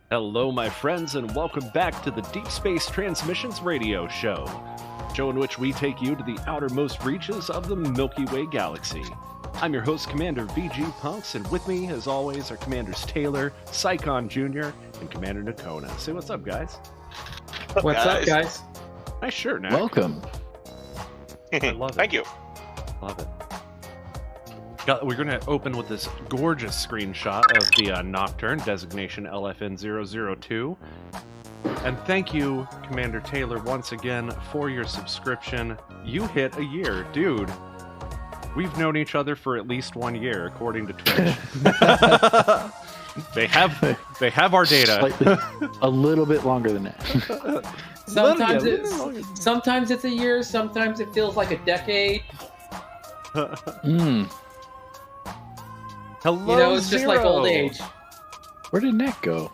Hello, my friends, and welcome back to the Deep Space Transmissions Radio Show in which we take you to the outermost reaches of the Milky Way galaxy. I'm your host, Commander VG Punks, and with me, as always, are Commanders Taylor, Psychon Jr., and Commander Nakona. Say what's up, guys. What's up, guys? Nice shirt, Nick. Welcome. I love it. Thank you. Love it. We're going to open with this gorgeous screenshot of the Nocturne, designation LFN002. And thank you, Commander Taylor, once again for your subscription. You hit a year. Dude, we've known each other for at least 1 year, according to Twitch. They have our data. Slightly, a little bit longer than that. Sometimes it's a year, sometimes it feels like a decade. Hello, it's just like old age. Where did Nick go?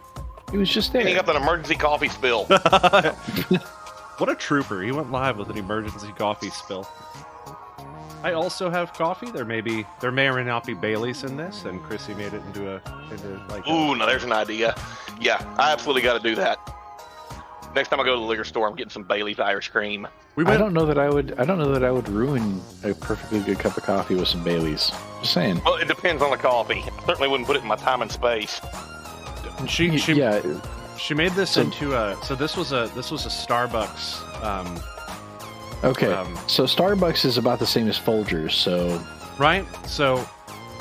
He was just there. Cleaning up an emergency coffee spill. What a trooper. He went live with an emergency coffee spill. I also have coffee. There may or may not be Bailey's in this, and Chrissy made it into like. Ooh, now there's an idea. Yeah, I absolutely got to do that. Next time I go to the liquor store, I'm getting some Bailey's Irish cream. I don't know that I would ruin a perfectly good cup of coffee with some Bailey's. Just saying. Well, it depends on the coffee. I certainly wouldn't put it in my time and space. She made this into a. So this was a Starbucks. Okay. So Starbucks is about the same as Folgers. So. Right. So.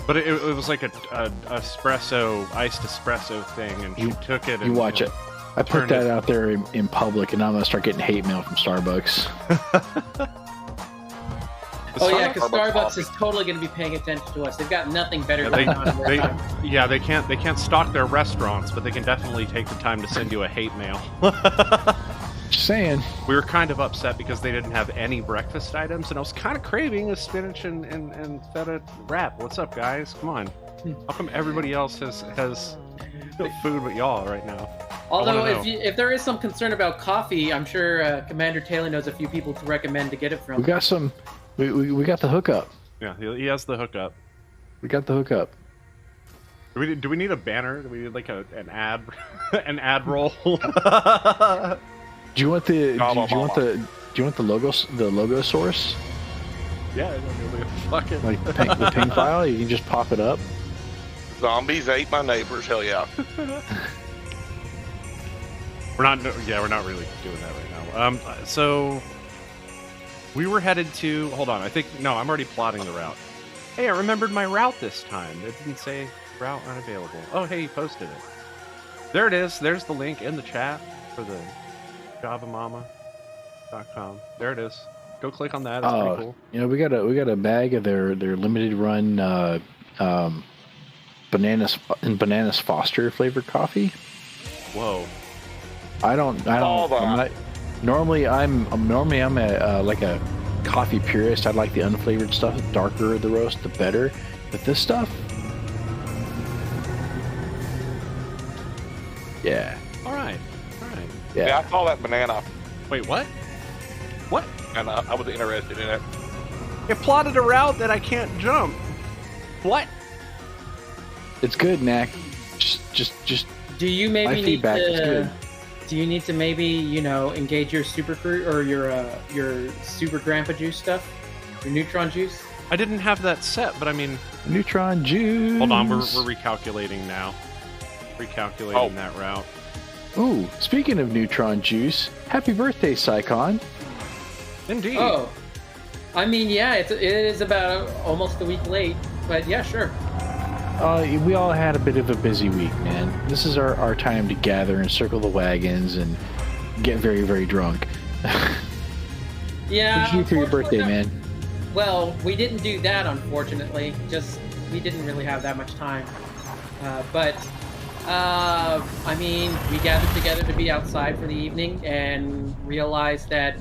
But it was like a espresso, iced espresso thing, and she took it. And, you watch it. I put that out there in public, and now I'm gonna start getting hate mail from Starbucks. Yeah, because Starbucks is totally going to be paying attention to us. They've got nothing better than time. Yeah, they can't stock their restaurants, but they can definitely take the time to send you a hate mail. Just saying. We were kind of upset because they didn't have any breakfast items, and I was kind of craving a spinach and feta wrap. What's up, guys? Come on. How come everybody else has food but y'all right now? Although, if there is some concern about coffee, I'm sure Commander Taylor knows a few people to recommend to get it from. We got some. We got the hookup. Yeah, he has the hookup. We got the hookup. Do we need a banner? Do we need like an ad, an ad roll? Do you want the logo? The logo source? Yeah, fucking like the ping file. You can just pop it up. Zombies ate my neighbors. Hell yeah. We're not really doing that right now. So we were headed to. Hold on, I'm already plotting the route. Hey, I remembered my route this time. It didn't say route unavailable. Oh, hey, he posted it. There it is. There's the link in the chat for the JavaMama.com. There it is. Go click on that. It's pretty cool. We got a bag of their limited run bananas Foster flavored coffee. Whoa. Normally I'm a coffee purist. I like the unflavored stuff. The darker the roast, the better. But this stuff, yeah. All right. Yeah, I call that banana. Wait, what? And I was interested in it. It plotted a route that I can't jump. What? It's good, Knack. Just. Do you maybe need to? Do you need to maybe engage your super crew or your super grandpa juice stuff, your neutron juice? I didn't have that set, but I mean. Neutron juice. Hold on, we're recalculating now. That route. Ooh, speaking of neutron juice, happy birthday, Psychon. Indeed. Oh, I mean, yeah, it is about almost a week late, but yeah, sure. We all had a bit of a busy week, man. This is our time to gather and circle the wagons and get very, very drunk. Yeah. What did you do for your birthday, man? Well, we didn't do that, unfortunately. We didn't really have that much time. I mean, we gathered together to be outside for the evening and realized that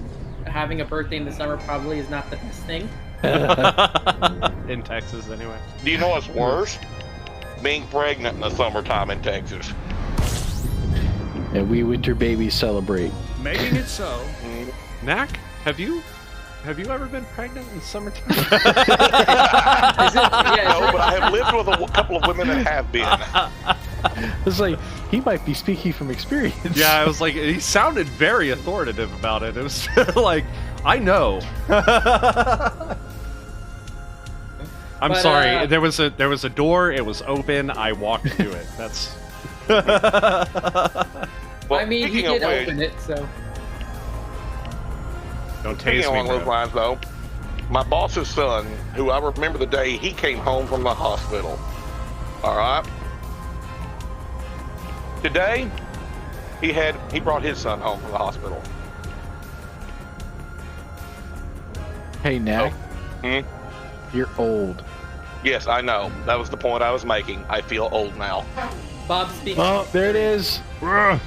having a birthday in the summer probably is not the best thing. In Texas, anyway. Do you know what's worse? Being pregnant in the summertime in Texas. And we winter babies celebrate. Making it so. Knack, have you ever been pregnant in summertime? No, but I have lived with a couple of women that have been. It's like he might be speaking from experience. Yeah, I was like, he sounded very authoritative about it. It was like, I know. I'm sorry. There was a door. It was open. I walked to it. That's. Well, I mean, he did open it, so. Don't tase me, along bro. those lines, though, my boss's son, who I remember the day he came home from the hospital. All right. Today, he brought his son home from the hospital. Hey, Knack. You're old. Yes, I know. That was the point I was making. I feel old now. Bob speaks. Oh, there it is. I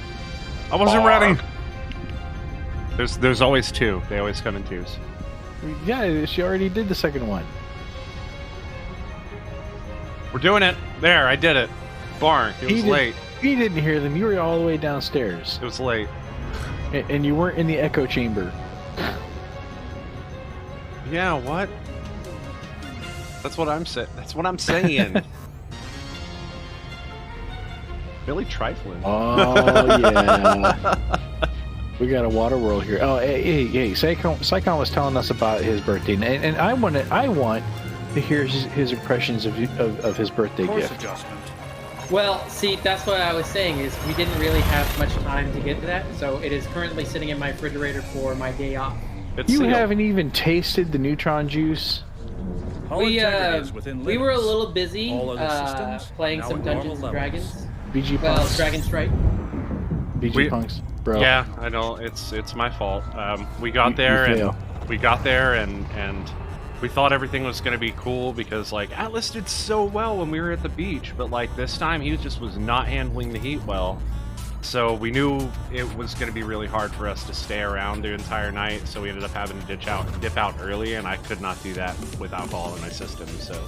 wasn't ready. There's always two. They always come in twos. Yeah, she already did the second one. We're doing it. There, I did it. Barn. It was late. You didn't hear them. You were all the way downstairs. It was late. And you weren't in the echo chamber. Yeah, what? That's what I'm saying. That's what I'm saying. Really trifling. Oh, yeah. We got a water world here. Oh, hey, Psychon was telling us about his birthday, and I want to hear his impressions of his birthday gift. Well, see, that's what I was saying, is we didn't really have much time to get to that, so it is currently sitting in my refrigerator for my day off. You haven't even tasted the neutron juice? We were a little busy playing some Dungeons and Dragons. BG Well, Punks. Dragon Strike. BG Punks, bro. Yeah, I know. It's my fault. We got there and we thought everything was going to be cool because, like, Atlas did so well when we were at the beach, but, like, this time he just was not handling the heat well. So we knew it was going to be really hard for us to stay around the entire night, so we ended up having to dip out early, and I could not do that with alcohol in my system, so...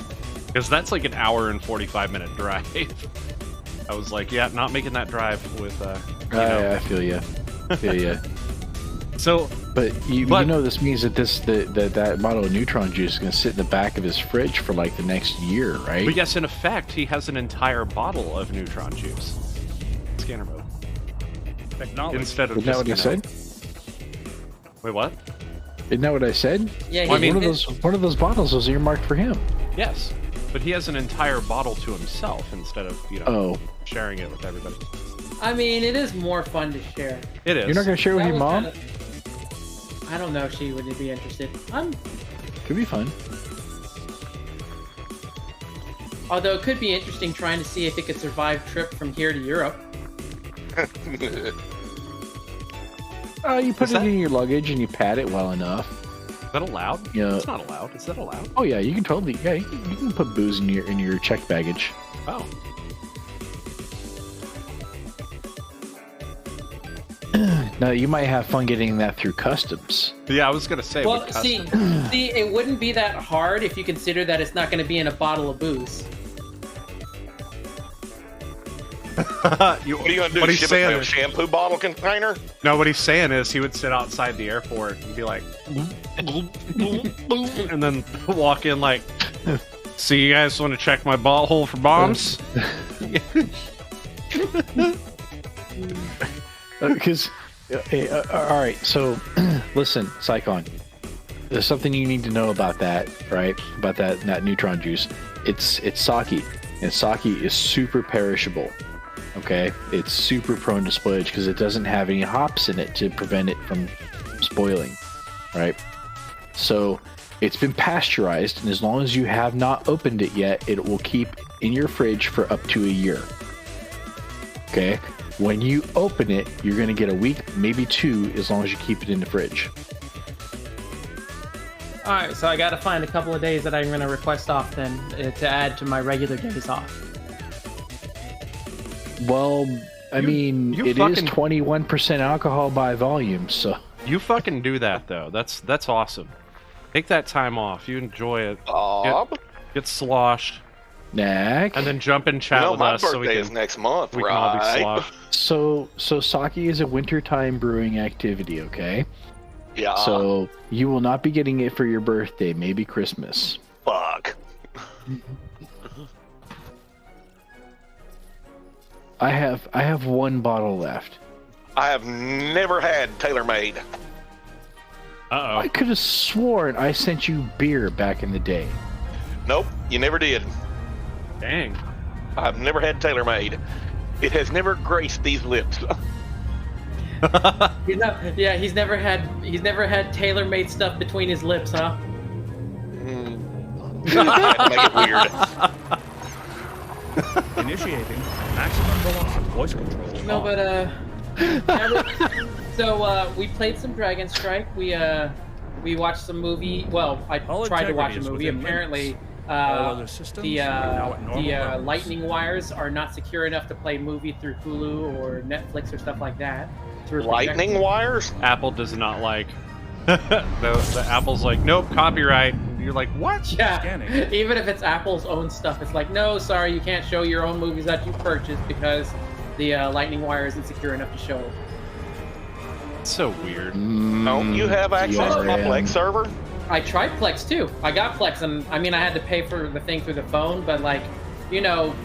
Because that's like an hour and 45-minute drive. I was like, yeah, not making that drive with, I feel you. So... But you know this means that that bottle of neutron juice is going to sit in the back of his fridge for like the next year, right? But yes, in effect, he has an entire bottle of neutron juice. Scanner mode. Instead of Isn't that what he said? Wait, what? Isn't that what I said? Yeah, Well, I mean, one of those bottles was earmarked for him. Yes, but he has an entire bottle to himself instead of, sharing it with everybody. I mean, it is more fun to share. It is. You're not going to share with your mom? I don't know if she would be interested. Could be fun. Although it could be interesting trying to see if it could survive trip from here to Europe. You put it in your luggage and you pat it well enough. Is that allowed? Yeah. It's not allowed. Is that allowed? Oh yeah, you can totally. Yeah, you can put booze in your checked baggage. Oh. Now you might have fun getting that through customs. Yeah, I was gonna say. Well, see, it wouldn't be that hard if you consider that it's not going to be in a bottle of booze. What are you gonna do? Ship it in a shampoo bottle container? No, what he's saying is he would sit outside the airport and be like, and then walk in like, "So you guys want to check my butthole for bombs?" Because, all right. So, listen, Psychon. There's something you need to know about that, right? About that neutron juice. It's sake, and sake is super perishable. Okay, it's super prone to spoilage because it doesn't have any hops in it to prevent it from spoiling, right? So it's been pasteurized, and as long as you have not opened it yet, it will keep in your fridge for up to a year. Okay, when you open it, you're going to get a week, maybe two, as long as you keep it in the fridge. All right, so I got to find a couple of days that I'm going to request off then to add to my regular days off. Well, I mean, it is 21% alcohol by volume, so... You fucking do that, though. That's awesome. Take that time off. You enjoy it. Get sloshed. Knack. And then jump in chat with us. My birthday is next month, we can all be right? So sake is a wintertime brewing activity, okay? Yeah. So you will not be getting it for your birthday, maybe Christmas. Fuck. I have one bottle left. I have never had Taylor-Made. Uh-oh. I could have sworn I sent you beer back in the day. Nope, you never did. Dang. I've never had Taylor-Made. It has never graced these lips. He's never had tailor-made stuff between his lips, huh? I had to make it weird. Initiating maximum velocity voice control. No, but so we played some Dragon Strike. We watched some movie. Well, I tried to watch a movie. Apparently, the lightning wires are not secure enough to play movie through Hulu or Netflix or stuff like that. Lightning wires? Apple does not like. the Apple's like, nope, copyright. You're like, what? Yeah. Scanning. Even if it's Apple's own stuff, it's like, no, sorry, you can't show your own movies that you purchased because the lightning wire isn't secure enough to show. It's so weird. Don't you have access to my Plex server? I tried Plex too. I got Plex, and I mean, I had to pay for the thing through the phone, but like, you know,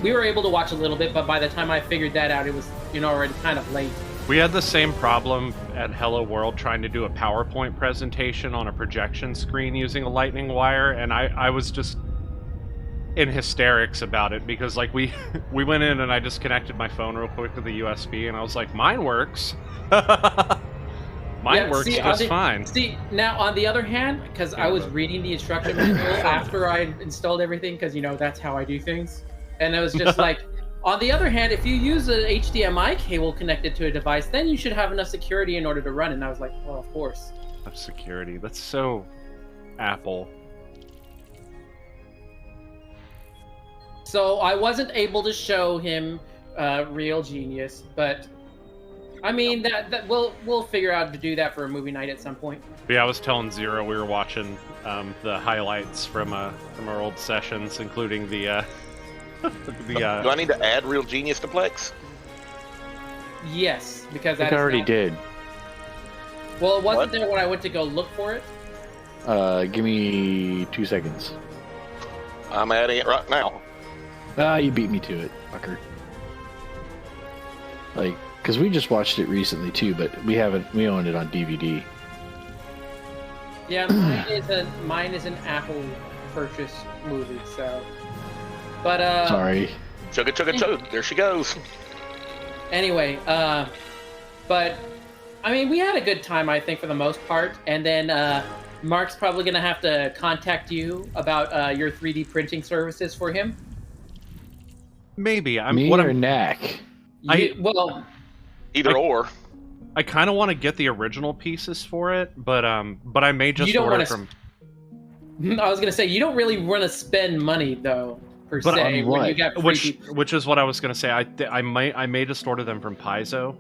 we were able to watch a little bit, but by the time I figured that out, it was, you know, already kind of late. We had the same problem at Hello World trying to do a PowerPoint presentation on a projection screen using a lightning wire, and I was just in hysterics about it because like we went in and I just connected my phone real quick to the USB and I was like, mine works. Mine works just fine. See, now on the other hand, because I was reading the instruction manual after I installed everything, because you know that's how I do things, and it was just like, on the other hand, if you use an HDMI cable connected to a device, then you should have enough security in order to run it. And I was like, well, of course. Of security. That's so Apple. So I wasn't able to show him Real Genius, but I mean that we'll figure out to do that for a movie night at some point. But yeah, I was telling Zero we were watching the highlights from our old sessions, including the. Do I need to add Real Genius to Plex? Yes, because I already did. Well, it wasn't there when I went to go look for it. Give me 2 seconds. I'm adding it right now. You beat me to it, fucker. Like, because we just watched it recently too, but we owned it on DVD. Yeah, mine is an Apple purchase movie, so. But sorry. Chugga chugga chug. There she goes. Anyway, but I mean, we had a good time, I think, for the most part. And then Mark's probably gonna have to contact you about your 3D printing services for him. Maybe. Me or Knack? Either or. I kind of want to get the original pieces for it, but I may just order from. I was gonna say you don't really want to spend money though. Per se, when you get which is what I was gonna say. I may just order them from Paizo,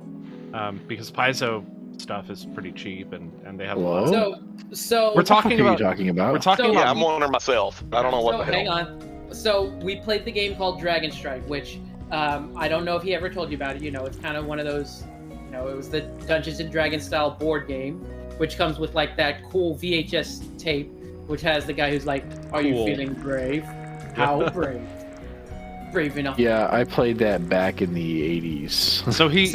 because Paizo stuff is pretty cheap and they have. So we're talking about. We're talking about. I'm wondering myself. I don't know what the hell. Hang on. So we played the game called Dragon Strike, which I don't know if he ever told you about it. You know, it's kind of one of those. You know, it was the Dungeons and Dragons style board game, which comes with like that cool VHS tape, which has the guy who's like, "Are you feeling brave? How brave? Brave enough." Yeah, I played that back in the 80s. So he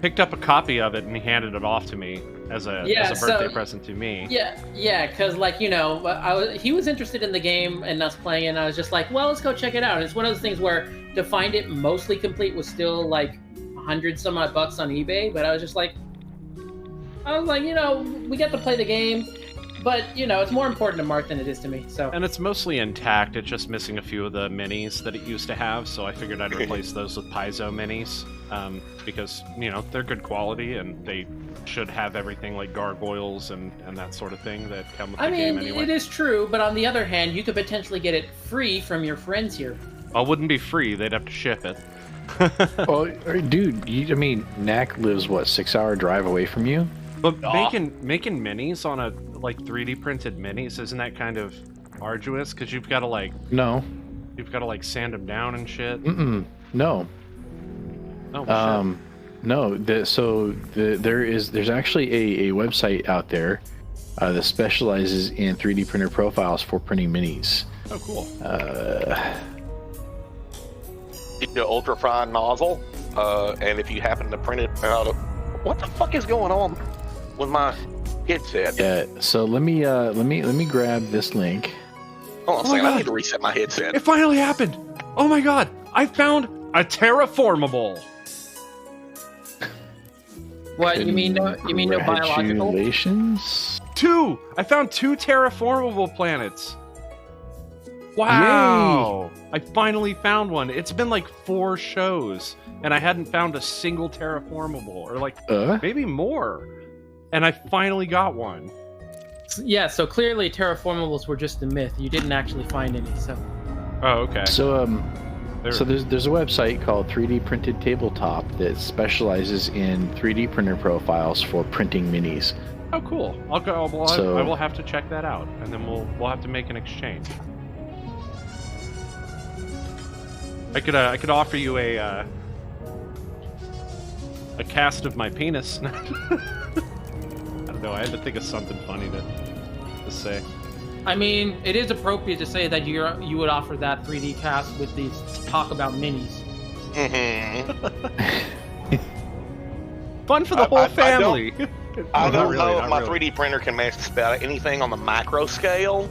picked up a copy of it and he handed it off to me as a birthday present to me. Yeah, because like, you know, he was interested in the game and us playing, and I was just like, well, let's go check it out. And it's one of those things where to find it mostly complete was still like $100 some odd bucks on eBay, but I was like, you know, we get to play the game. But, you know, it's more important to Mark than it is to me, so... And it's mostly intact, it's just missing a few of the minis that it used to have, so I figured I'd replace those with Paizo minis, because, you know, they're good quality, and they should have everything like gargoyles and that sort of thing that come with the game anyway. It is true, but on the other hand, you could potentially get it free from your friends here. Well, it wouldn't be free, they'd have to ship it. Well, dude, Knack lives, what, 6-hour drive away from you? But making minis on a, like, 3D printed minis, isn't that kind of arduous? Because you've got to, like... No. You've got to, like, sand them down and shit? No. Oh, shit. No, there's actually a website out there that specializes in 3D printer profiles for printing minis. Oh, cool. get your ultra fine nozzle, and if you happen to print it out of, what the fuck is going on with my headset? Yeah. So let me grab this link. Hold on a Oh my second, I God. need to reset my headset. It finally happened! Oh my god! I found a terraformable! What you mean? No biological? Congratulations. 2! I found 2 terraformable planets! Wow! I finally found one. It's been like 4 shows, and I hadn't found a single terraformable, or like maybe more. And I finally got one. Yeah, so clearly terraformables were just a myth. You didn't actually find any, so... Oh, okay. So There- so there's a website called 3D Printed Tabletop that specializes in 3D printer profiles for printing minis. Oh, cool. I'll go. So- I will have to check that out, and then we'll have to make an exchange. I could offer you a cast of my penis. I don't know. I had to think of something funny to say. I mean, it is appropriate to say that you would offer that 3D cast with these talk about minis. Mm-hmm. Fun for the whole family. I don't really, know not if my really. 3D printer can manage to spell out anything on the macro scale.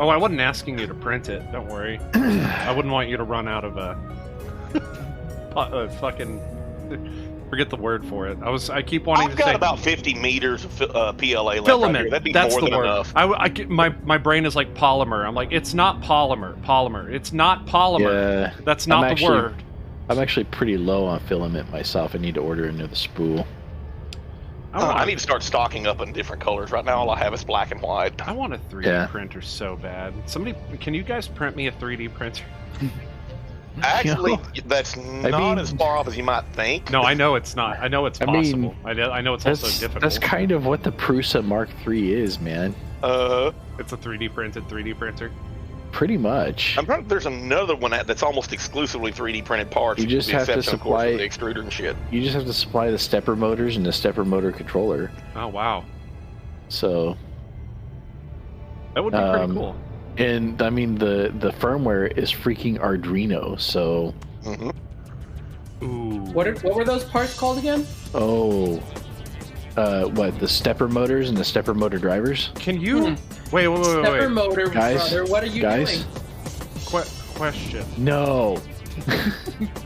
Oh, I wasn't asking you to print it. Don't worry. I wouldn't want you to run out of fucking. Forget the word for it. I keep wanting I've to got say about 50 meters of PLA left filament. right here. That'd be That's more the than word. enough. My brain is like polymer. I'm like, it's not polymer. Polymer. It's not polymer. Yeah, That's not the actually- word. I'm actually pretty low on filament myself. I need to order another spool. I need to start stocking up in different colors. Right now, all I have is black and white. I want a 3D Yeah. printer so bad. Somebody, can you guys print me a 3D printer? Actually, No. that's not mean- as far off as you might think. No, I know it's not. I know it's I mean, possible. I know it's also difficult. That's kind of what the Prusa Mark III is, man. It's a 3D printed 3D printer. Pretty much. I'm trying. There's another one that's almost exclusively 3D printed parts. You just with the have to exception, of course, supply- of the extruder and shit. You just have to supply the stepper motors and the stepper motor controller. Oh wow, So, that would be pretty cool. and I mean the firmware is freaking Arduino. So, Hmm. Ooh. What were those parts called again? what the stepper motors and the stepper motor drivers? Can you wait? Stepper motor, Guys, brother. What are you guys? doing? Question. No,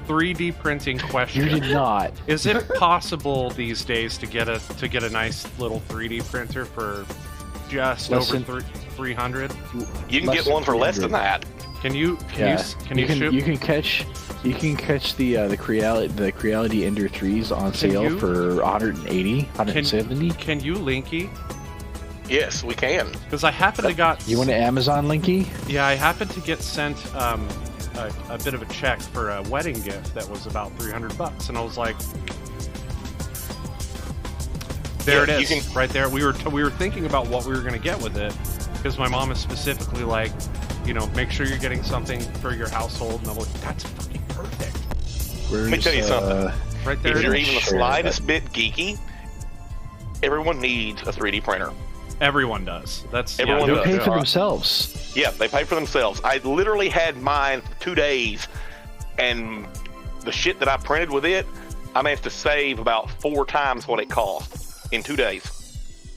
3D printing you question. did not. Is it possible these days to get a nice little 3D printer for just Less over than- 300? You can Less get than one for less 300. than that. Can you shoot? You can catch the Creality Ender 3s on sale you- for 180, 170. Can you linky? Yes, we can. Because I happen to got You want an Amazon linky? yeah, I happened to get sent a bit of a check for a wedding gift that was about $300, and I was like, there Yeah, it you is, can- right there. We were thinking about what we were gonna get with it, because my mom is specifically like, you know, make sure you're getting something for your household, and I'm like, that's fucking perfect, Where's, Let me tell you something. right there. If it you're is. even the Sure, slightest bit geeky, everyone needs a 3D printer. Everyone does. That's Everyone yeah, They'll does. pay for Alright. themselves. Yeah, they pay for themselves. I literally had mine for 2 days, and the shit that I printed with it, I managed to save about 4 times what it cost in 2 days.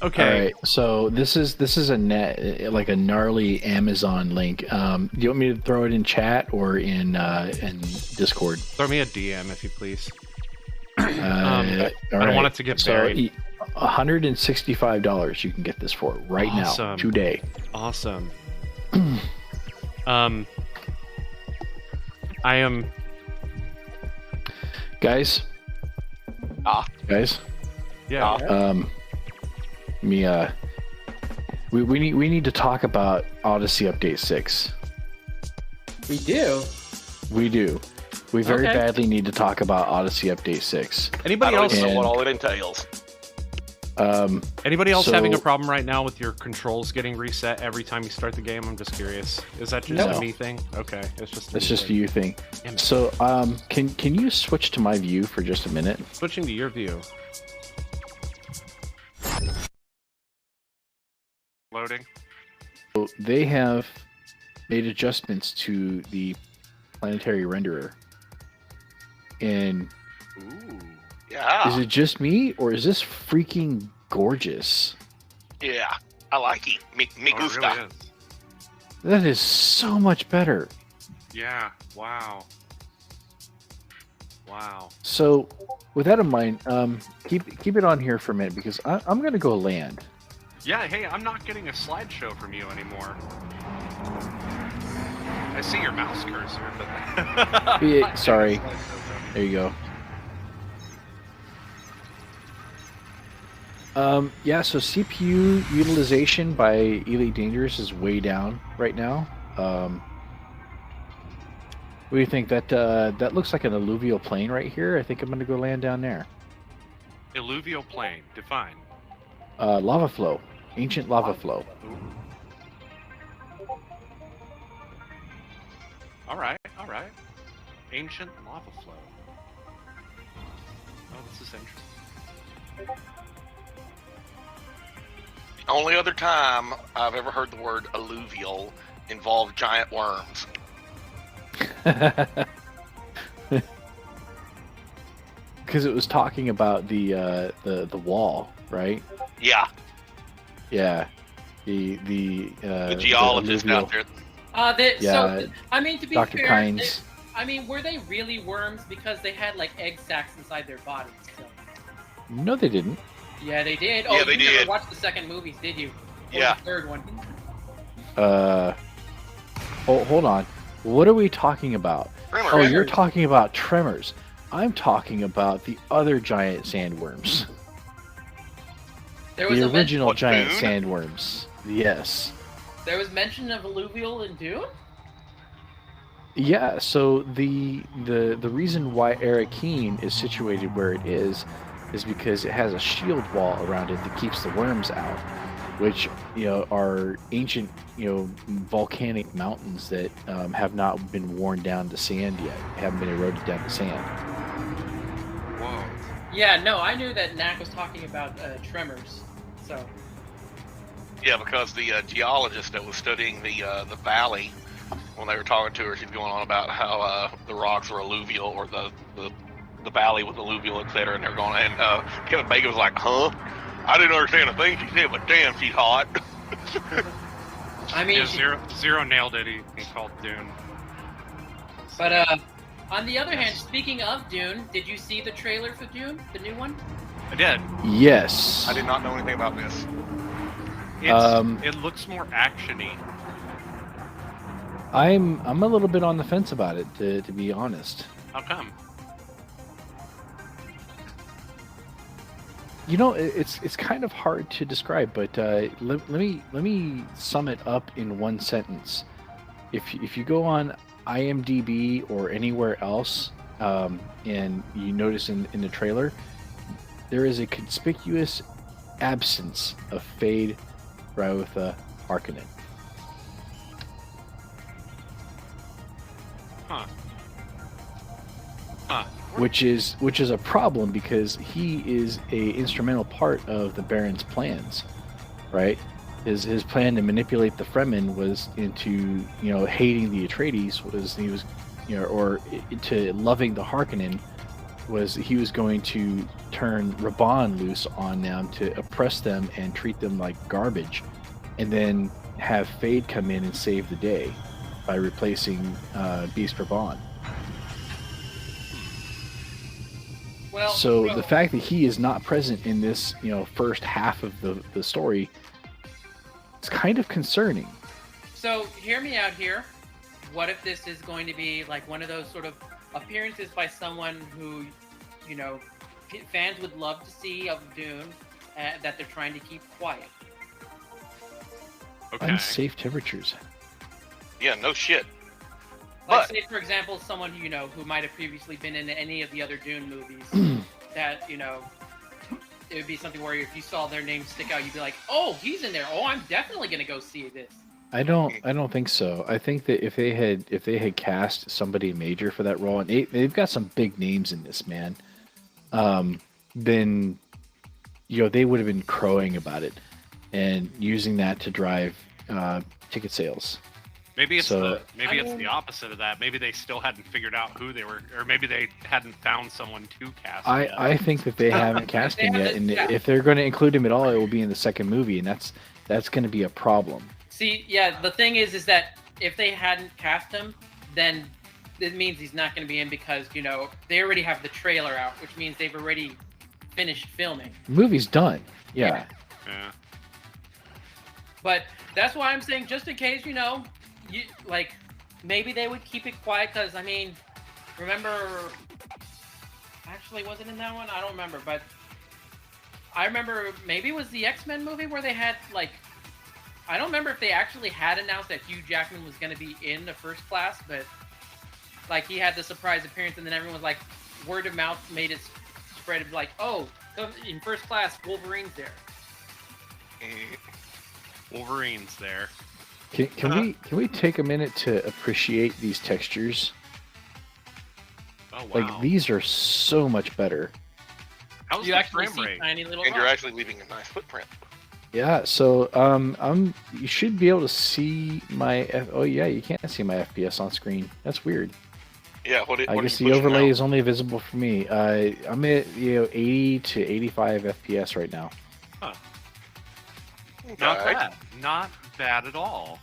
Okay. All right, so this is a net like a gnarly Amazon link. Do you want me to throw it in chat or in Discord? Throw me a DM if you please. All I don't right. want it to get So, buried. $165 you can get this for right now, Awesome. today. Awesome. I am. Guys, Yeah. we need to talk about Odyssey Update 6. We do. We do. We very Okay. badly need to talk about Odyssey Update 6. I Anybody don't else? even know And- what all it entails. Anybody else So- having a problem right now with your controls getting reset every time you start the game? I'm just curious. Is that just No. a me thing? Okay, it's just. That's me just a thing. you thing. Damn it. So, can you switch to my view for just a minute? Switching to your view. Loading. So they have made adjustments to the planetary renderer. And Ooh. Yeah. is it just me, or is this freaking gorgeous? Yeah. I like it. Me Oh, it gusta. really is. That is so much better. Yeah. Wow. Wow. So, with that in mind, keep it on here for a minute because I'm gonna go land. Yeah, hey, I'm not getting a slideshow from you anymore. I see your mouse cursor, but... Yeah, sorry. There you go. Yeah, so CPU utilization by Elite Dangerous is way down right now. What do you think? That looks like an alluvial plain right here. I think I'm going to go land down there. Alluvial plain, define. Lava flow. Ancient lava flow. Ooh. Alright, alright. Ancient lava flow. Oh, this is interesting. The only other time I've ever heard the word alluvial involve giant worms. Because it was talking about the wall, right? Yeah. Yeah. The geologist alluvial- out there. Yeah, So, I mean, to be Dr. fair, Kynes. were they really worms because they had like egg sacs inside their bodies? So. No, they didn't. Yeah, they did. Yeah, Oh, they you never did. watched the second movies, did you? Or Yeah. the third one. Hold on. What are we talking about? Tremor, Oh, right? you're talking about tremors. I'm talking about the other giant sandworms. There was The a original What, giant Dune? sandworms. Yes. There was mention of alluvial in Dune. Yeah, so the reason why Arakeen is situated where it is because it has a shield wall around it that keeps the worms out, which are ancient volcanic mountains that have not been worn down to sand yet, haven't been eroded down to sand. Whoa. Yeah, no, I knew that Knack was talking about tremors. So Yeah, because the geologist that was studying the valley, when they were talking to her, she's going on about how the rocks were alluvial, or the valley was alluvial, etc. And they're going, and Kevin Bacon was like, "Huh? I didn't understand a thing she said, but damn, she's hot." I mean, Yeah, Zero nailed it. He called Dune. but on the other hand, speaking of Dune, did you see the trailer for Dune, the new one? I did. Yes. I did not know anything about this. It looks more actiony. I'm a little bit on the fence about it, to be honest. How come? It's kind of hard to describe, but let me sum it up in one sentence. If you go on IMDb or anywhere else, and you notice in the trailer, there is a conspicuous absence of Fade Rautha Harkonnen. Huh. Huh. Which is a problem because he is a instrumental part of the Baron's plans, right? His plan to manipulate the Fremen was into hating the Atreides, or to loving the Harkonnen, was he was going to turn Raban loose on them to oppress them and treat them like garbage, and then have Fade come in and save the day by replacing Beast Raban. Well, So the fact that he is not present in this, first half of the story, it's kind of concerning. So hear me out here. What if this is going to be like one of those sort of appearances by someone who, fans would love to see of Dune, that they're trying to keep quiet? Okay. Unsafe temperatures. Yeah, no shit. Like, But- say, for example, someone who might have previously been in any of the other Dune movies, that it would be something where if you saw their name stick out, you'd be like, "Oh, he's in there. Oh, I'm definitely gonna go see this." I don't think so. I think that if they had cast somebody major for that role, and they've got some big names in this, man, then they would have been crowing about it and using that to drive ticket sales. Maybe it's So- the opposite of that. Maybe they still hadn't figured out who they were, or maybe they hadn't found someone to cast. yet. I think that they haven't cast They him yet, haven't, and yeah. if they're going to include him at all, it will be in the second movie, and that's going to be a problem. See, yeah, the thing is that if they hadn't cast him, then it means he's not going to be in because, you know, they already have the trailer out, which means they've already finished filming. The movie's done. Yeah. Yeah. But that's why I'm saying, just in case, you know, maybe they would keep it quiet because, I mean, remember, actually, was it in that one? I don't remember, but I remember maybe it was the X-Men movie where they had, like, I don't remember if they actually had announced that Hugh Jackman was going to be in the First Class, but, like, he had the surprise appearance, and then everyone was like, word of mouth made it spread, like, oh, in First Class, Wolverine's there. Wolverine's there. Can we take a minute to appreciate these textures? Oh wow! Like these are so much better. How's You the actually frame see rate? tiny little And you're dots. actually leaving a nice footprint. Yeah. So you should be able to see my. Oh yeah, you can't see my FPS on screen. That's weird. Yeah, what I guess the overlay is only visible for me. I'm at 80 to 85 FPS right now. Not bad. Not bad at all.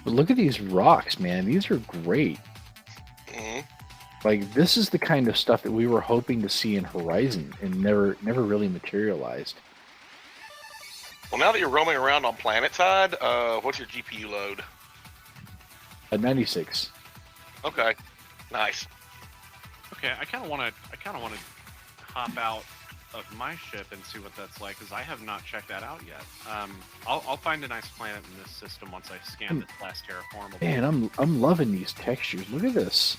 But look at these rocks, man. These are great. Hmm. Like this is the kind of stuff that we were hoping to see in Horizon and never really materialized. Well, now that you're roaming around on PlanetSide, what's your GPU load? At 96. Okay, nice. Okay, I kind of want to hop out of my ship and see what that's like because I have not checked that out yet. I'll find a nice planet in this system once I scan this last terraformable. Man, I'm loving these textures. Look at this.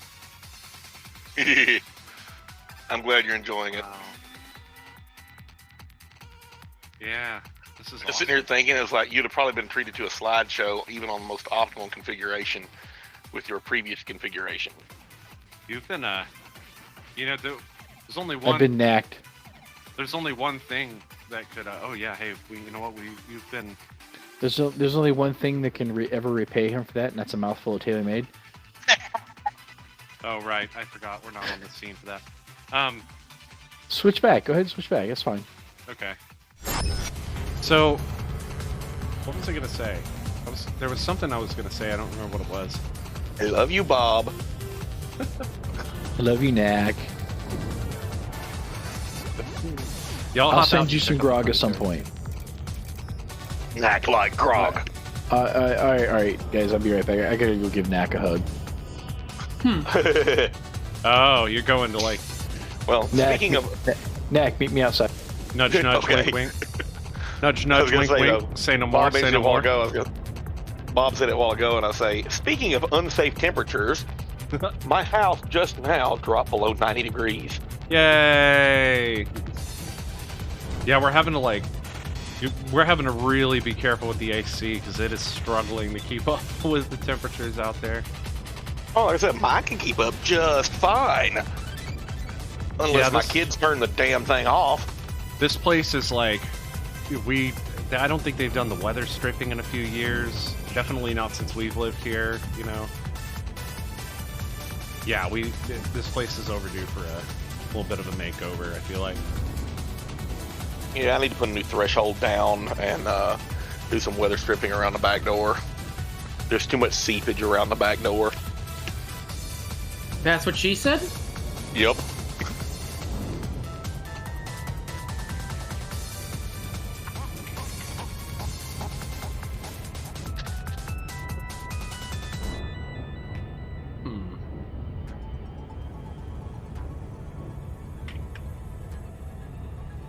I'm glad you're enjoying it. Wow. Yeah, this is Just awesome. sitting here thinking, it's like you'd have probably been treated to a slideshow, even on the most optimal configuration, with your previous configuration. You've been you know, there's only one. I've been knacked. There's only one thing that could. Oh yeah, hey, you know what? You've been. There's only one thing that can ever repay him for that, and that's a mouthful of Taylor-Made. Oh right, I forgot. We're not on the scene for that. Switch back. Go ahead and switch back. That's fine. Okay. So, what was I gonna say? There was something I was gonna say. I don't remember what it was. I love you, Bob. I love you, Knack. Y'all I'll hop send out you and some check grog out at some the point. Knack like grog. All right, guys. I'll be right back. I gotta go give Knack a hug. Oh, you're going to like Well, Knack, speaking of, Knack, meet me outside. nudge, nudge, Okay. wink, wink. Nudge, I nudge, was gonna wink, say, wink. Say no more. Bob Say mentioned no it a while more. ago. Bob said it a while ago, and I say, speaking of unsafe temperatures, my house just now dropped below 90 degrees. Yay! Yeah, we're having to really be careful with the AC because it is struggling to keep up with the temperatures out there. Oh, like I said, mine can keep up just fine. Unless Yeah, my this- kids turn the damn thing off. This place is like, I don't think they've done the weather stripping in a few years. Definitely not since we've lived here, you know. Yeah, this place is overdue for a little bit of a makeover, I feel like. Yeah, I need to put a new threshold down and do some weather stripping around the back door. There's too much seepage around the back door. That's what she said? Yep.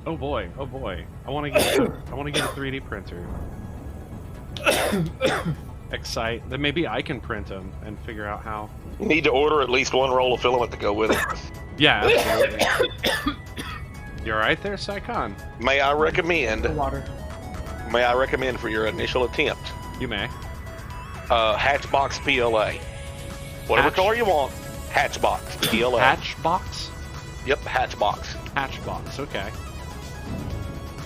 Oh boy, oh boy. I want to get a 3D printer. Excite. Then maybe I can print them and figure out how. You need to order at least one roll of filament to go with it. Yeah, absolutely. You alright there, Saikon? May I recommend? Water. May I recommend for your initial attempt? You may. Hatchbox PLA. Whatever Hatch? color you want. Hatchbox PLA. Hatchbox? Yep, Hatchbox. Hatchbox, okay.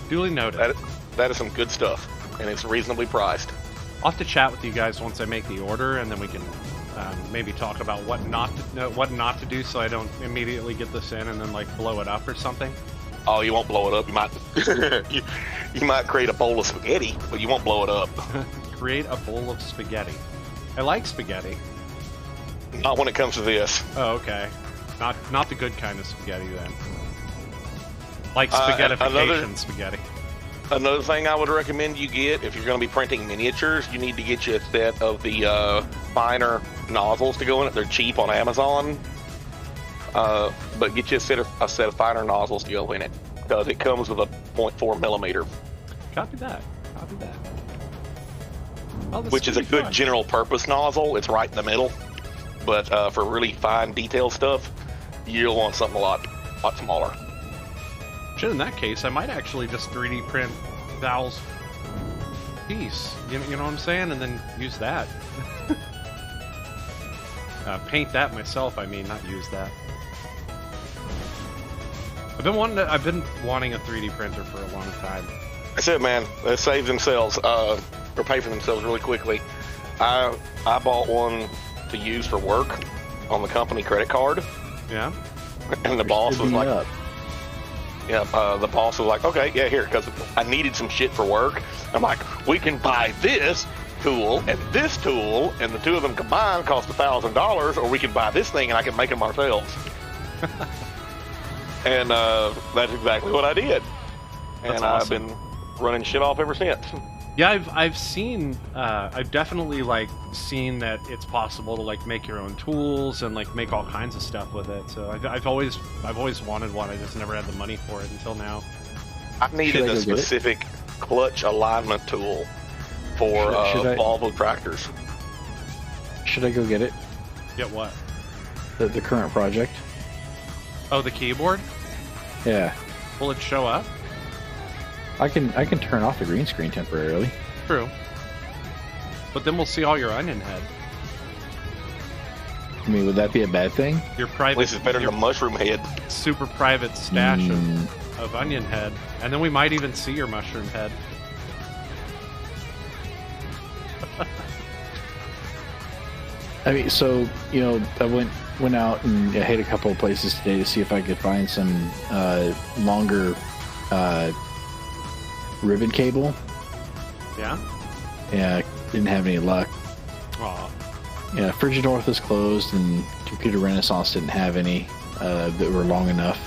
Duly noted. That is some good stuff, and it's reasonably priced. I'll have to chat with you guys once I make the order, and then we can maybe talk about what not to do, so I don't immediately get this in and then like blow it up or something. Oh, you won't blow it up. You might you might create a bowl of spaghetti, but you won't blow it up. Create a bowl of spaghetti. I like spaghetti. Not when it comes to this. Oh, okay. Not the good kind of spaghetti then. Like spaghettification spaghetti. Another thing I would recommend you get, if you're going to be printing miniatures, you need to get you a set of the finer nozzles to go in it. They're cheap on Amazon. But get you a set of finer nozzles to go in it, because it comes with a 0.4 millimeter. Copy that. Oh, which is a good fun general purpose nozzle. It's right in the middle. But for really fine detailed stuff, you'll want something a lot smaller. Shit, in that case, I might actually just 3D print Val's piece. You know what I'm saying? And then use that. Paint that myself, I mean, not use that. I've been wanting a 3D printer for a long time. That's it, man. They save themselves, or pay for themselves really quickly. I bought one to use for work on the company credit card. Yeah. And the boss was like, the boss was like, okay, yeah, here, because I needed some shit for work. I'm like, we can buy this tool, and the two of them combined cost $1,000, or we can buy this thing and I can make them ourselves. And that's exactly what I did. That's and awesome. I've been running shit off ever since. Yeah, I've definitely like seen that it's possible to like make your own tools and like make all kinds of stuff with it. So I've always wanted one. I just never had the money for it until now. I needed a specific clutch alignment tool for Volvo tractors. Should I go get it? Get what? The current project. Oh, the keyboard? Yeah. Will it show up? I can turn off the green screen temporarily. True. But then we'll see all your onion head. I mean, would that be a bad thing? Your private. This is better than mushroom head. Super private stash of onion head, and then we might even see your mushroom head. I mean, so I went out and I hit a couple of places today to see if I could find some longer ribbon cable. Yeah? Yeah, didn't have any luck. Aw. Yeah, Frigid North is closed, and Computer Renaissance didn't have any that were long enough.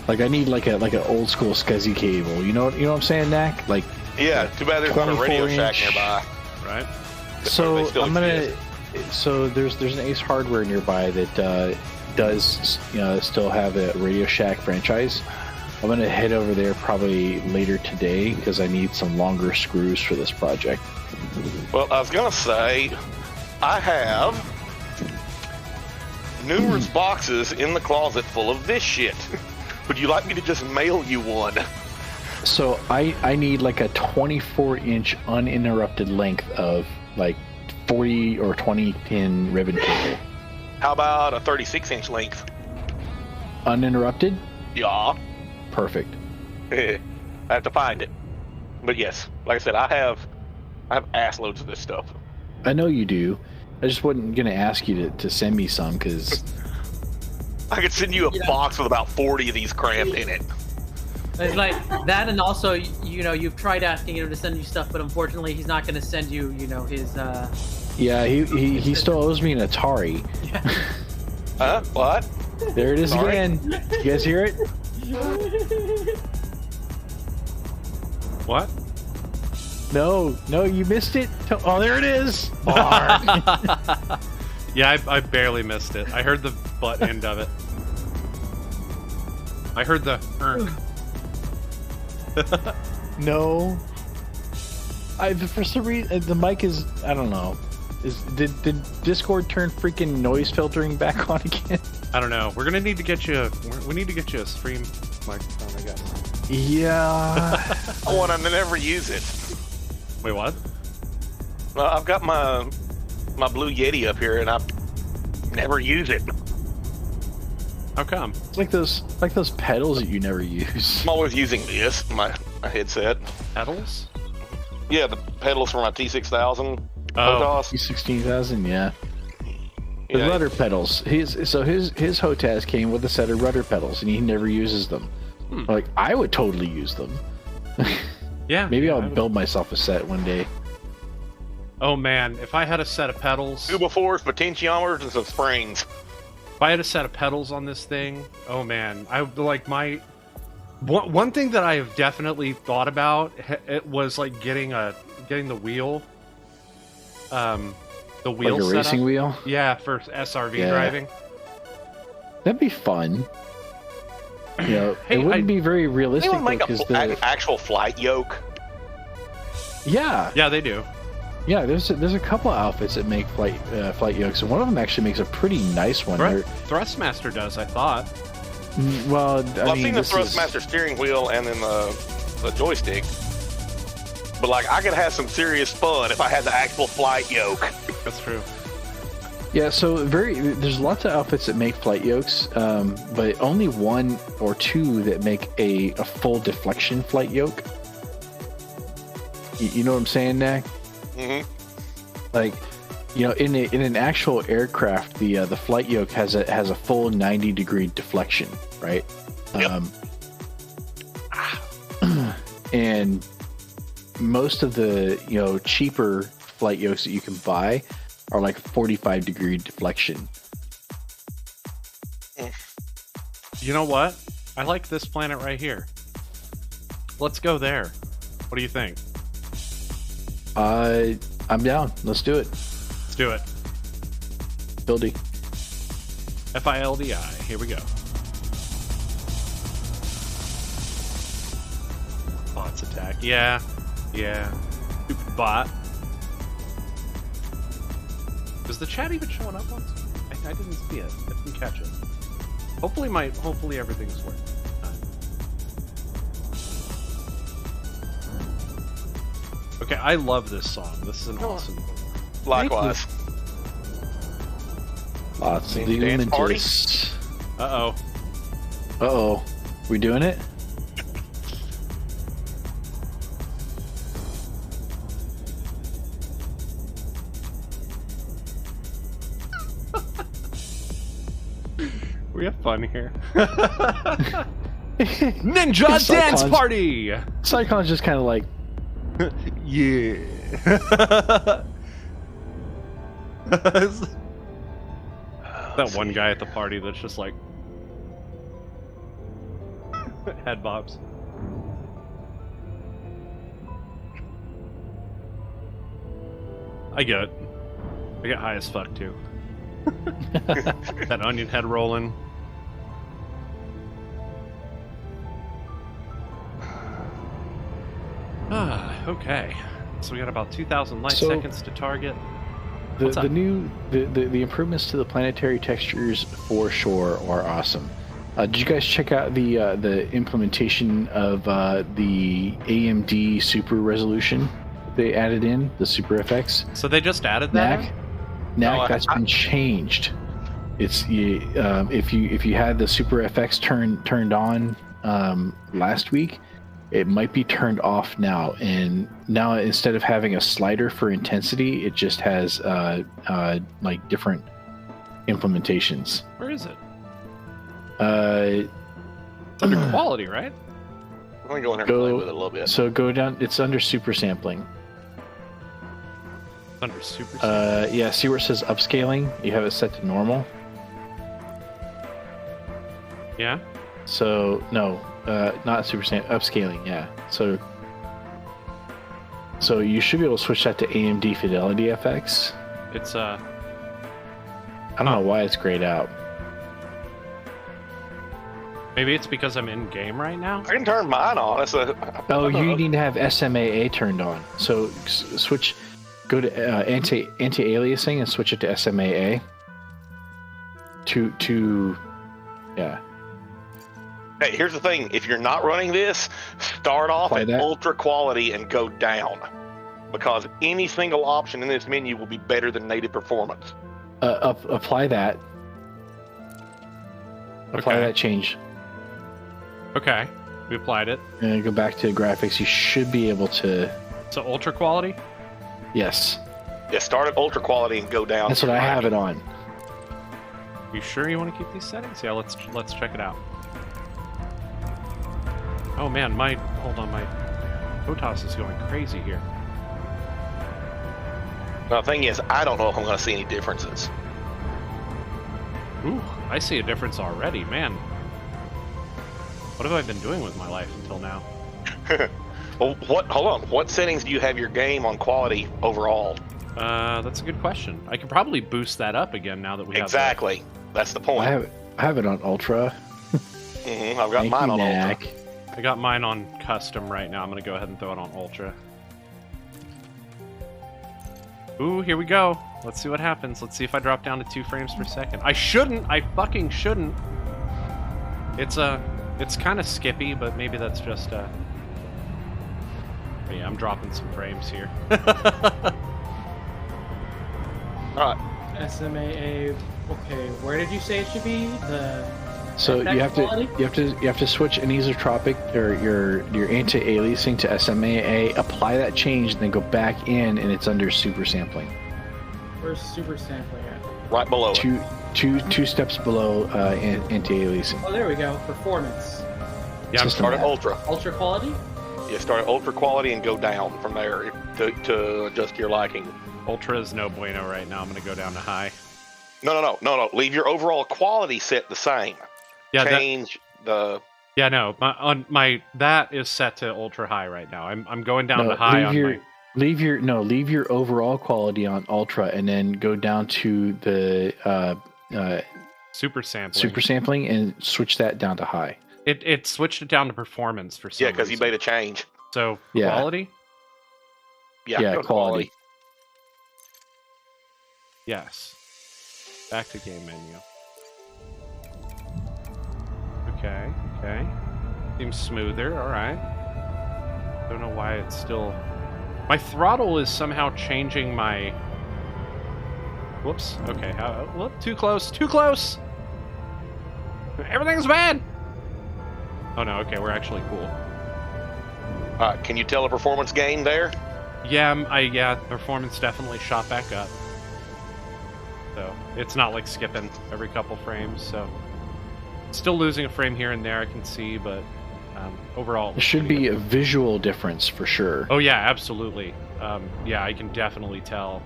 Like, I need like an old school SCSI cable. You know what I'm saying, Knack? Like, yeah, too bad there's not a Radio Shack nearby. Right. So I'm gonna. So there's an Ace Hardware nearby that does still have a Radio Shack franchise. I'm gonna head over there probably later today because I need some longer screws for this project. Well, I was gonna say, I have numerous boxes in the closet full of this shit. Would you like me to just mail you one? So I need like a 24-inch uninterrupted length of like 40 or 20 pin ribbon cable. How about a 36-inch length? Uninterrupted? Yeah. Perfect. I have to find it. But yes, like I said, I have ass loads of this stuff. I know you do. I just wasn't going to ask you to send me some because... I could send you a box with about 40 of these crammed in it. It's like that, and also, you've tried asking him to send you stuff, but unfortunately, he's not going to send you, his. Yeah, he still owes me an Atari. Yeah. Huh? What? There it is again. You guys hear it? What? No, you missed it. Oh, there it is. Yeah, I barely missed it. I heard the butt end of it. I heard the No. For some reason, the mic is, I don't know. Did Discord turn freaking noise filtering back on again? I don't know. We're gonna need to get you. We need to get you a stream microphone, I guess. Yeah. I want to never use it. Wait, what? Well, I've got my Blue Yeti up here, and I never use it. How come? It's like those pedals that you never use. I'm always using this, my headset. Pedals? Yeah, pedals for my T6000 Oh. HOTAS. T16,000, yeah. The Yeah. rudder pedals. His HOTAS came with a set of rudder pedals, and he never uses them. Like, I would totally use them. Yeah. Maybe yeah, I'll I would- build myself a set one day. Oh man, if I had a set of pedals, Two befores, potentiometers, and some springs. if I had a set of pedals on this thing, oh man, I like my one thing that I have definitely thought about. It was like getting the wheel, the wheel Like a set racing up. wheel? Yeah, for SRV Yeah. driving. That'd be fun. You know, Hey, it wouldn't I- be very realistic Anyone make because an actual flight yoke? yeah, Yeah, they do. yeah. There's a couple of outfits that make flight yokes, and one of them actually makes a pretty nice one. They're- Thrustmaster does, I thought. Well, Well, I've seen the this is- Thrustmaster steering wheel and then the joystick. But like, I could have some serious fun if I had the actual flight yoke. That's true. Yeah, so there's lots of outfits that make flight yokes, but only one or two that make a full deflection flight yoke. You know what I'm saying, Nick? hmm Like, you know, in an actual aircraft, the flight yoke has a full 90-degree deflection, right? Yep. And most of the cheaper flight yokes that you can buy are like 45-degree deflection. You know what? I like this planet right here. Let's go there. What do you think? I'm down. Let's do it. Let's do it. Buildy. FILDI. Here we go. Bots attack. Yeah. Yeah. Stupid bot. Was the chat even showing up once? I didn't see it. I didn't catch it. Hopefully everything's working. Okay, I love this song. This is an awesome. Likewise. Lots of Seems dance party. luminous. Uh-oh. Uh-oh. We doing it? We have fun here. Ninja It's Dance Cyclones. Party! Cyclone's just kind of like, Yeah. That one guy at the party that's just like head bobs. I get it. I get high as fuck too. That onion head rolling. Okay. So we got about 2,000 light So- seconds to target. What's the up? new the improvements to the planetary textures for sure are awesome. Did you guys check out the implementation of the AMD Super Resolution they added in, the Super FX? So they just added that? NAC, No, that's been changed. It's if you had the Super FX turned on last week, it might be turned off now. And now instead of having a slider for intensity, it just has like different implementations. Where is it? Uh, It's under quality, right? Let me go in here and play Go- with it a little bit. so go down. It's under super sampling. It's under super. Yeah. See where it says upscaling? You have it set to normal. Yeah. So no, not upscaling. Yeah. So you should be able to switch that to AMD Fidelity FX. It's I don't know why it's grayed out. maybe it's because I'm in game right now. I can turn mine on. It's a, Oh, you need to have SMAA turned on. So switch, go to anti-aliasing and switch it to SMAA. Yeah. Hey, here's the thing. If you're not running this, start off Apply at that. ultra quality and go down. Because any single option in this menu will be better than native performance. Apply that. Apply Okay. that change. Okay, we applied it. And go back to graphics. You should be able to So ultra quality? Yes. Yeah, start at ultra quality and go down. That's what I have it on. You sure you want to keep these settings? Yeah, let's check it out. Oh man, hold on, my POTOS is going crazy here. Now, the thing is, I don't know if I'm going to see any differences. Ooh, I see a difference already, man. What have I been doing with my life until now? Well, hold on. What settings do you have your game on quality overall? That's a good question. I could probably boost that up again now that we have exactly. That's the point. I have it on ultra. I've got mine on ultra. I got mine on custom right now. I'm gonna go ahead and throw it on ultra. Ooh, here we go. Let's see what happens. Let's see if I drop down to 2 frames per second. I shouldn't. I fucking shouldn't. It's kind of skippy, but maybe that's just yeah, I'm dropping some frames here. All right. SMAA. Okay, where did you say it should be? So you have to switch anisotropic or your anti-aliasing to SMAA, apply that change, and then go back in, and it's under super sampling. Where's super sampling at? Right below it. Two steps below anti-aliasing. Oh, there we go. Performance. Yeah, I'm Start at ultra. Ultra quality? Yeah, start at ultra quality and go down from there to adjust your liking. Ultra is no bueno right now. I'm gonna go down to high. No. Leave your overall quality set the same. Yeah, change the. Yeah, no. That is set to ultra high right now. I'm going down to high leave your overall quality on ultra and then go down to the super sampling. Super sampling and switch that down to high. It switched it down to performance for some reason. Yeah, because you made a change. So quality. Yeah, quality. Yes. Back to game menu. Okay. Seems smoother. All right. Don't know why it's still. My throttle is somehow changing my. Whoops. Okay. Whoop, too close. Too close. Everything's bad. Oh no. Okay, we're actually cool. Can you tell a performance gain there? Yeah. Performance definitely shot back up. So it's not like skipping every couple frames. So still losing a frame here and there, I can see, but overall, there should be a visual difference for sure. Oh yeah, absolutely. Yeah, I can definitely tell.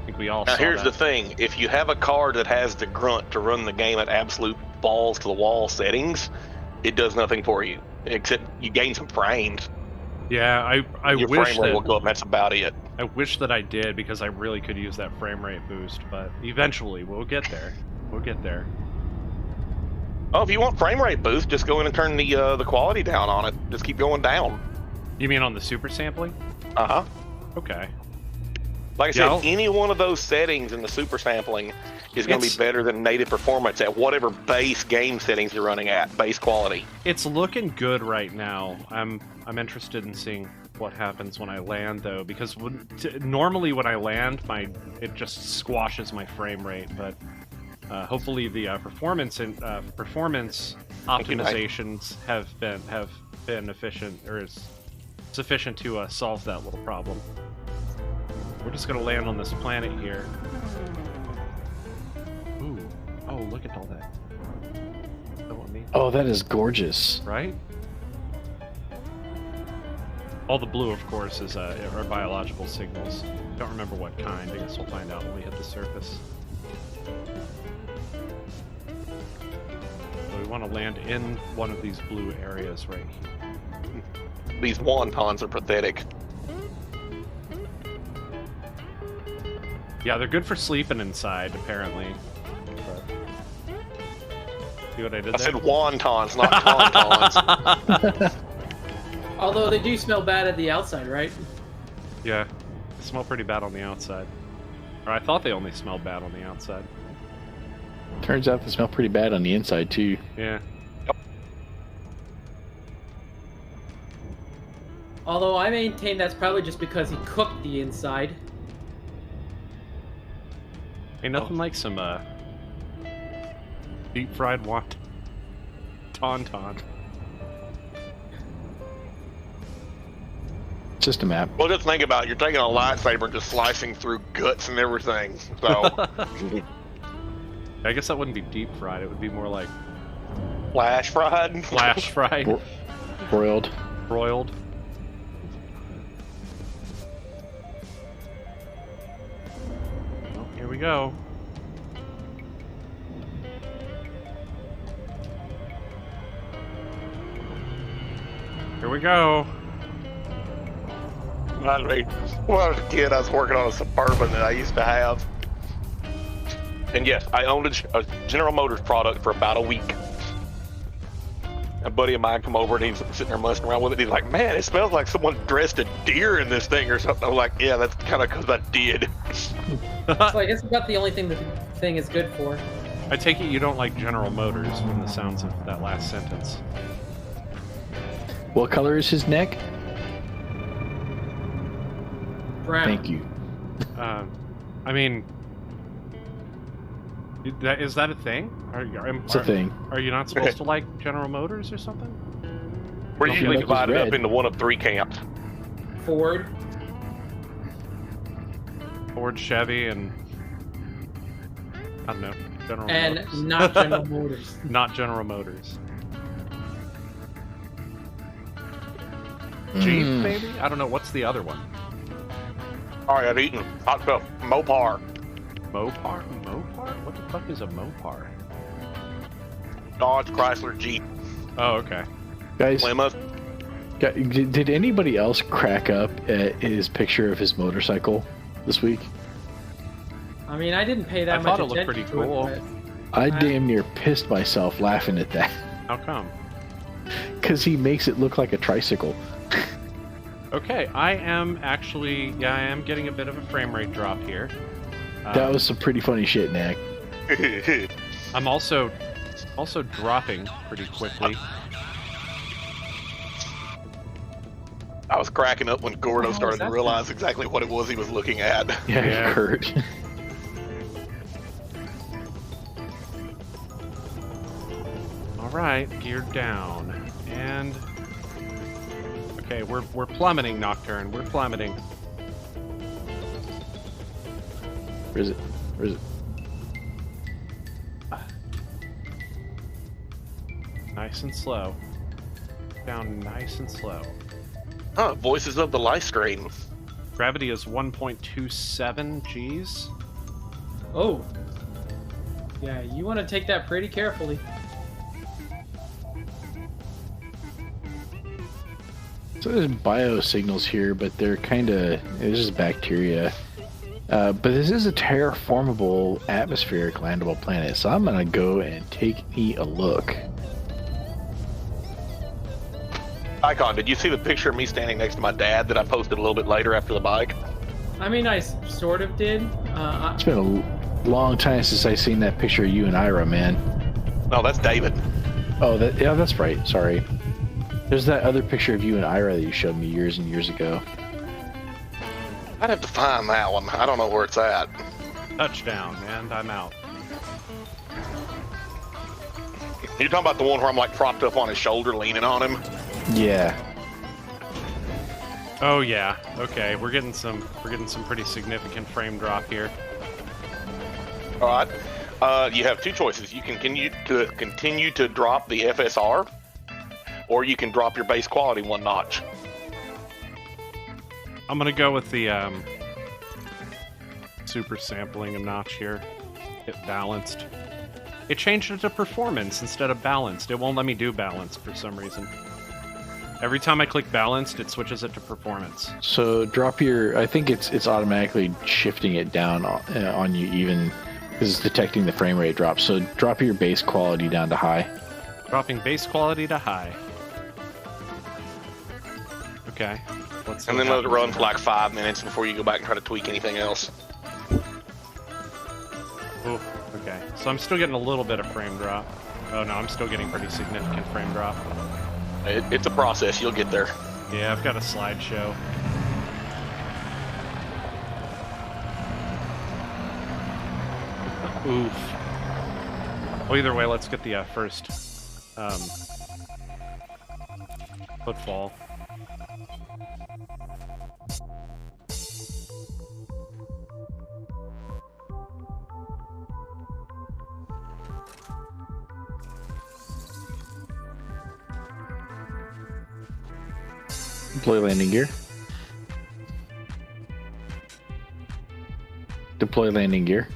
I think we all. Now saw here's that. the thing: if you have a card that has the grunt to run the game at absolute balls to the wall settings, it does nothing for you except you gain some frames. Yeah, I Your wish frame rate that will go up. And that's about it. I wish that I did because I really could use that frame rate boost, but eventually we'll get there. We'll get there. Oh, if you want frame rate boost, just go in and turn the quality down on it. Just keep going down. You mean on the super sampling? Uh-huh. Okay. Like I said, any one of those settings in the super sampling is going to be better than native performance at whatever base game settings you're running at, base quality. It's looking good right now. I'm interested in seeing what happens when I land, though, because normally when I land, it just squashes my frame rate, but hopefully the performance optimizations have been efficient or is sufficient to solve that little problem. We're just gonna land on this planet here. Ooh! Oh, look at all that. Oh, that is gorgeous. Right? All the blue, of course, is are biological signals. Don't remember what kind. I guess we'll find out when we hit the surface. So we want to land in one of these blue areas right here. These wontons are pathetic. Yeah, they're good for sleeping inside, apparently. But... See what I did there? I said wontons, not tauntauns. Although they do smell bad at the outside, right? Yeah, they smell pretty bad on the outside. Or I thought they only smelled bad on the outside. Turns out they smell pretty bad on the inside, too. Yeah. Although I maintain that's probably just because he cooked the inside. Ain't nothing like some deep fried tauntaun. It's just a map. Well, just think about it. You're taking a lightsaber and just slicing through guts and everything. So, I guess that wouldn't be deep fried. It would be more like flash fried. flash fried, Broiled. broiled. Well, here we go. Here we go. I mean, when I was a kid, I was working on a Suburban that I used to have. And yes, I owned a General Motors product for about a week. A buddy of mine come over and he's sitting there messing around with it. He's like, man, it smells like someone dressed a deer in this thing or something. I'm like, yeah, that's kind of because I did. So I guess about the only thing the thing is good for. I take it you don't like General Motors from the sounds of that last sentence. What color is his neck? Brown. Thank you. I mean, is that a thing? It's a thing. Are you not supposed to like General Motors or something? We're usually look is divided up red. into one of three camps. Ford. Ford, Chevy, and I don't know, General And Motors. not General Motors. Not General Motors. Jeep, maybe? I don't know. What's the other one? All right, I've eaten hot stuff. Mopar. Mopar? Mopar? What the fuck is a Mopar? Dodge, Chrysler, Jeep, Oh, okay. Guys, Plymouth. did anybody else crack up at his picture of his motorcycle this week? I mean, I didn't pay that I much thought it looked attention pretty to cool. it, I damn near pissed myself laughing at that. How come? Because he makes it look like a tricycle. Okay, I am getting a bit of a frame rate drop here. That was some pretty funny shit, Nick. I'm also dropping pretty quickly. I was cracking up when Gordo Oh, started to that's realize exactly what it was he was looking at. Yeah. Kurt. All right, geared down, and okay, we're plummeting, Nocturne. We're plummeting. Where is it? Where is it? Nice and slow. Down nice and slow. Huh, voices of the live stream. Gravity is 1.27 Gs. Oh. Yeah, you want to take that pretty carefully. So there's biosignals here, but they're kind of, it's just bacteria. But this is a terraformable atmospheric landable planet, so I'm gonna go and take me a look. Icon, did you see the picture of me standing next to my dad that I posted a little bit later after the bike? I mean, I sort of did. It's been a long time since I seen that picture of you and Ira, man. No, that's David. Oh, yeah, that's right. Sorry. There's that other picture of you and Ira that you showed me years and years ago. I'd have to find that one. I don't know where it's at. Touchdown, and I'm out. You're talking about the one where I'm like propped up on his shoulder, leaning on him? Yeah. Oh yeah. Okay, we're getting some pretty significant frame drop here. All right. You have two choices. You can continue to drop the FSR, or you can drop your base quality one notch. I'm gonna go with the super sampling a notch here. Hit balanced. It changed it to performance instead of balanced. It won't let me do balanced for some reason. Every time I click balanced, it switches it to performance. So drop your, I think it's automatically shifting it down on you even because it's detecting the frame rate drop. So drop your base quality down to high. Dropping base quality to high. Okay. Let's see And what then let it happens. run for like 5 minutes before you go back and try to tweak anything else. Ooh, okay. So I'm still getting a little bit of frame drop. Oh no, I'm still getting pretty significant frame drop. It's a process. You'll get there. Yeah, I've got a slideshow. Oof. Well, either way, let's get the first footfall. Deploy landing gear. Deploy landing gear.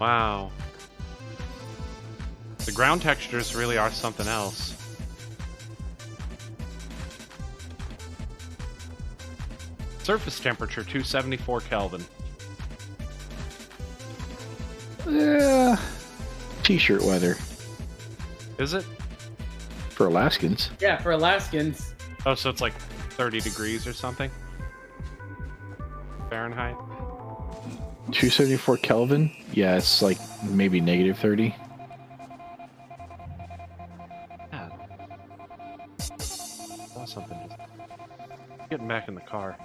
Wow. The ground textures really are something else. Surface temperature 274 Kelvin. Yeah. T-shirt weather. Is it? For Alaskans. Yeah, for Alaskans. Oh, so it's like 30 degrees or something? Fahrenheit? 274 Kelvin? Yeah, it's like maybe negative 30. Yeah. Saw something. Getting back in the car.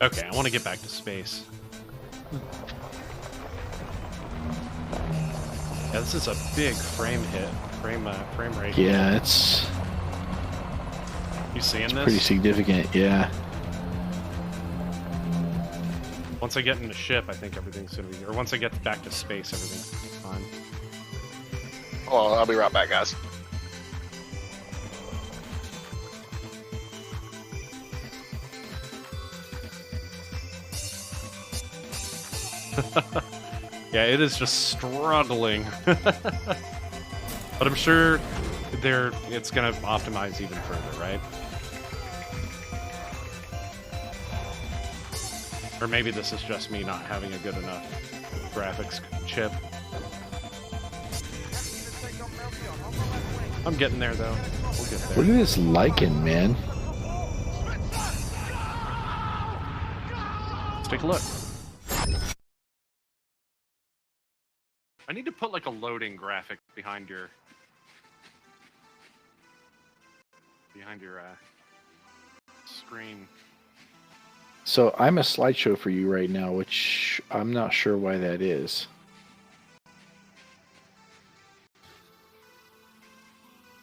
Okay, I want to get back to space. Yeah, this is a big frame rate. Yeah, it's You seeing this? pretty significant, yeah. Once I get in the ship, I think everything's gonna be... Or once I get back to space, everything's gonna be fine. Hold on, I'll be right back, guys. Yeah, it is just struggling. But I'm sure it's gonna optimize even further, right? Or maybe this is just me not having a good enough graphics chip. I'm getting there though. We'll get there. Look at this lichen, man. Let's take a look. I need to put like a loading graphic behind your screen. So I'm a slideshow for you right now, which I'm not sure why that is.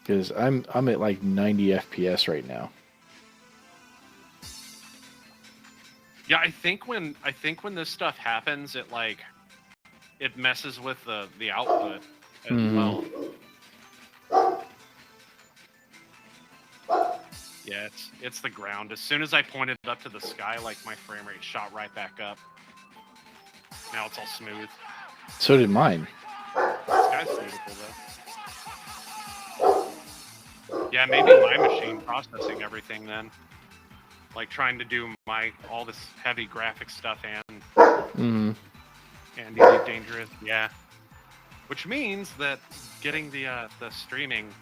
Because I'm at like 90 FPS right now. Yeah, I think when this stuff happens, it messes with the output as well. Yeah, it's the ground. As soon as I pointed it up to the sky, like my frame rate shot right back up. Now it's all smooth. So did mine. The sky's beautiful though. Yeah, maybe my machine processing everything then. Like trying to do all this heavy graphic stuff and Elite Dangerous, yeah. Which means that getting the streaming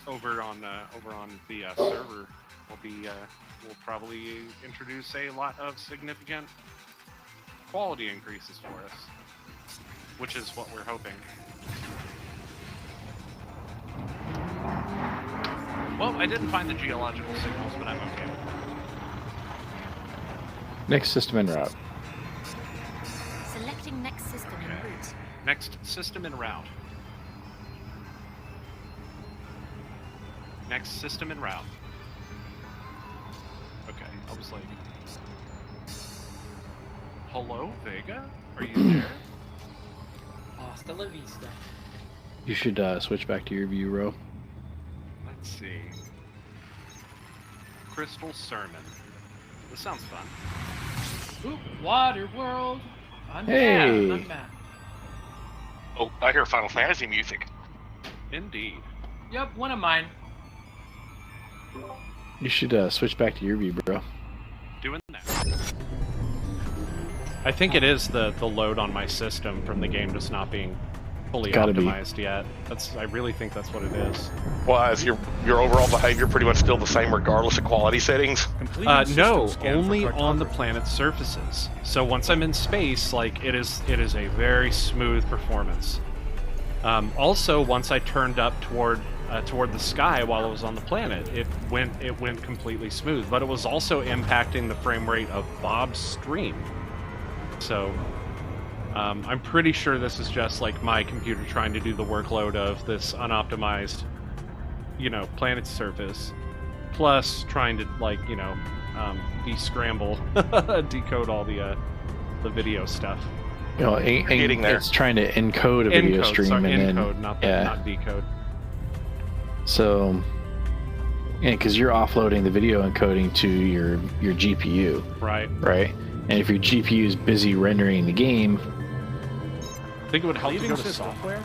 over on the server will probably introduce a lot of significant quality increases for us, which is what we're hoping. Well, I didn't find the geological signals, but I'm okay with it. Next system en route. Selecting next system en route. Next system en route. Next system en route. Okay, I was like, hello, Vega? Are you there? Hasta la vista. You should switch back to your view, Ro. Let's see. Crystal Sermon. This sounds fun. Oop, Water World. Hey. Unmapped. Oh, I hear Final Fantasy music. Indeed. Yep, one of mine. You should switch back to your view, bro. Doing that. I think it is the load on my system from the game just not being fully optimized yet. I really think that's what it is. Well, is your overall behavior pretty much still the same regardless of quality settings? No, only on the planet's surfaces. So once I'm in space, like it is a very smooth performance. Also, once I turned up toward the sky while I was on the planet, it went completely smooth. But it was also impacting the frame rate of Bob's stream. So I'm pretty sure this is just like my computer trying to do the workload of this unoptimized, planet's surface, plus trying to descramble, decode all the the video stuff. You know, getting there. it's trying to encode a video stream sorry, and encode, then not decode. So, yeah, because you're offloading the video encoding to your GPU, Right. right? And if your GPU is busy rendering the game, I think it would help to Leaving go to system. software.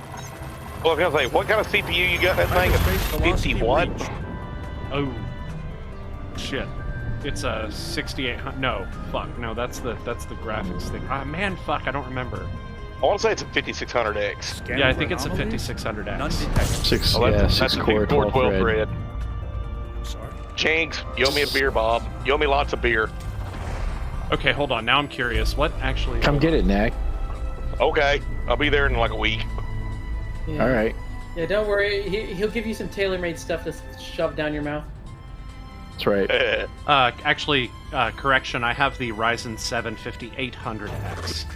Well, I was gonna say, what kind of CPU you got that thing? Hyperspace velocity 50 what? reach. Oh, shit! It's a 6800. No, fuck. No, that's the graphics thing. Ah, man, fuck. I don't remember. I want to say it's a 5600X. Scanning Yeah, I for think it's a anomalies. 5600X. None detected. six Oh, that's six a core, big 412 12 thread. thread. Sorry. Chinks, you owe me a beer, Bob. You owe me lots of beer. Okay, hold on. Now I'm curious. What actually? Come get it, Knack. Okay, I'll be there in like a week. Yeah. All right, Yeah, don't worry. He'll give you some tailor-made stuff to shove down your mouth. that's right. Actually, correction. I have the Ryzen 7 5800X.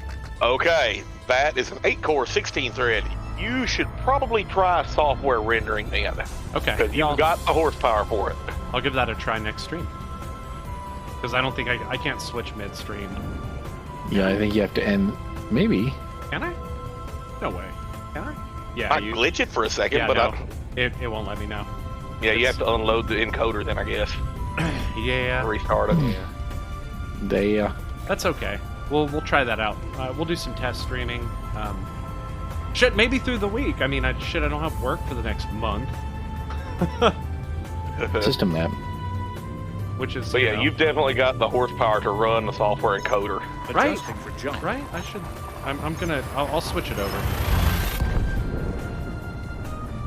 Okay, that is an 8-core, 16-thread. You should probably try software rendering then, Okay. because yeah, you've got the horsepower for it. I'll give that a try next stream. Because I don't think I can't switch mid-stream. Yeah, I think you have to end. Maybe. Can I? No way. Can I? Yeah, I glitch it for a second, yeah, but no. It won't let me know. yeah, you have to unload the encoder then, I guess. Yeah. Restart it. They That's okay. We'll try that out. We'll do some test streaming. Shit, maybe through the week. I mean, I don't have work for the next month. system map. Which is, But you yeah, know, you've definitely got the horsepower to run the software encoder. Right. Adjusting for jump. right. I should. I'll switch it over.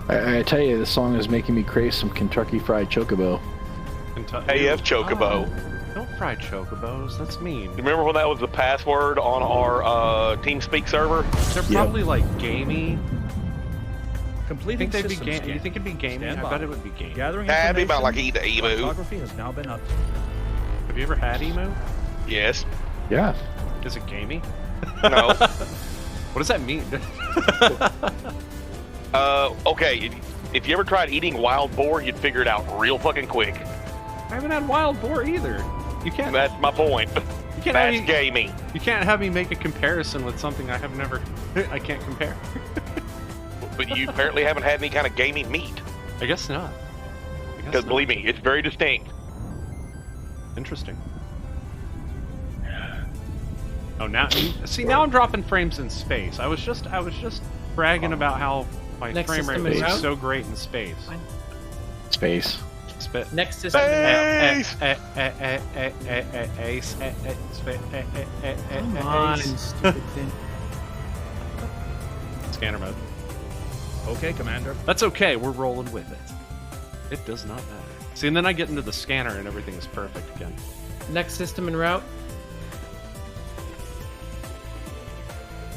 I tell you, this song is making me crave some Kentucky Fried Chocobo. AF Chocobo. Don't fry chocobos. That's mean. You remember when that was the password on our TeamSpeak server? They're Yeah. probably like gamey. You Completing think they'd be system You scan. think it'd be gamey? Stand I by. bet it would be gamey. Gathering That'd be about like information. E to Emu. Photography has now been updated. Have you ever had emu? Yes. Yeah. Is it gamey? No. What does that mean? Okay. If you ever tried eating wild boar, you'd figure it out real fucking quick. I haven't had wild boar either. You can't. That's my point. You can't have That's me, gaming. You can't have me make a comparison with something I have never. I can't compare. But you apparently haven't had any kind of gaming meat. I guess not. I guess Because not. believe me, it's very distinct. Interesting. Oh, now see. Now I'm dropping frames in space. I was just bragging about how my Next frame rate system is was out? so great in space. Space. Spit. Next system. Space! Come on, stupid thing. Scanner mode. Okay, Commander. That's okay. We're rolling with it. It does not matter. See, and then I get into the scanner and everything is perfect again. Next system en route.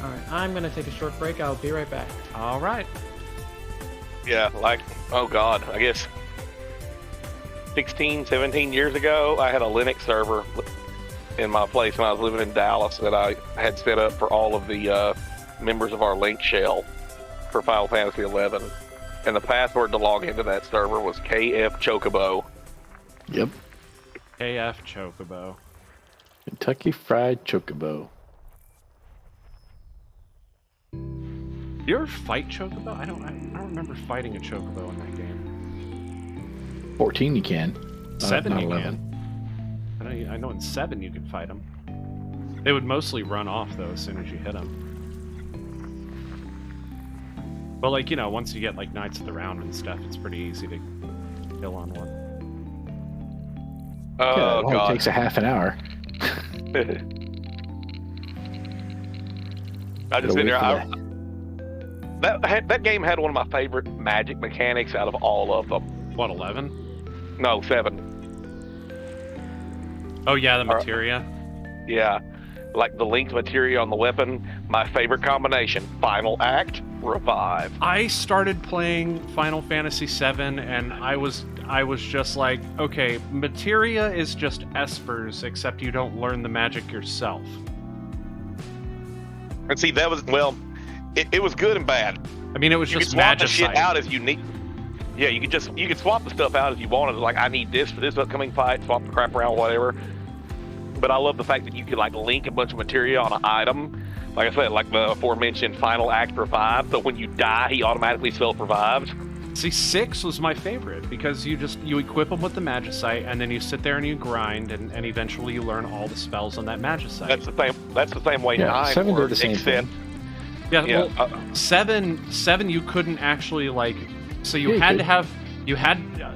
All right, I'm gonna take a short break. I'll be right back. All right. Yeah, like, oh God, I guess 16, 17 years ago, I had a Linux server in my place when I was living in Dallas that I had set up for all of the members of our link shell for Final Fantasy XI. And the password to log into that server was KF Chocobo. Yep. KF Chocobo. Kentucky Fried Chocobo. You ever fight Chocobo? I don't remember fighting a Chocobo in that game. 14 you can. 7 not you 11. can. I know in 7 you can fight them. They would mostly run off though as soon as you hit them. But like, you know, once you get like Knights of the Round and stuff, it's pretty easy to kill on one. Oh Yeah, it only God. takes a half an hour. I just Gotta sit wait there. for That game had one of my favorite magic mechanics out of all of them. What, 11? No, 7. Oh yeah, the All right. materia. Yeah, like the linked materia on the weapon. My favorite combination: final act, revive. I started playing Final Fantasy VII, and I was just like, okay, materia is just espers, except you don't learn the magic yourself. And see, that was it was good and bad. I mean, it was You could just swap the shit magicite. out as you need. Yeah, you could swap the stuff out as you wanted. Like, I need this for this upcoming fight. Swap the crap around, whatever. but I love the fact that you could like link a bunch of materia on an item. Like I said, like the aforementioned final act revive. So when you die, he automatically self-revives. See, 6 was my favorite because you equip them with the Magicite, and then you sit there and you grind, and eventually you learn all the spells on that Magicite. That's the same way 9 7 did works, the same except thing. Yeah, well, 7 you couldn't actually like. So you had to have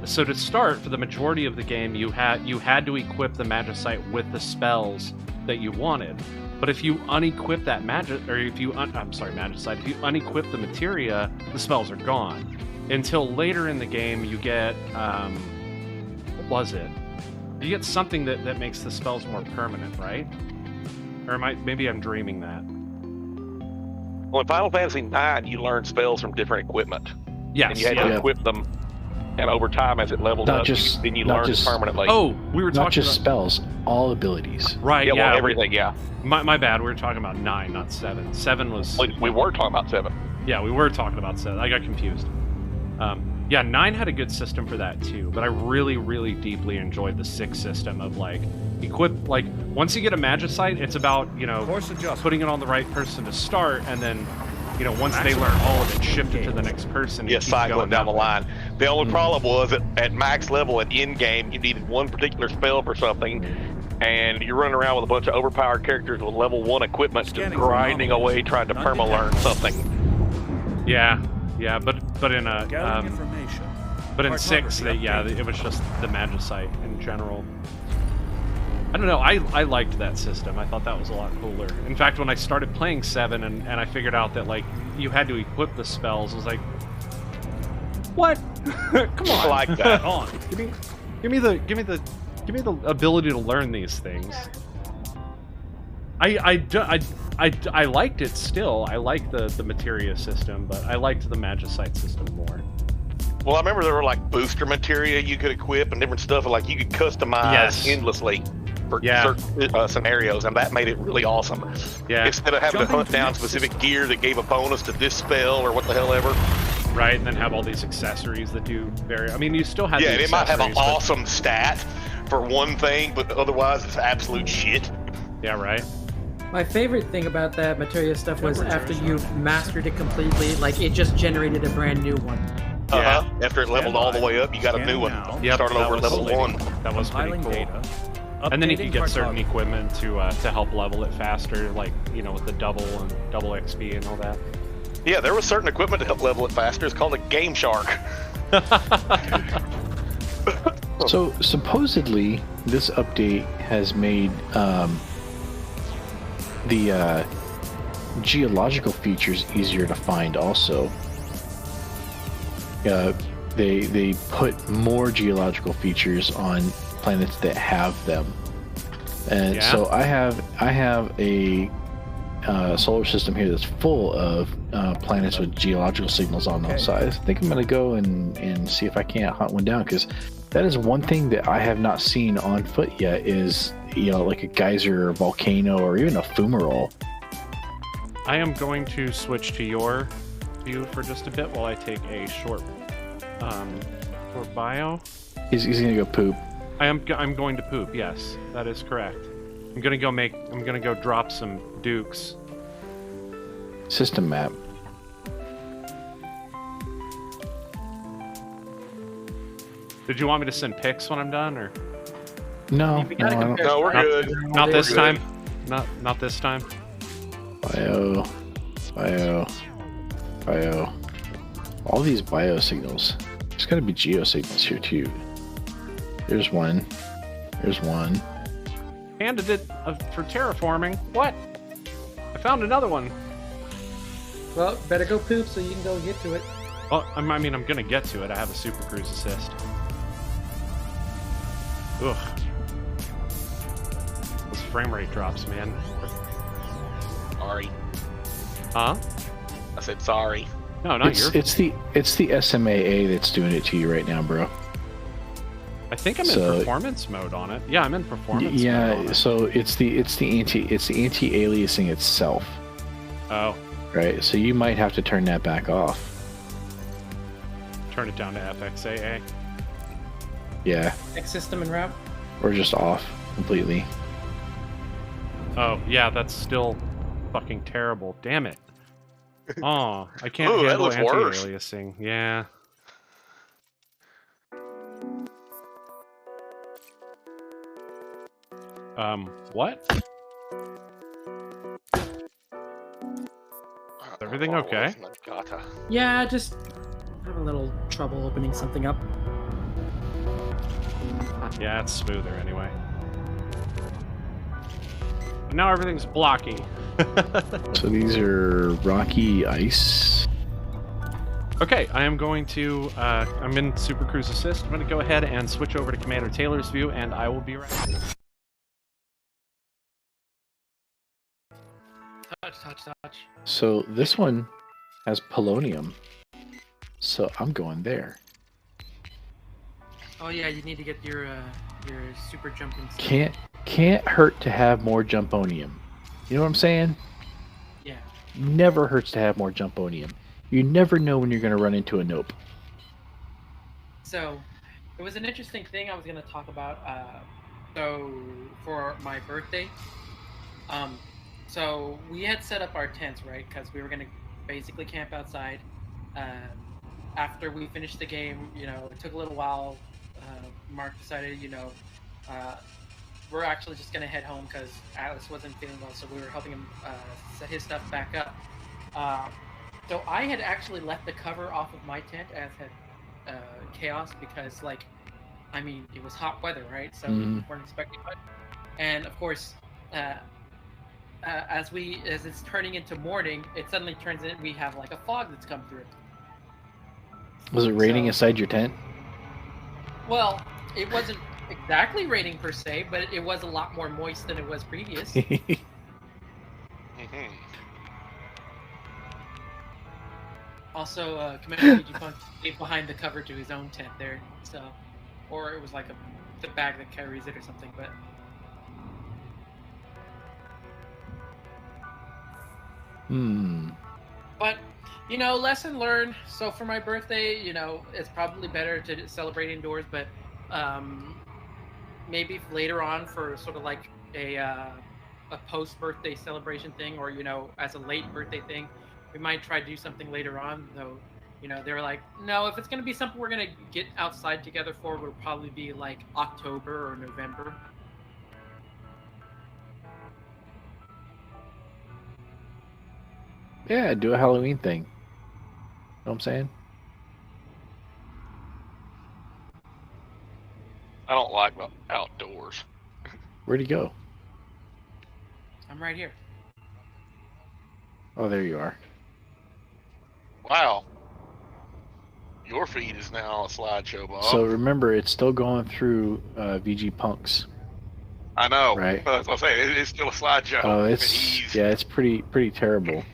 so to start for the majority of the game you had to equip the Magicite with the spells that you wanted. But if you unequip that Magicite, if you unequip the materia, the spells are gone. Until later in the game, you get what was it? You get something that makes the spells more permanent, right? Or maybe I'm dreaming that. Well, in Final Fantasy IX, you learn spells from different equipment. Yes, and you had to equip them, and over time, as it leveled up, then you learn permanently. Oh, we were talking not just spells, all abilities. Right? Yeah, yeah, well, everything. Yeah. My bad. We were talking about 9, not 7. 7 was. We were talking about 7. Yeah, we were talking about 7. I got confused. Yeah, 9 had a good system for that too, but I really, really deeply enjoyed the 6 system of like once you get a Magicite, it's about putting it on the right person to start, and then once they learn all of it, shift it to the next person. Yeah, cycling down the line. The only problem was that at max level at end game, you needed one particular spell for something, and you're running around with a bunch of overpowered characters with level 1 equipment, just grinding away trying to perma-learn something. Yeah, but in in 6, it was just the Magicite in general. I don't know, I liked that system. I thought that was a lot cooler. In fact, when I started playing 7 and I figured out that like you had to equip the spells, I was like, what? Come on, I like that. Come on, give me the ability to learn these things. I liked it still. I liked the materia system, but I liked the Magicite system more. Well, I remember there were like booster materia you could equip and different stuff, and like you could customize endlessly for certain scenarios, and that made it really awesome. Yeah. Instead of having to hunt down specific gear that gave opponents to this spell or what the hell ever. Right, and then have all these accessories that do I mean, you still have. Yeah, it might have an awesome stat for one thing, but otherwise it's absolute shit. Yeah, right. My favorite thing about that materia stuff was after you mastered it completely, like it just generated a brand new one. Yeah. After it leveled all the way up, you got a new one. Yep, started over at level 1. That was pretty cool. Data, and then you could get certain equipment to help level it faster, like with the double XP and all that. Yeah, there was certain equipment to help level it faster. It's called a Game Shark. So supposedly this update has made the geological features easier to find also. They put more geological features on planets that have them, and so I have a solar system here that's full of planets with geological signals on those sides. I think I'm gonna go and see if I can't hunt one down, because that is one thing that I have not seen on foot yet, is like a geyser or volcano or even a fumarole. I am going to switch to your view for just a bit while I take a short bio. He's gonna go poop. I'm going to poop. Yes, that is correct. I'm gonna go drop some dukes. System map. Did you want me to send pics when I'm done, or? No, No, we're good. Not this time. Not this time. Bio. All these bio signals. There's gotta be geo signals here too. There's one. Candidate for terraforming. What? I found another one. Well, better go poop so you can go get to it. Well, I'm gonna get to it. I have a super cruise assist. Ugh. Those frame rate drops, man. Sorry. Huh? I said sorry. No, not your. It's the SMAA that's doing it to you right now, bro. I think I'm in performance mode on it. Yeah, I'm in performance mode. Yeah, so it's the anti-aliasing itself. Oh. Right. So you might have to turn that back off. Turn it down to FXAA. Yeah. X system and route. Or just off completely. Oh, yeah, that's still fucking terrible. Damn it. Oh, I can't Ooh, that handle looks worse. anti-aliasing. Yeah. What? Everything okay? Yeah, just have a little trouble opening something up. Yeah, it's smoother anyway. But now everything's blocky. So these are rocky ice. Okay, I am going to, I'm in Super Cruise Assist. I'm going to go ahead and switch over to Commander Taylor's view, and I will be right back. Touch. So this one has polonium. So I'm going there. Oh yeah, you need to get your super jumping stuff. Can't hurt to have more jumponium. You know what I'm saying? Yeah. Never hurts to have more jumponium. You never know when you're going to run into a nope. So, it was an interesting thing I was going to talk about. So, for my birthday, so we had set up our tents, right? Because we were going to basically camp outside. After we finished the game, you know, it took a little while. Mark decided, you know, we're actually just going to head home because Atlas wasn't feeling well, so we were helping him set his stuff back up. So I had actually left the cover off of my tent, as had Chaos, because, like, I mean, it was hot weather, right? So we weren't expecting much. And of course, as it's turning into morning, it suddenly turns in. We have like a fog that's come through. Was it raining inside your tent? Well, it wasn't exactly raining per se, but it was a lot more moist than it was previous. Also, Commander Punk stayed behind the cover to his own tent there, so, or it was like the bag that carries it or something. But But you know, lesson learned. So for my birthday, you know, it's probably better to celebrate indoors, but maybe later on for sort of like a post-birthday celebration thing, or, you know, as a late birthday thing, we might try to do something later on. Though, you know, they're like, no, if it's gonna be something we're gonna get outside together for, it'll probably be like October or November. Yeah, do a Halloween thing. Know what I'm saying? I don't like the outdoors. Where'd he go? I'm right here. Oh, there you are. Wow. Your feed is now a slideshow, Bob. So remember, it's still going through VG Punks. I know. Right. That's what I'm saying. It's still a slideshow. Oh, it's pretty terrible.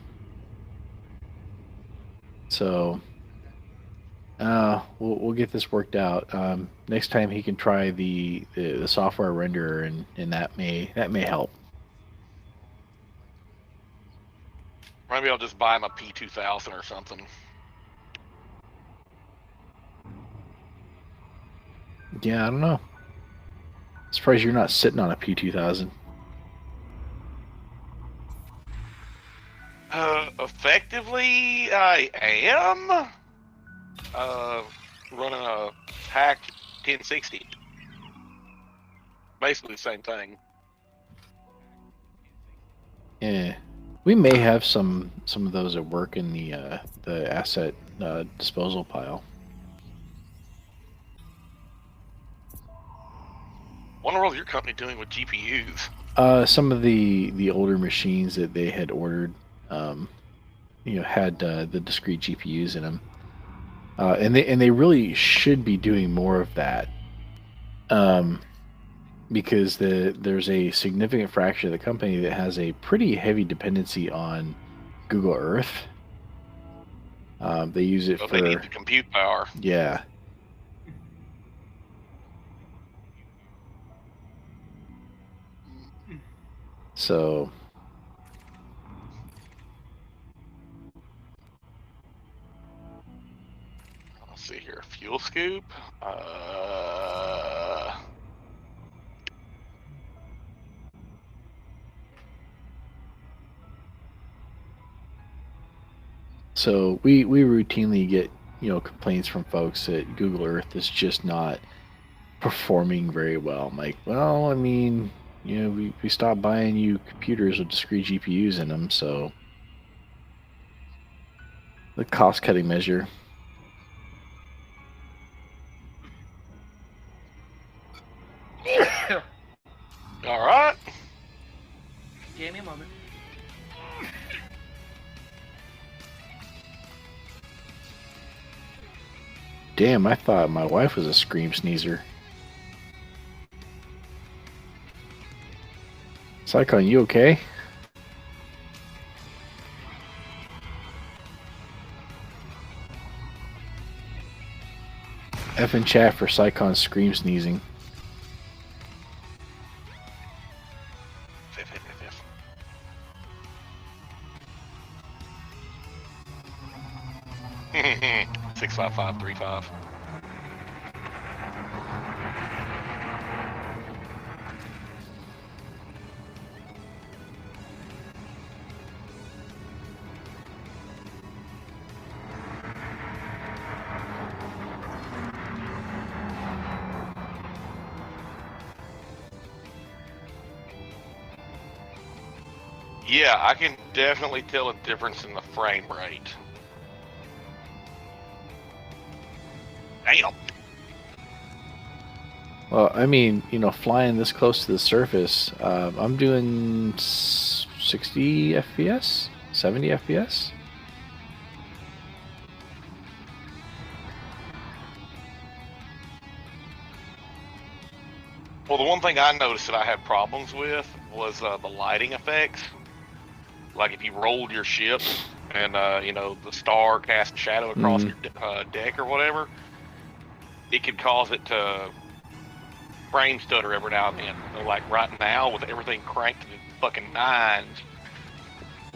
So, we'll get this worked out. Next time he can try the software renderer, and that may help. Maybe I'll just buy him a P2000 or something. Yeah, I don't know. Surprised you're not sitting on a P2000. Effectively, I am running a hack 1060. Basically the same thing. Yeah, we may have some of those at work in the asset disposal pile. What in the world is your company doing with GPUs? Some of the older machines that they had ordered, you know, had the discrete GPUs in them, and they really should be doing more of that, because there's a significant fraction of the company that has a pretty heavy dependency on Google Earth. They use it So for they need the compute power. Yeah. So Let's see here. Fuel scoop. So we routinely get complaints from folks that Google Earth is just not performing very well. I'm like, well, I mean, we stopped buying you computers with discrete GPUs in them, so the cost cutting measure. All right. Give me a moment. Damn, I thought my wife was a scream sneezer. Psychon, you okay? F in chat for Psychon scream sneezing. F. 65535. Yeah, I can definitely tell a difference in the frame rate. Damn. Well, I mean, flying this close to the surface, I'm doing 60 FPS, 70 FPS. Well, the one thing I noticed that I had problems with was the lighting effects. Like if you rolled your ship and, the star cast a shadow across your deck or whatever, it could cause it to frame stutter every now and then. So like right now, with everything cranked to the fucking nines,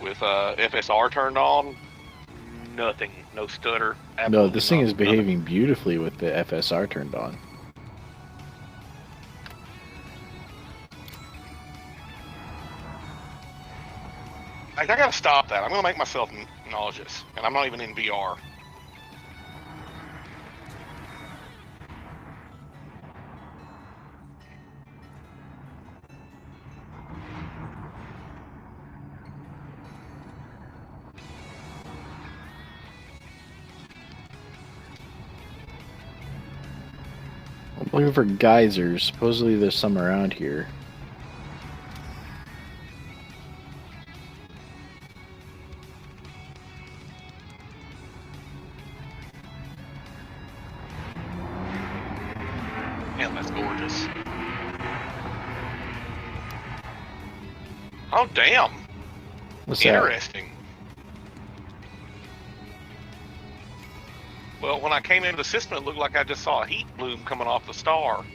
with FSR turned on, nothing, no stutter. No, this thing is behaving beautifully with the FSR turned on. I gotta stop that. I'm gonna make myself nauseous, and I'm not even in VR. I'm looking for geysers. Supposedly there's some around here. Man, that's gorgeous. Oh, damn. What's that? Interesting. Well, when I came into the system, it looked like I just saw a heat plume coming off the star.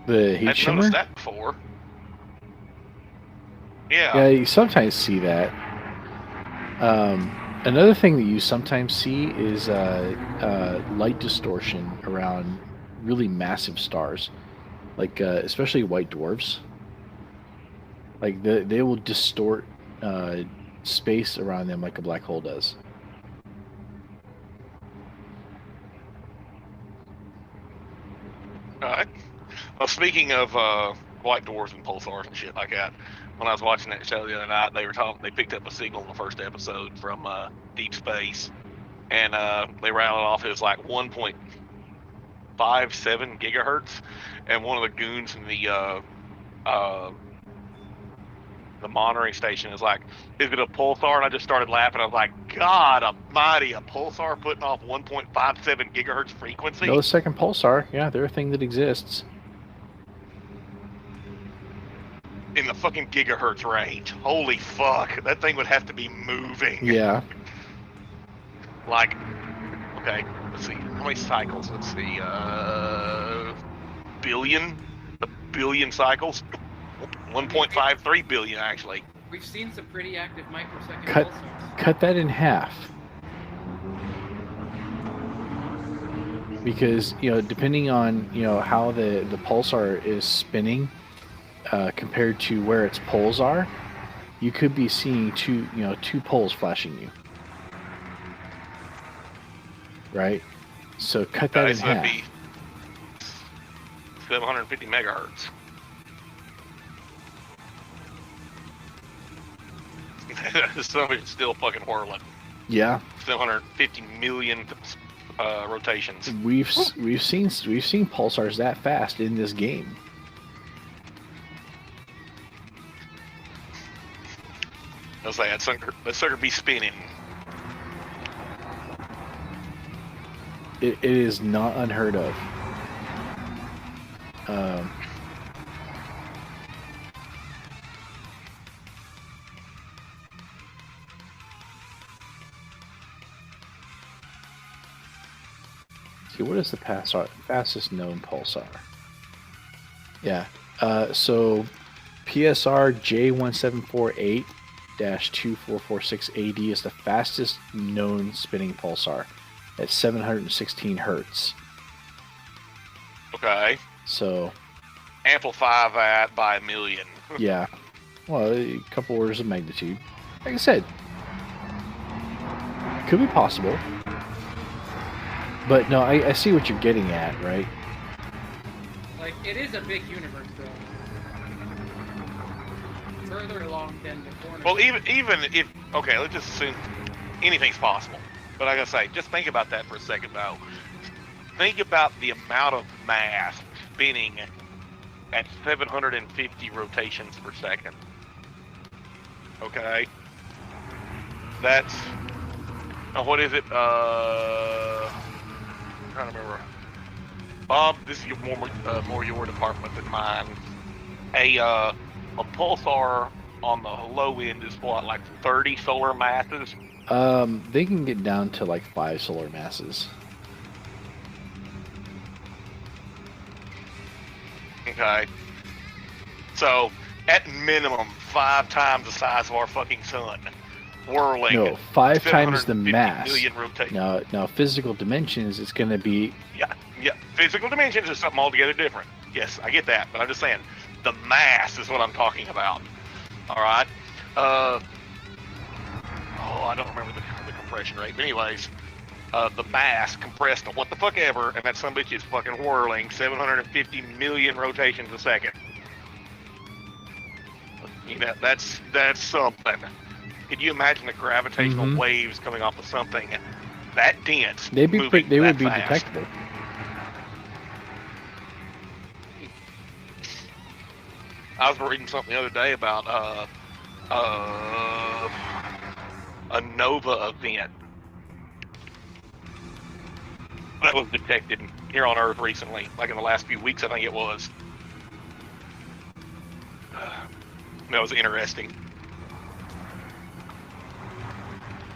The heat I'd shimmer? noticed that before. Yeah. Yeah, you sometimes see that. Another thing that you sometimes see is light distortion around really massive stars, like especially white dwarfs. Like they will distort space around them like a black hole does. Alright. Well, speaking of white dwarfs and pulsars and shit like that, when I was watching that show the other night, they picked up a signal in the first episode from deep space, and they rattled off it was like 1.57 gigahertz, and one of the goons in the monitoring station is like, "Is it a pulsar?" And I just started laughing. I was like, "God Almighty, a pulsar putting off 1.57 gigahertz frequency?" Millisecond pulsar, yeah, they're a thing that exists. In the fucking gigahertz range. Holy fuck. That thing would have to be moving. Yeah. Like, okay, let's see. How many cycles? Let's see. Billion? A billion cycles? 1.53 billion, actually. We've seen some pretty active microsecond Cut pulsars. cut that in half. Because, depending on, how the pulsar is spinning compared to where its poles are, you could be seeing two poles flashing you. Right? So cut that in so that'd half. be 750 megahertz. Somebody's still fucking whirling. Yeah. 750 million rotations. We've seen pulsars that fast in this game. I was like, that sucker be spinning. It is not unheard of. See, what is the fastest known pulsar? Yeah. So PSR J1748-2446 AD is the fastest known spinning pulsar at 716 hertz. Okay. So amplify that by a million. yeah. Well, a couple orders of magnitude. Like I said, could be possible. But no, I see what you're getting at, right? Like, it is a big universe, though. Further along than the corner. Well, even if, okay, let's just assume anything's possible. But like I say, just think about that for a second, though. Think about the amount of mass spinning at 750 rotations per second. Okay? That's, what is it? I'm trying to remember. Bob, this is more your department than mine. A pulsar on the low end is what, like 30 solar masses? They can get down to like 5 solar masses. Okay. So, at minimum, 5 times the size of our fucking sun. Whirling. No, 5 times the mass. Million rotations. Now, physical dimensions, it's going to be... Yeah. Physical dimensions is something altogether different. Yes, I get that. But I'm just saying, the mass is what I'm talking about. All right? I don't remember the compression rate. But anyways, the mass compressed to what the fuck ever, and that sumbitch is fucking whirling 750 million rotations a second. You know, that's something. Could you imagine the gravitational waves coming off of something that dense? They would be fast? detectable. I was reading something the other day about a nova event that was detected here on Earth recently, like in the last few weeks, I think it was. That was interesting.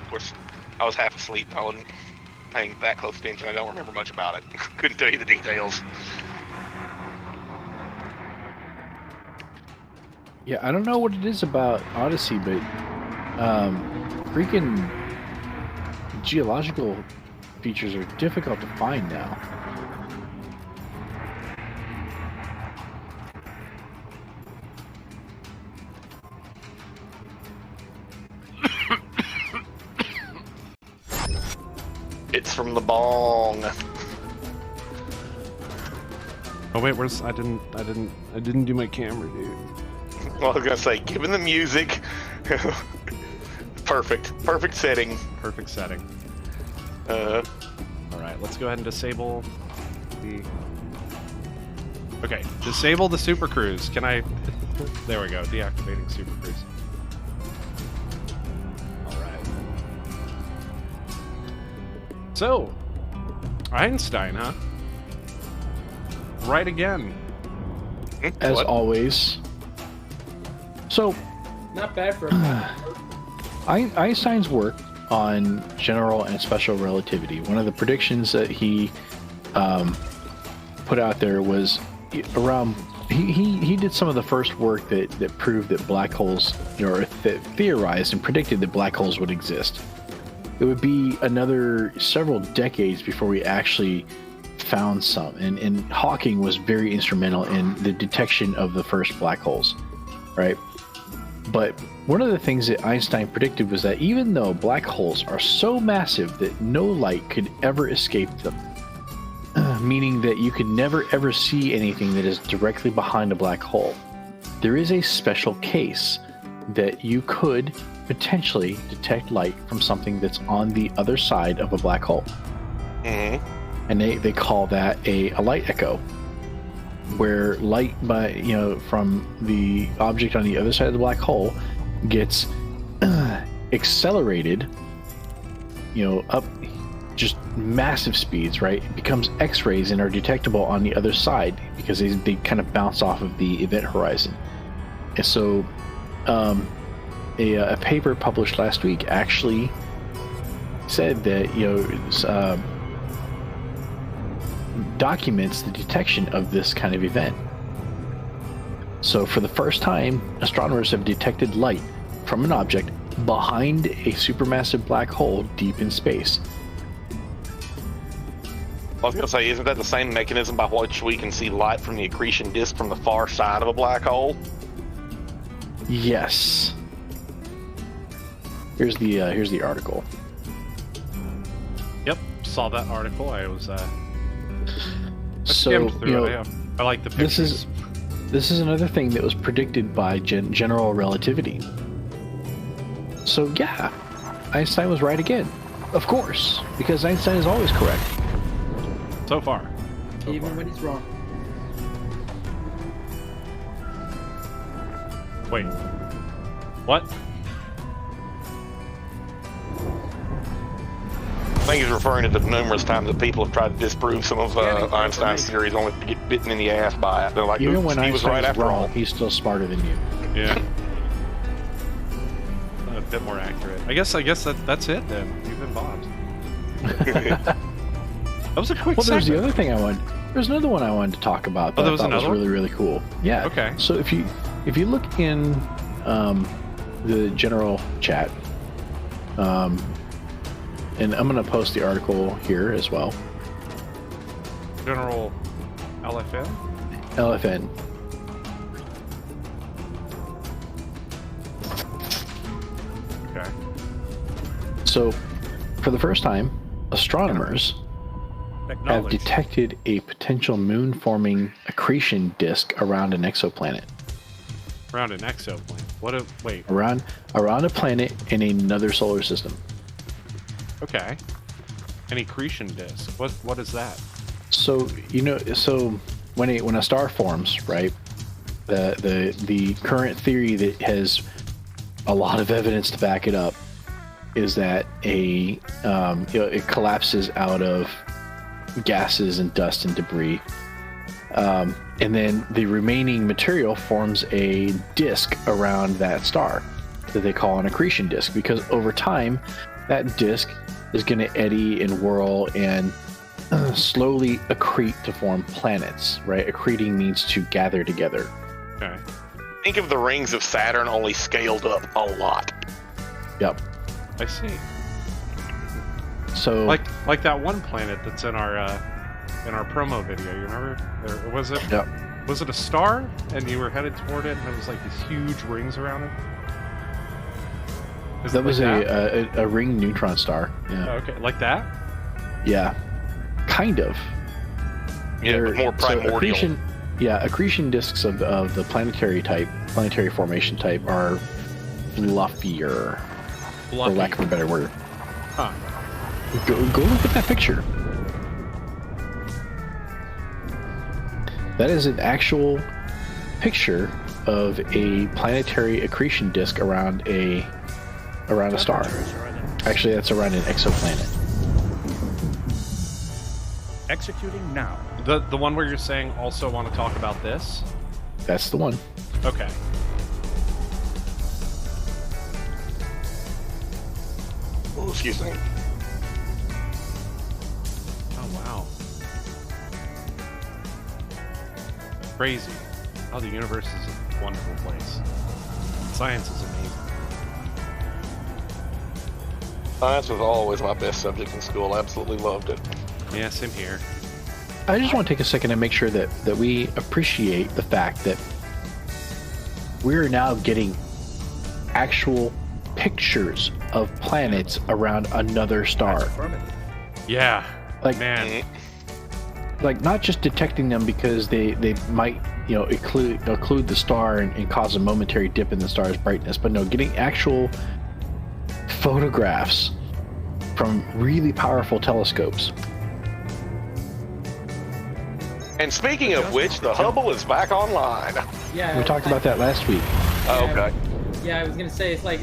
Of course, I was half asleep. I wasn't paying that close attention. I don't remember much about it. Couldn't tell you the details. Yeah, I don't know what it is about Odyssey, but freaking geological features are difficult to find now. It's from the bong. Oh wait, where's I didn't do my camera, dude. Well, I was gonna say, given the music, perfect setting. Perfect setting. All right, let's go ahead and disable the. Okay, disable the Super Cruise. Can I? There we go. Deactivating Super Cruise. All right. So, Einstein, huh? Right again. As What? always. So, Not bad for a Einstein's work on general and special relativity, one of the predictions that he put out there was around. He did some of the first work that proved that black holes, or that theorized and predicted that black holes would exist. It would be another several decades before we actually found some, and Hawking was very instrumental in the detection of the first black holes, right? But one of the things that Einstein predicted was that even though black holes are so massive that no light could ever escape them, meaning that you could never ever see anything that is directly behind a black hole, there is a special case that you could potentially detect light from something that's on the other side of a black hole. Mm-hmm. And they call that a light echo, where light from the object on the other side of the black hole gets accelerated, up just massive speeds, right? It becomes X-rays and are detectable on the other side because they kind of bounce off of the event horizon. And so a paper published last week actually said that documents the detection of this kind of event. So for the first time, astronomers have detected light from an object behind a supermassive black hole deep in space. I was going to say, isn't that the same mechanism by which we can see light from the accretion disk from the far side of a black hole? Yes. Here's the article. Yep, saw that article. I was I so skimmed through it. Yeah. I like the pictures. This is another thing that was predicted by general relativity. So yeah, Einstein was right again. Of course, because Einstein is always correct. So far. Even when he's wrong. Wait. What? I think he's referring to the numerous times that people have tried to disprove some of Einstein's theories, only to get bitten in the ass by it. They're like, Even when he was right Einstein's after all. wrong, he's still smarter than you. Yeah. A bit more accurate. I guess that's it then. You've been bombed. That was a quick Well, there's the segment. other thing I wanted. There's another one I wanted to talk about that there I was thought was another really, really cool. Yeah. Okay. So if you look in the general chat, and I'm going to post the article here as well. General LFN? LFN. Okay. So, for the first time, astronomers have Acknowledged. detected a potential moon-forming accretion disk around an exoplanet. Around an exoplanet. Wait. Around a planet in another solar system. Okay. An accretion disk. What is that? So when a star forms, right? The current theory that has a lot of evidence to back it up is that it collapses out of gases and dust and debris, and then the remaining material forms a disk around that star that they call an accretion disk, because over time that disk is going to eddy and whirl and slowly accrete to form planets, right? Accreting means to gather together. Okay. Think of the rings of Saturn only scaled up a lot. Yep. I see. So Like that one planet that's in our promo video. You remember? Was it? Yep. Was it a star? And you were headed toward it, and there was like these huge rings around it. Is that it was like that? a ring neutron star. Yeah. Oh, okay, like that. Yeah. Kind of. Yeah, but more primordial. Accretion disks of the planetary formation type are fluffier, for lack of a better word. Huh. Go look at that picture. That is an actual picture of a planetary accretion disk around a star. Actually, that's around an exoplanet. Executing now. The one where you're saying also want to talk about this? That's the one. Okay. Oh, excuse me. Oh wow. Crazy. How the universe is a wonderful place. Science is amazing. Science was always my best subject in school. Absolutely loved it. Yeah, same here. I just want to take a second and make sure that we appreciate the fact that we're now getting actual pictures of planets around another star. Affirmative. Yeah. Like, Man. like not just detecting them because they might, you know, occlude the star and cause a momentary dip in the star's brightness, but no, getting actual photographs from really powerful telescopes. And speaking of which, the Hubble is back online. Yeah. We talked about that last week. Oh, okay. Yeah, I was gonna say it's like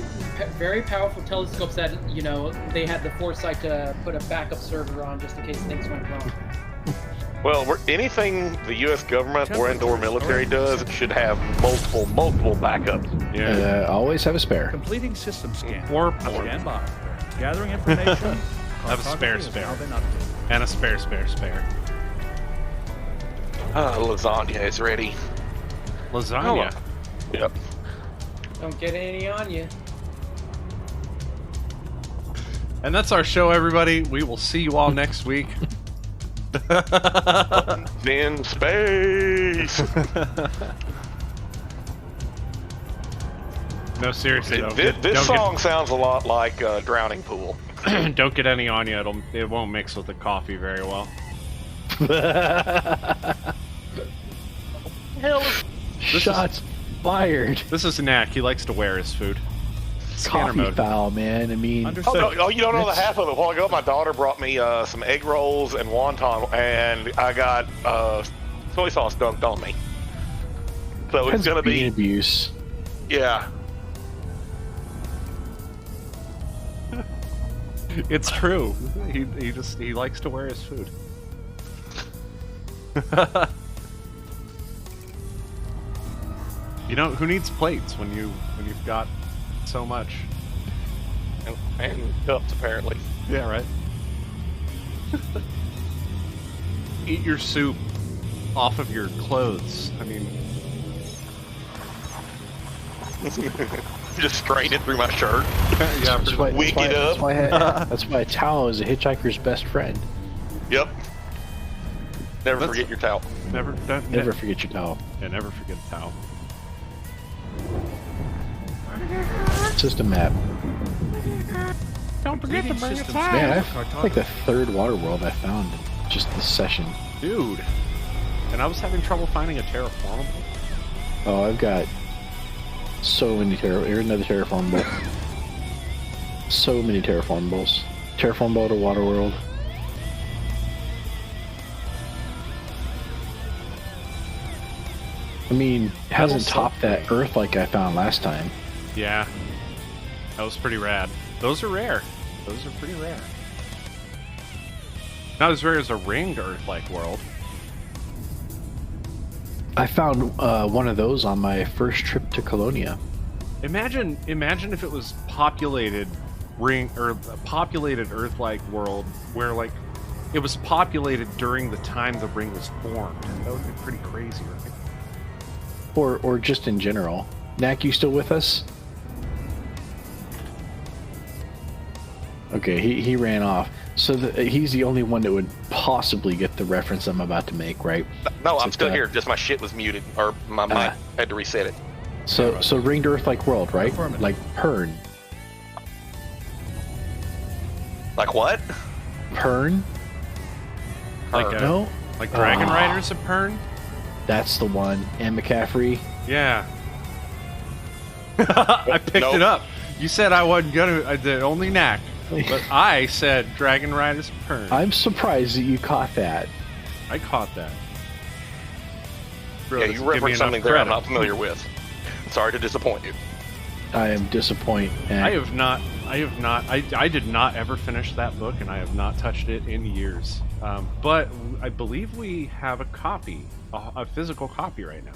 very powerful telescopes that, you know, they had the foresight to put a backup server on just in case things went wrong. Well, anything the U.S. government or indoor military does should have multiple backups. Yeah. Always have a spare. Completing system scan. Or Stand by. Gathering information. Have a spare. Cartography has now been updated. And a spare. Lasagna is ready. Lasagna. Yep. Don't get any on you. And that's our show, everybody. We will see you all next week. In space. No, seriously, though. This song sounds a lot like Drowning Pool. Don't get any on you. It won't mix with the coffee very well. Shots fired. This is Knack. He likes to wear his food. Scanner Coffee mode. foul, man. I mean, Understood. Oh, you don't know the half of it. A while ago, my daughter brought me some egg rolls and wonton, and I got soy sauce dumped on me. So it's that's gonna bean be, abuse. yeah. It's true. He likes to wear his food. You know, who needs plates when you've got so much? And cups, apparently. Yeah, right. Eat your soup off of your clothes. I mean, Just strain it through my shirt. yeah, That's why, Wig it up. that's why a towel is a hitchhiker's best friend. Yep. Never That's- forget your towel. never Forget your towel. Yeah, never forget a towel. System map. Don't forget to bring a Systems towel. Man, I Cartography. like the third water world I found just this session. Dude. And I was having trouble finding a terraformable. Oh, I've got so many here's another terraformable. So many terraformables. Terraformable to water world. I mean, it hasn't topped that Earth like I found last time. Yeah. That was pretty rad. Those are rare. Those are pretty rare. Not as rare as a ringed Earth-like world. I found one of those on my first trip to Colonia. Imagine if it was populated populated Earth-like world where like it was populated during the time the ring was formed. That would be pretty crazy, right? Or just in general. Knack, you still with us? Okay, he ran off. So he's the only one that would possibly get the reference I'm about to make, right? No, I'm It's still that- here. Just my shit was muted, or my mic had to reset it. So ringed Earth-like world, right? Affirmative. Like Pern. Like what? Pern? Like No? like Dragon Ah. Riders of Pern? That's the one. And McCaffrey. Yeah. I picked Nope. it up. You said I wasn't gonna. I did only Knack, but I said Dragon Riders of Pern. I'm surprised that you caught that. I caught that. Bro, Yeah, doesn't you give me referenced enough something there I'm credit. not familiar with. Sorry to disappoint you. I am disappointed. I have not. I did not ever finish that book, and I have not touched it in years. But I believe we have a copy, a physical copy right now.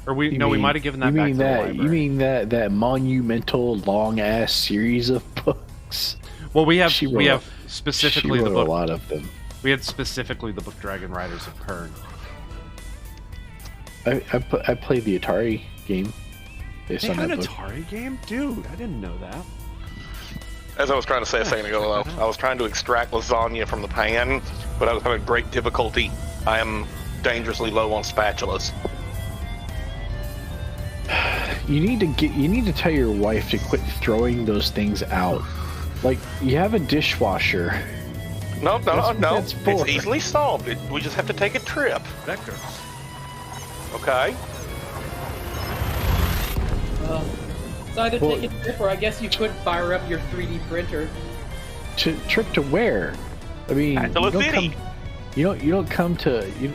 Or we might have given that back to the library. You mean that monumental long ass series of books? Well, we have She we wrote- have specifically she the wrote book. a lot of them. We had specifically the book Dragon Riders of Pern. I played the Atari game based They on had that an book. Atari game, dude. I didn't know that. As I was trying to say a second ago, though, I was trying to extract lasagna from the pan, but I was having great difficulty. I am dangerously low on spatulas. you need to tell your wife to quit throwing those things out. Like, you have a dishwasher. No. That's It's for. easily solved. We just have to take a trip. Vector. Okay. So either Well- take a trip, or I guess you could fire up your 3D printer. Trip to where? I mean, Angela City. You don't come to you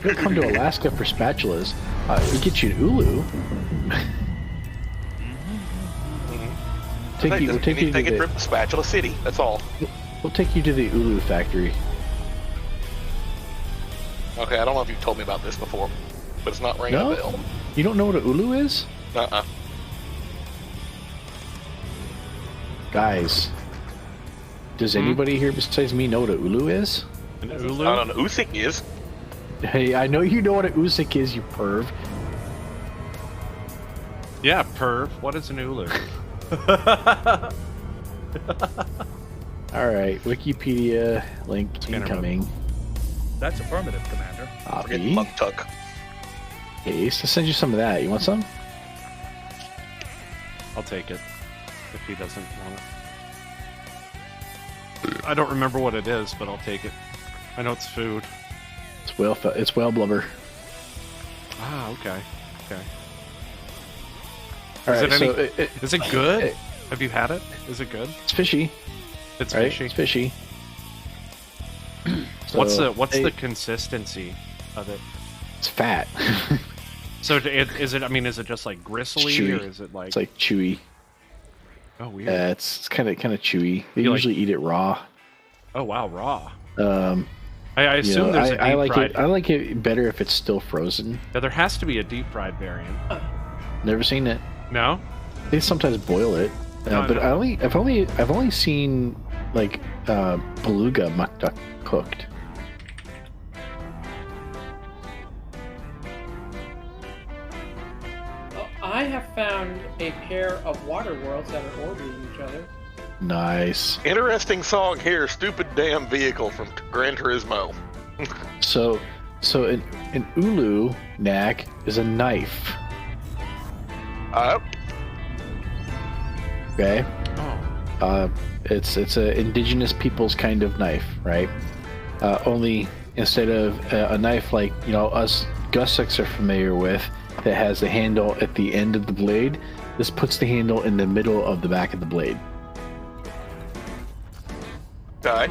don't come to Alaska for spatulas. We get you to Ulu. We'll take you Take to a trip to Spatula City. That's all. We'll take you to the Ulu factory. Okay, I don't know if you've told me about this before, but it's not ringing No? a bell. You don't know what a Ulu is? Uh-uh. Guys, does anybody here besides me know what a Ulu is? An I Ulu? don't know. Usyk is. Hey, I know you know what a Usyk is, you perv. Yeah, perv. What is an Ulu? Alright, Wikipedia link Scanner incoming. That's affirmative, Commander. Forget Copy. Mugtuck. Ace, I'll send you some of that. You want some? I'll take it if he doesn't want it. I don't remember what it is, but I'll take it. I know it's food. It's whale blubber. Ah, okay. Okay. All Is right, it any- so Is it good? Have you had it? Is it good? it's fishy, It's right? fishy. It's fishy. What's So, the consistency of it? It's fat. So is it? I mean, is it just like gristly, chewy. or is it like? It's like chewy. Oh, weird. It's kind of chewy. They You like- usually eat it raw. Oh wow, raw. You I assume know, there's a deep I like fried. it. I like it better if it's still frozen. Yeah, there has to be a deep fried variant. Never seen it. No? They sometimes boil it, No, but no. I've only seen like beluga muck duck cooked. I have found a pair of water worlds that are orbiting each other. Nice. Interesting song here. Stupid damn vehicle from Gran Turismo. So an ulu knack is a knife. Okay. Oh. It's a indigenous people's kind of knife, right? Only instead of a knife like us Gussicks are familiar with, that has the handle at the end of the blade, this puts the handle in the middle of the back of the blade. Okay.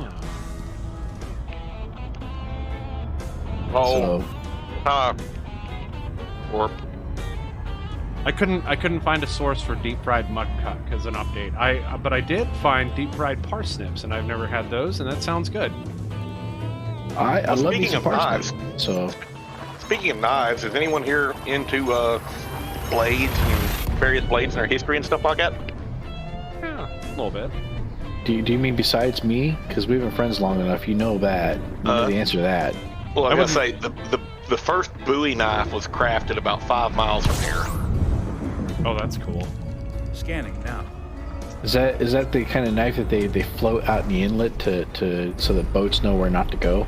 So Or I couldn't find a source for deep fried mudcuck as an update. But I did find deep fried parsnips, and I've never had those, and that sounds good. I love speaking these of parsnips. So speaking of knives, is anyone here into blades and various blades and their history and stuff like that? Yeah, a little bit. do you mean besides me? Because we've been friends long enough. You know that. You know the answer to that. Well, I I was gonna say the first Bowie knife was crafted about 5 miles from here. Oh, that's cool. Scanning now. Is that the kind of knife that they float out in the inlet to so that boats know where not to go?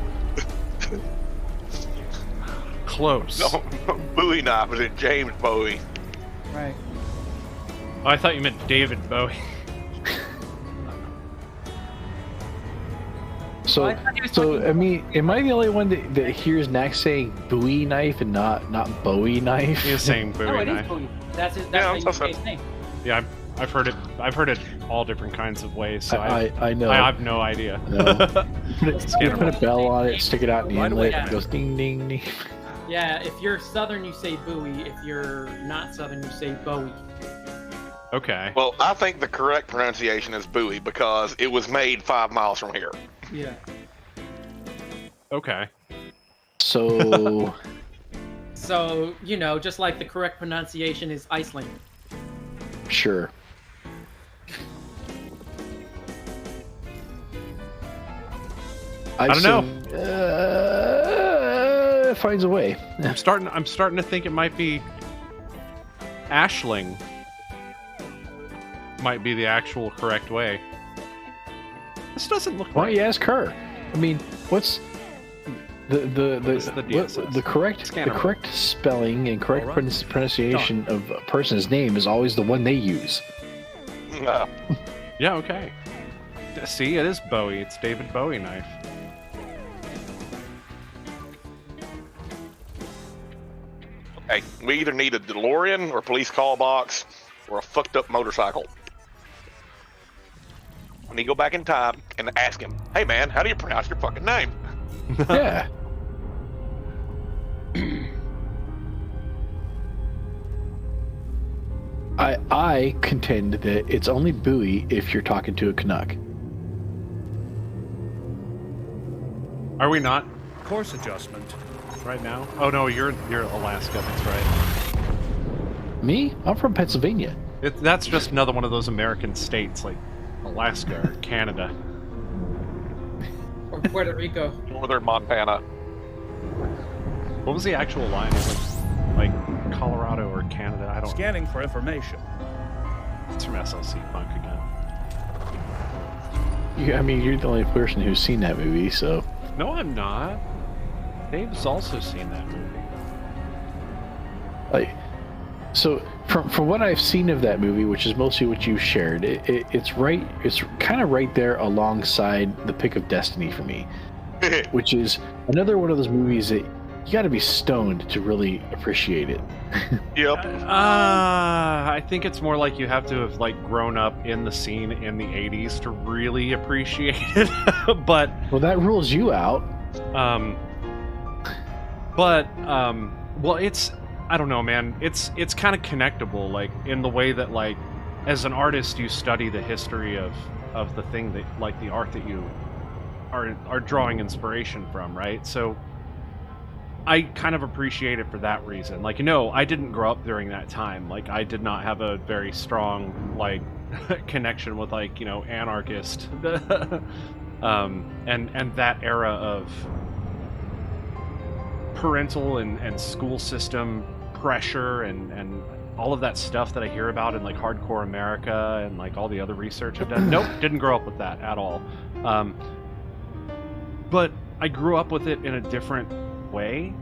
Close. No, Bowie knife was it James Bowie. Right. Oh, I thought you meant David Bowie. So, Well, I thought he was talking I mean, am I the only one that hears Max saying Bowie knife and not Bowie knife? He was saying No, Bowie it is knife. Bowie. That's his. Yeah, That's I'm how so you say his name. Yeah, I've heard it. I've heard it all different kinds of ways. So I know. I have no idea. No. Put Scanner. a bell on it, stick it out in the Right away, inlet, yeah. it goes ding ding ding. Yeah, if you're Southern, you say Bowie. If you're not Southern, you say Bowie. Okay. Well, I think the correct pronunciation is Bowie because it was made 5 miles from here. Yeah. Okay. So So, just like the correct pronunciation is Iceland. sure. I don't know. Finds a way. I'm starting to think it might be Ashling. Might be the actual correct way. This doesn't look Why don't right. you ask her? I mean, what's DSS? correct spelling and correct All right. pronunciation of a person's name is always the one they use. No. Yeah, okay. See, it is Bowie. It's David Bowie knife. Hey, we either need a DeLorean or a police call box or a fucked up motorcycle. We need to go back in time and ask him, hey man, how do you pronounce your fucking name? Yeah. I contend that it's only Bowie if you're talking to a Canuck. Are we not Course adjustment. right now? Oh no, you're Alaska. That's right. Me? I'm from Pennsylvania. That's just another one of those American states like Alaska or Canada. Or Puerto Rico. Northern Montana. What was the actual line? It was like Colorado or Canada. I don't. Scanning for information. It's from SLC Punk again. I mean, you're the only person who's seen that movie, so. No, I'm not. Dave's also seen that movie. Like, so from what I've seen of that movie, which is mostly what you shared, it's kind of right there alongside The Pick of Destiny for me, which is another one of those movies that you got to be stoned to really appreciate it. Yep. I think it's more like you have to have like grown up in the scene in the 80s to really appreciate it. But Well, that rules you out. well, it's, I don't know, man. It's kind of connectable, like in the way that, like, as an artist, you study the history of the thing that, like, the art that you are drawing inspiration from, right? So I kind of appreciate it for that reason. Like, no, I didn't grow up during that time. Like, I did not have a very strong, like, connection with, like, you know, anarchist, and that era of parental and school system pressure and all of that stuff that I hear about in like hardcore America and like all the other research I've done. Nope, didn't grow up with that at all. But I grew up with it in a different way.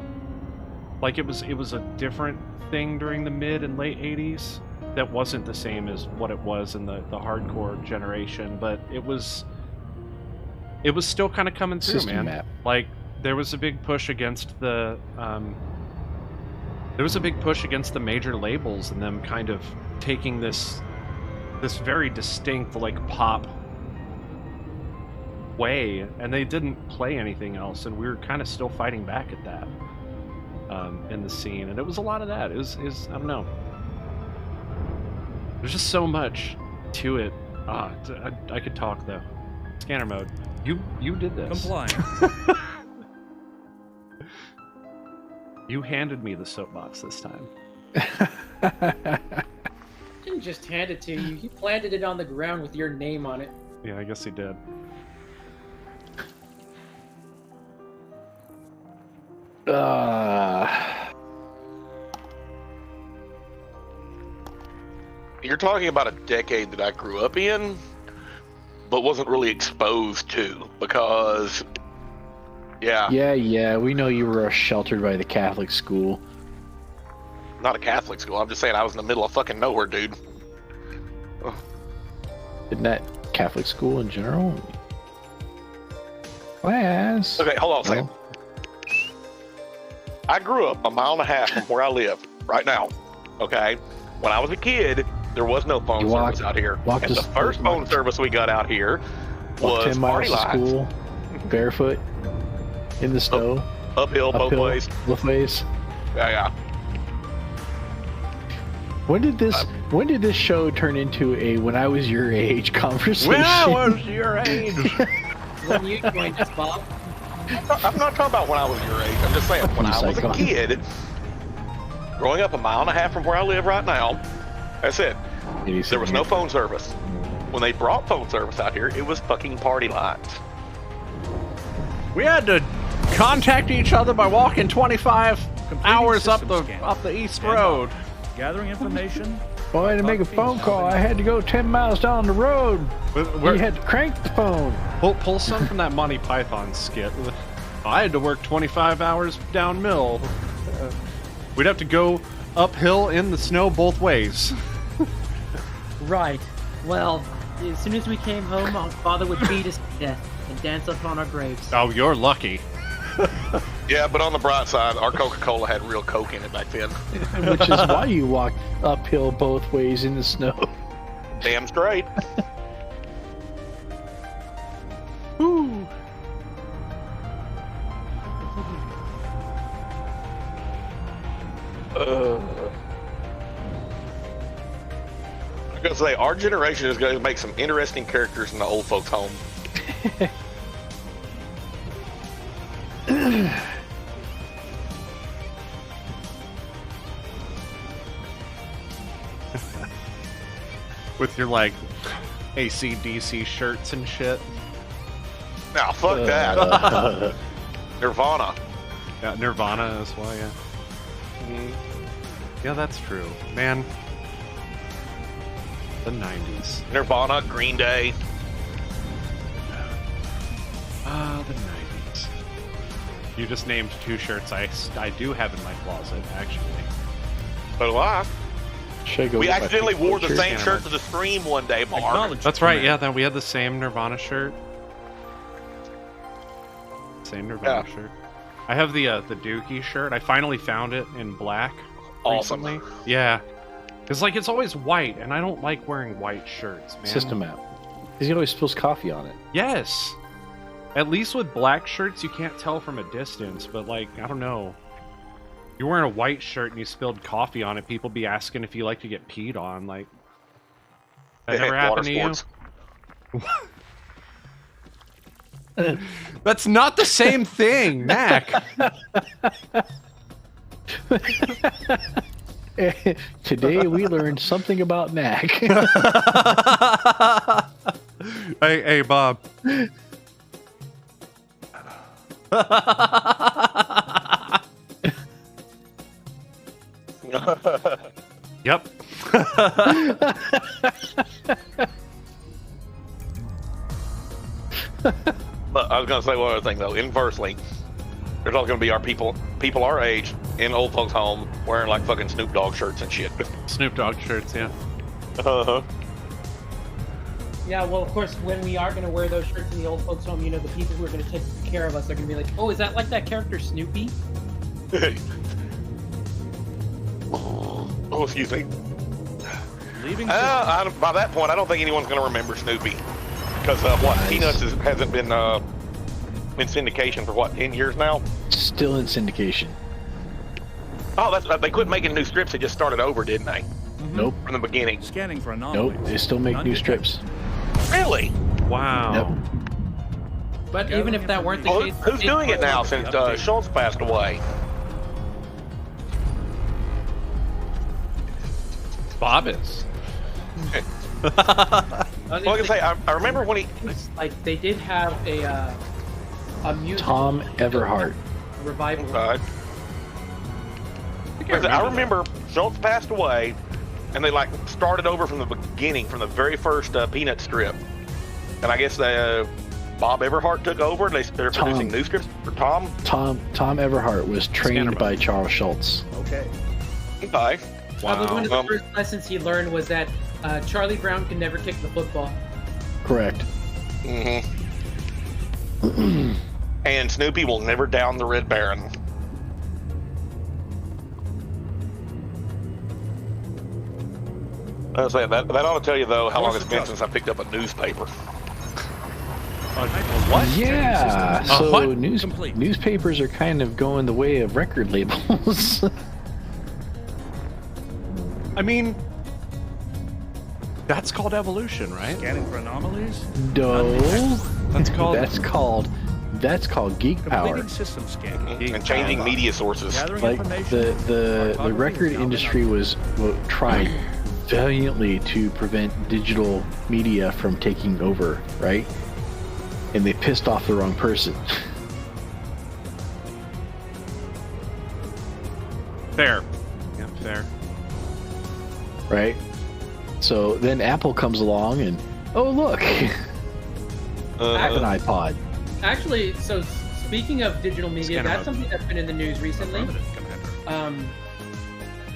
Like it was a different thing during the mid and late 80s that wasn't the same as what it was in the hardcore generation, but it was still kind of coming through, System man. map. Like there was a big push against the major labels and them kind of taking this very distinct like pop way, and they didn't play anything else, and we were kind of still fighting back at that in the scene, and it was a lot of that. It was I don't know. There's just so much to it. I could talk though. Scanner mode. You did this. Complying. You handed me the soapbox this time. Didn't just hand it to you. He planted it on the ground with your name on it. Yeah, I guess he did. You're talking about a decade that I grew up in, but wasn't really exposed to because, yeah. Yeah, we know you were sheltered by the Catholic school. Not a Catholic school. I'm just saying I was in the middle of fucking nowhere, dude. Isn't that Catholic school in general? Class. Okay, hold on a second. I grew up a mile and a half from where I live right now. Okay, when I was a kid, there was no phone service out here, and the first phone service we got out here was 10 miles party to lines. school, barefoot, in the snow, Uphill both ways. both ways. Yeah. When did this show turn into a when I was your age conversation? When I was your age. When you joined us, Bob. I'm not talking about when I was your age. I'm just saying when I was a kid, growing up a mile and a half from where I live right now, that's it. There was no phone service. When they brought phone service out here, it was fucking party lines. We had to contact each other by walking 25 hours up the East Road. Gathering information. Boy, to make a phone call, I had to go 10 miles down the road. You had to crank the phone. Pull some from that Monty Python skit. I had to work 25 hours down mill. We'd have to go uphill in the snow both ways. Right. Well, as soon as we came home, our father would beat us to death and dance us on our graves. Oh, you're lucky. Yeah, but on the bright side, our Coca-Cola had real Coke in it back then. Which is why you walk uphill both ways in the snow. Damn straight. Woo. I'm gonna say our generation is gonna make some interesting characters in the old folks' home. With your, like, AC/DC shirts and shit. Now, fuck that. Nirvana. Yeah, Nirvana as well, yeah. Yeah, that's true. Man. The 90s. Nirvana, Green Day. The 90s. You just named 2 shirts I do have in my closet, actually. So do I. Should I go We with my accidentally pink wore the shirt? same shirt to the stream one day, Mark. Acknowledge That's the right, command. yeah, then we had the same Nirvana shirt. Same Nirvana shirt. I have the Dookie shirt. I finally found it in black Awesome. recently. Yeah. Because, like, it's always white, and I don't like wearing white shirts, man. System app. Because he always spills coffee on it. Yes. At least with black shirts, you can't tell from a distance, but, like, I don't know. You're wearing a white shirt and you spilled coffee on it, people be asking if you like to get peed on, like... That never happened to you? That's not the same thing, Mac! Today we learned something about Mac. Hey, Bob. Yep. But I was gonna say one other thing though. Inversely, there's all gonna be our people our age in old folks' home wearing like fucking Snoop Dogg shirts and shit. Snoop Dogg shirts, yeah. Uh-huh. Yeah, well, of course, when we are going to wear those shirts in the old folks' home, you know, the people who are going to take care of us are going to be like, oh, is that like that character Snoopy? Oh, excuse me. Leaving By that point, I don't think anyone's going to remember Snoopy. Because, Peanuts hasn't been in syndication for, 10 years now? Still in syndication. Oh, they quit making new strips. They just started over, didn't they? Nope. From the beginning. Scanning for Nope. anomalies. They still make None new detected. strips. Really? Wow. Yep. But even if that weren't the Well, case... who's doing it now since Schultz passed away? Bob is. Well, like I say, I remember when he... It's like, they did have a music Tom Everhart. revival. I remember Schultz passed away, and they started over from the beginning, from the very first Peanut strip. And I guess Bob Everhart took over, and they're producing new strips for Tom. Tom Everhart was trained by Charles Schultz. Okay. Okay. Probably one of the Wow. first lessons he learned was that Charlie Brown can never kick the football. Correct. Mm-hmm. And Snoopy will never down the Red Baron. I was saying that ought to tell you though how long it's been since I picked up a newspaper. What? Yeah. So what? newspapers are kind of going the way of record labels. I mean, that's called evolution, right? Scanning for anomalies. No. That's called... That's called geek power. Completing system scanning. And changing media sources. Gathering Like information. the record industry was tried valiantly to prevent digital media from taking over, right? And they pissed off the wrong person. Fair. Yeah, fair. Right? So then Apple comes along and, oh look, I have an iPod. Actually, so speaking of digital media, Scanner that's mode. something that's been in the news recently. Affirmative, Commander.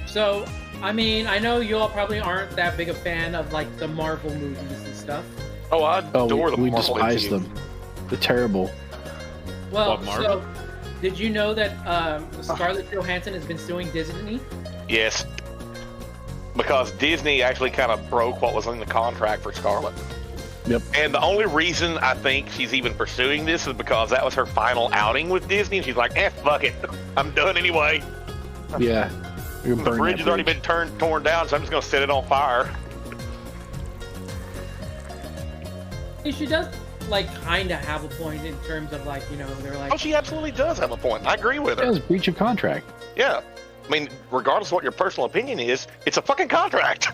So, I mean, I know you all probably aren't that big a fan of like the Marvel movies and stuff. Oh, I Oh, adore the we Marvel despise MCU. them. They're terrible. Well, What, Marvel? so did you know that Scarlett Johansson has been suing Disney? Yes. Because Disney actually kind of broke what was in the contract for Scarlett. Yep. And the only reason I think she's even pursuing this is because that was her final outing with Disney, and she's like, fuck it. I'm done anyway. Yeah. You're The burning bridge that has already bridge. been torn down, so I'm just going to set it on fire. She does like kind of have a point in terms of like, you know, they're like, Oh, she absolutely does have a point. I agree with That her. was breach of contract. Yeah. I mean, regardless of what your personal opinion is, it's a fucking contract.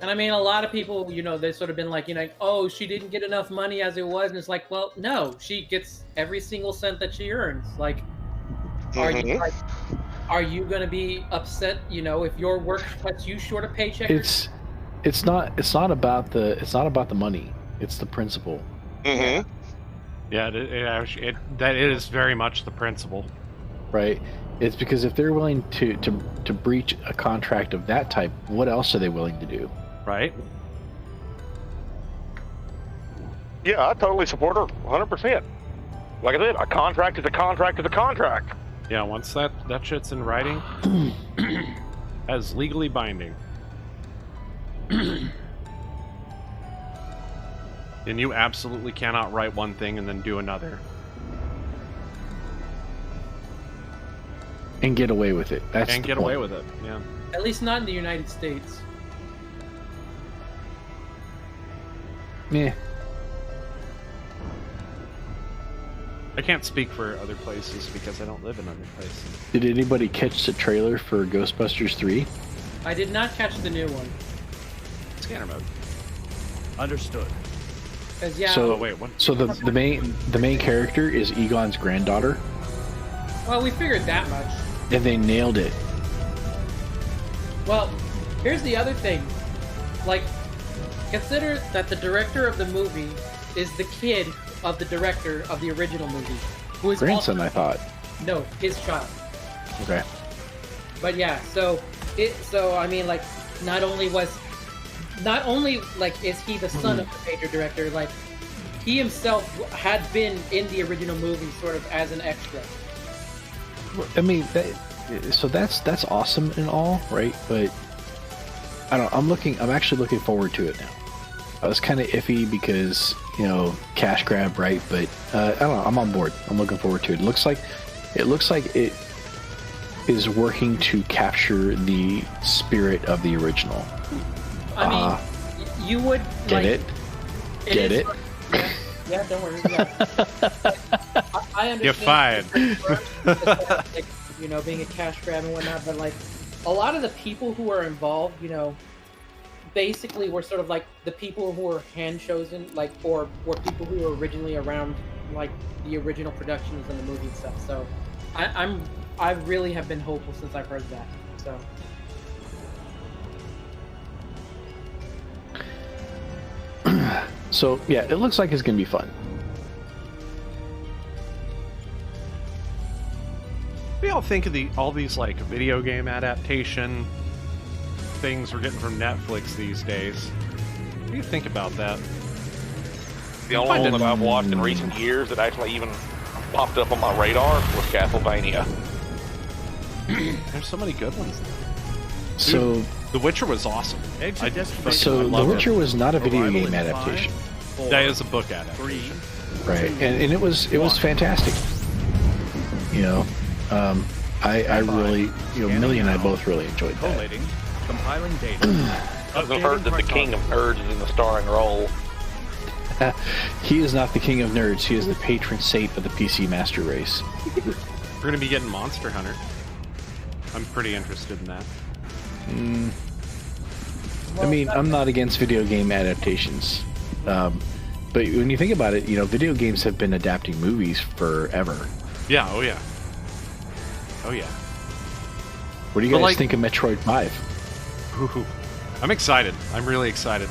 and I mean, a lot of people, you know, they've sort of been like, you know, oh, she didn't get enough money as it was, and it's like, well, no, she gets every single cent that she earns. Like, are you Mhm. like, are you gonna be upset, you know, if your work cuts you short a paycheck? It's not about the money. It's the principle. Mm-hmm. Yeah, that is very much the principle. Right? It's because if they're willing to breach a contract of that type, what else are they willing to do? Right? Yeah, I totally support her 100%. Like I said, a contract is a contract is a contract. Yeah, once that shit's in writing, as legally binding. And you absolutely cannot write one thing and then do another. And get away with it. That's And the get point. away with it. Yeah. At least not in the United States. Yeah. I can't speak for other places because I don't live in other places. Did anybody catch the trailer for Ghostbusters 3? I did not catch the new one. Scanner mode. Understood. 'Cause, yeah, So- Oh wait, what? So the main character is Egon's granddaughter, well, we figured that much. and they nailed it. Well, here's the other thing. Like, consider that the director of the movie is the kid of the director of the original movie, who is Grandson, I also, thought. no, his child. Okay. But yeah, so I mean, like, not only like is he the son of the major director, like he himself had been in the original movie sort of as an extra. I mean, so that's awesome and all, right? But I don't. I'm actually looking forward to it now. I was kind of iffy because, you know, cash grab, right? But I don't know. I'm on board. I'm looking forward to it. It looks like it is working to capture the spirit of the original. I mean, you would Get like, it? Get is- it? Yeah, don't worry. Yeah. I understand. You're fired. Like, you know, being a cash grab and whatnot, but like a lot of the people who are involved, you know, basically were sort of like the people who were hand chosen, like, or were people who were originally around like the original productions and the movie and stuff. So I really have been hopeful since I've heard that. So So yeah, it looks like it's gonna be fun. What do y'all think of all these like video game adaptation things we're getting from Netflix these days? What do you think about that? The only one that I've watched in recent years that actually even popped up on my radar was Castlevania. There's so many good ones. So The Witcher was awesome. Exit I destination. so The love it. Witcher was not a video Arrival game in adaptation, 5, 4, That is a book adaptation. 3. right? And it was fantastic. You know, I really, you know, Millie and I both really enjoyed that. Collating. Compiling data. I've heard that the king of nerds is in the starring role. He is not the king of nerds. He is the patron saint of the PC Master Race. We're going to be getting Monster Hunter. I'm pretty interested in that. I mean, I'm not against video game adaptations, but when you think about it, you know, video games have been adapting movies forever. Yeah, oh yeah. Oh yeah. What do you But, guys like- think of Metroid 5? Ooh, I'm excited. I'm really excited.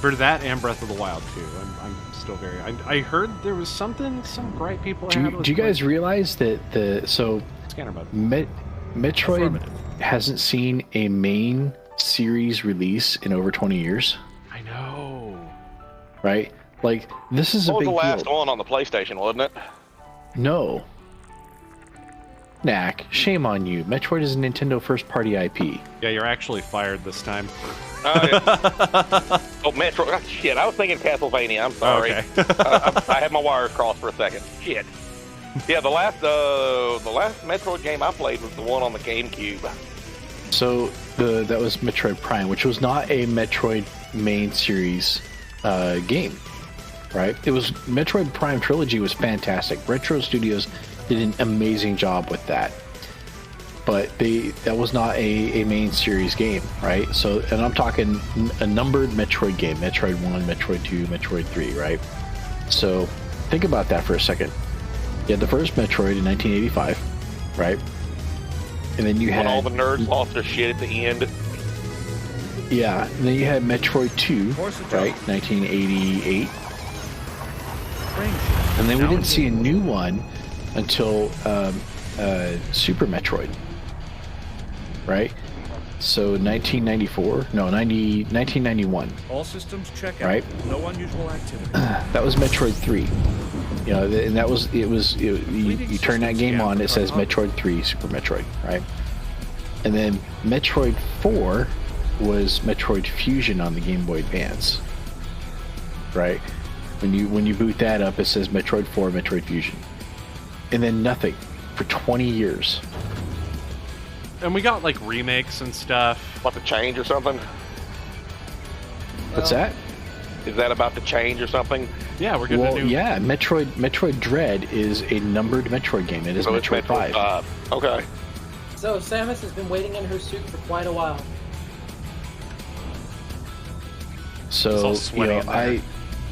For that and Breath of the Wild too. I'm still very. I heard there was some bright people. Do you guys realize that Scanner mode. Metroid hasn't seen a main series release in over 20 years? I know. Right? Like, this is a big deal. What was the last one on the PlayStation, wasn't it? No. Knack, shame on you. Metroid is a Nintendo first-party IP. Yeah, you're actually fired this time. Oh, Metroid. Shit, I was thinking Castlevania. I'm sorry. Okay. I had my wires crossed for a second. Shit. Yeah, the last Metroid game I played was the one on the GameCube. So that was Metroid Prime, which was not a Metroid main series game, right? It was Metroid Prime Trilogy was fantastic. Retro Studios did an amazing job with that, but that was not a main series game, right? So, and I'm talking a numbered Metroid game: Metroid 1, Metroid 2, Metroid 3, right? So think about that for a second. You had the first Metroid in 1985, right? And then you had all the nerds lost their shit at the end. Yeah, and then you had Metroid 2, right? 1988. And then we didn't see a new one until Super Metroid, right? So 1991. All systems check out. Right? No unusual activity. That was Metroid 3. You know, and that was you turn that game on, it says Metroid 3, Super Metroid, right? And then Metroid 4 was Metroid Fusion on the Game Boy Advance, right? When you boot that up, it says Metroid 4, Metroid Fusion, and then nothing for 20 years. And we got like remakes and stuff. About to change or something? What's that? Is that about to change or something? Yeah, we're getting a new... yeah, Metroid Dread is a numbered Metroid game. It is So Metroid 5. Okay. So Samus has been waiting in her suit for quite a while. So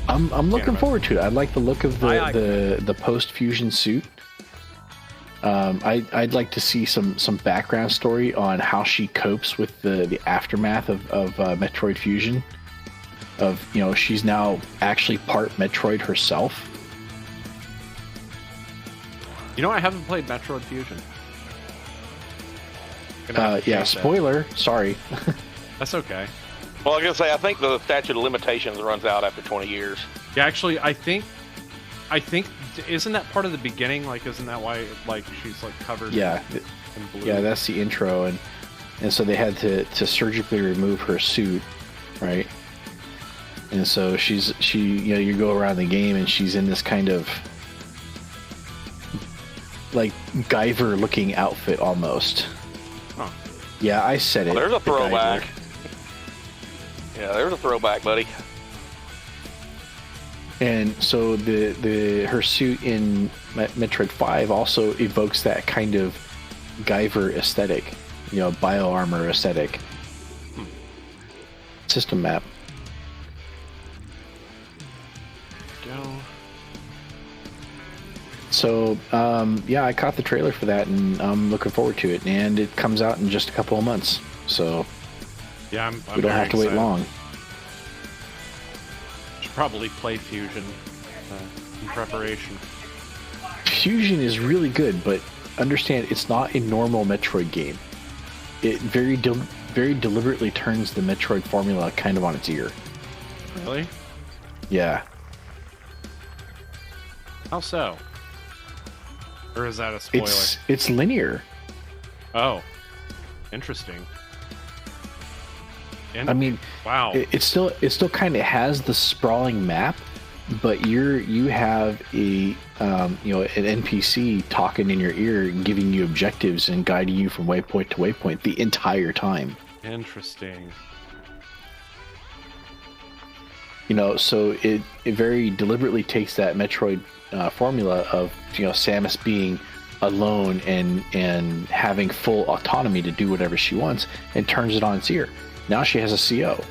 I'm looking forward to it. I like the look of the post fusion suit. I'd like to see some background story on how she copes with the aftermath of Metroid Fusion. Of, you know, she's now actually part Metroid herself. You know, I haven't played Metroid Fusion. Yeah, spoiler. Sorry. That's okay. Well, I was gonna say, I think the statute of limitations runs out after 20 years. Yeah, actually, I think, isn't that part of the beginning? Like, isn't that why, like, she's like covered? Yeah, in blue? Yeah, that's the intro, and so they had to surgically remove her suit, right? And so she, you know, you go around the game and she's in this kind of like Guyver-looking outfit almost. Huh. Yeah, I said it. Well, there's a throwback. Guyver. Yeah, there's a throwback, buddy. And so her suit in Metroid 5 also evokes that kind of Guyver aesthetic, you know, bioarmor aesthetic. System map. Go. So, yeah, I caught the trailer for that, and I'm looking forward to it. And it comes out in just a couple of months, so Yeah, we don't have to wait long. Should probably play Fusion in preparation. Fusion is really good, but understand it's not a normal Metroid game. It very deliberately turns the Metroid formula kind of on its ear. Really? Yeah. How so? Or is that a spoiler? It's linear. Oh, interesting. I mean, wow. It still kind of has the sprawling map, but you have a you know, an NPC talking in your ear and giving you objectives and guiding you from waypoint to waypoint the entire time. Interesting. You know, so it very deliberately takes that Metroid formula of, you know, Samus being alone and having full autonomy to do whatever she wants, and turns it on its ear. Now she has a CO.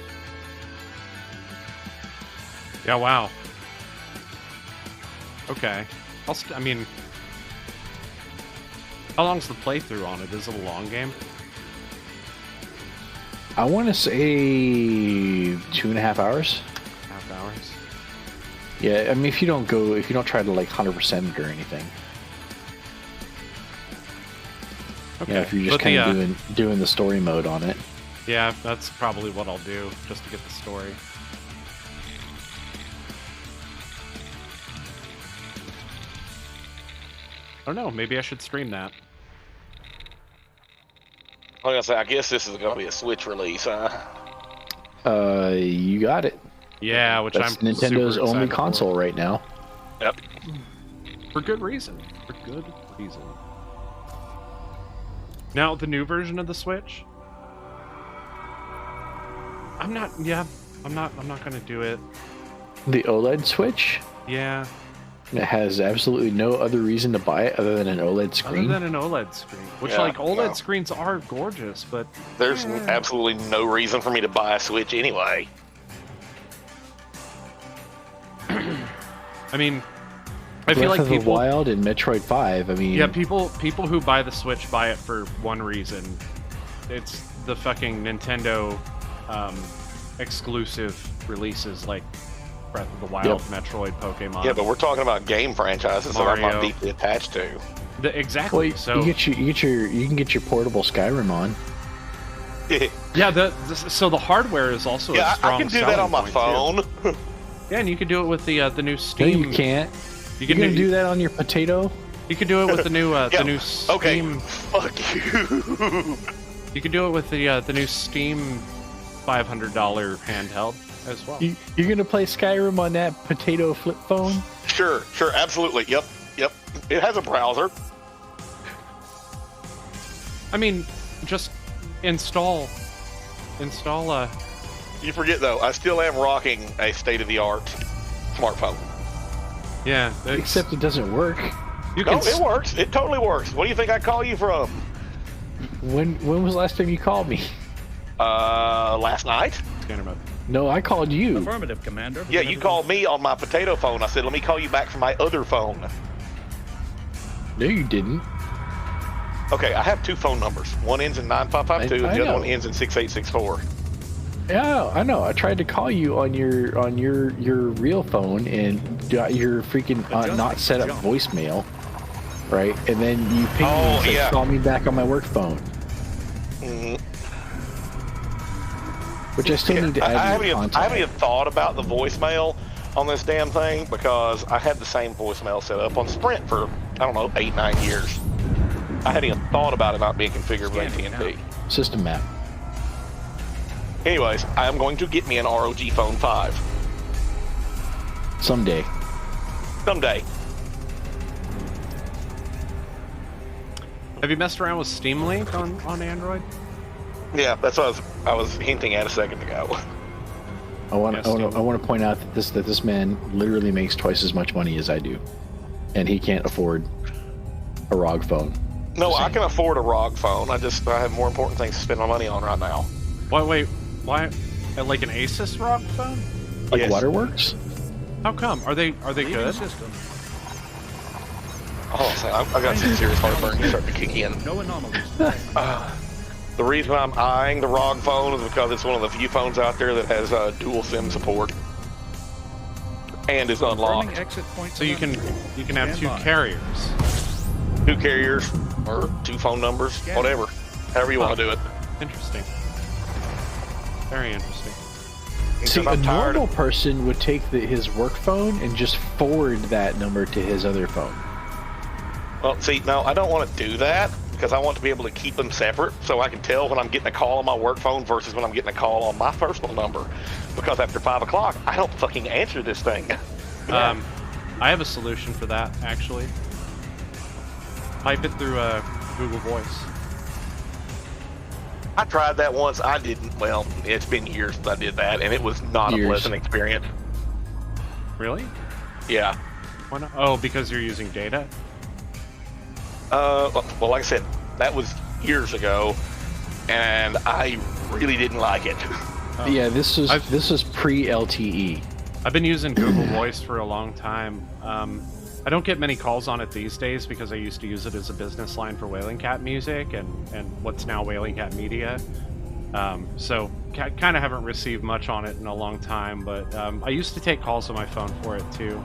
Yeah, wow. Okay. I mean, how long's the playthrough on it? Is it a long game? I want to say 2.5 hours. Yeah, I mean, if you don't try to like 100% it or anything. Okay. Yeah, if you're just But kind of doing the story mode on it. Yeah, that's probably what I'll do, just to get the story. I don't know, maybe I should stream that. I was gonna say, I guess this is gonna be a Switch release, huh? You got it. Yeah, which That's I'm Nintendo's super only excited console right now. Yep. For good reason. For good reason. Now, the new version of the Switch. I'm not gonna do it. The OLED Switch? Yeah. It has absolutely no other reason to buy it other than an OLED screen. Other than an OLED screen. Which, Yeah, like, OLED no. screens are gorgeous, but... There's absolutely no reason for me to buy a Switch anyway. I mean... I feel Breath like of the people... Wild and Metroid 5, I mean... Yeah, people who buy the Switch buy it for one reason. It's the fucking Nintendo exclusive releases like Breath of the Wild, Metroid, Pokemon. Yeah, but we're talking about game franchises that I'm not deeply attached to. Exactly. Well, so you can get your portable Skyrim on. yeah, so the hardware is also a strong I can do that on my selling phone. point, too. Yeah, and you can do it with the new No, Steam. you can't. You You're can gonna do that on your potato? You can do it with the new the new Okay. Steam. Fuck you. You can do it with the new Steam $500 handheld as well. You're gonna play Skyrim on that potato flip phone? Sure, absolutely. Yep. It has a browser. I mean, just install. You forget though, I still am rocking a state-of-the-art smartphone. Yeah. Except it doesn't work. You No, can. it works. It totally works. What do you think I call you from? When was the last time you called me? Last night? Scanner mode. No, I called you. Affirmative, Commander. Yeah, you called me on my potato phone. I said, let me call you back from my other phone. No, you didn't. Okay, I have two phone numbers. One ends in 9552 I and the other know. one ends in 6864. Yeah, I know. I tried to call you on your real phone and got your freaking not set up voicemail, right? And then you pinged me and said, yeah. call me back on my work phone, which I still need to I add haven't to your even contact. thought about the voicemail on this damn thing because I had the same voicemail set up on Sprint for, I don't know, 8-9 years. I hadn't even thought about it not being configured with AT&T. System map. Anyways, I am going to get me an ROG Phone 5 Someday. someday. Have you messed around with Steam Link on Android? Yeah, that's what I was hinting at a second ago. I want to point out that this man literally makes twice as much money as I do, and he can't afford a ROG phone. No, I can afford a ROG phone. I have more important things to spend my money on right now. Wait, why? Like an Asus ROG phone? Like Yes. Waterworks? How come? Are they good? System. Oh, so I've got some serious heartburn starting to kick in. No anomalies. The reason I'm eyeing the ROG phone is because it's one of the few phones out there that has dual SIM support and is Confirming unlocked. exit point. So you can have Stand two by. carriers. 2 carriers or 2 phone numbers, whatever, however you want to do it. Interesting. Very interesting. See, Because a I'm tired normal of, person would take his work phone and just forward that number to his other phone. well, see, no, I don't want to do that because I want to be able to keep them separate so I can tell when I'm getting a call on my work phone versus when I'm getting a call on my personal number. Because after 5 o'clock, I don't fucking answer this thing. I have a solution for that, actually. Pipe it through Google Voice. I tried that once. I didn't. Well, it's been years since I did that, and it was not a pleasant experience. Really? Yeah. Why not? Oh, because you're using data? Well, like I said, that was years ago, and I really didn't like it. Oh. Yeah, this was pre-LTE. I've been using Google Voice for a long time. I don't get many calls on it these days because I used to use it as a business line for Wailing Cat Music and what's now Wailing Cat Media. So kind of haven't received much on it in a long time, but I used to take calls on my phone for it too,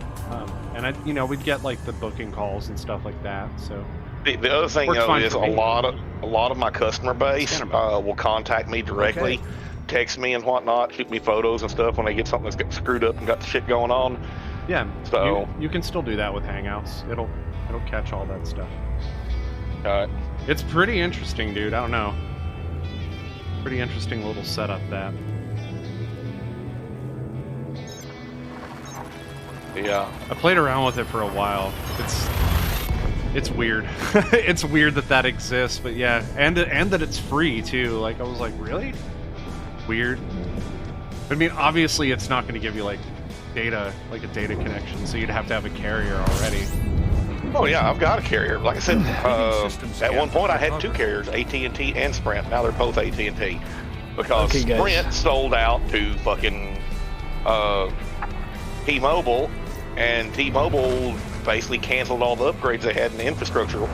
and we'd get like the booking calls and stuff like that. So The other thing Works though fine is for a me. lot of my customer base will contact me directly, text me and whatnot, shoot me photos and stuff when they get something that's got screwed up and got the shit going on. yeah, So you can still do that with Hangouts. It'll catch all that stuff. It's pretty interesting, dude. I don't know. Pretty interesting little setup that. yeah, I played around with it for a while. It's weird. It's weird that exists, but yeah, and that it's free too. Like I was like, really? Weird. I mean, obviously it's not going to give you like data, like a data connection, so you'd have to have a carrier already. oh yeah, I've got a carrier. Like I said, systems at one point I had covered. 2 carriers, AT&T and Sprint. Now they're both AT&T because Okay, guys. Sprint sold out to fucking T-Mobile, and T-Mobile basically canceled all the upgrades they had in the infrastructure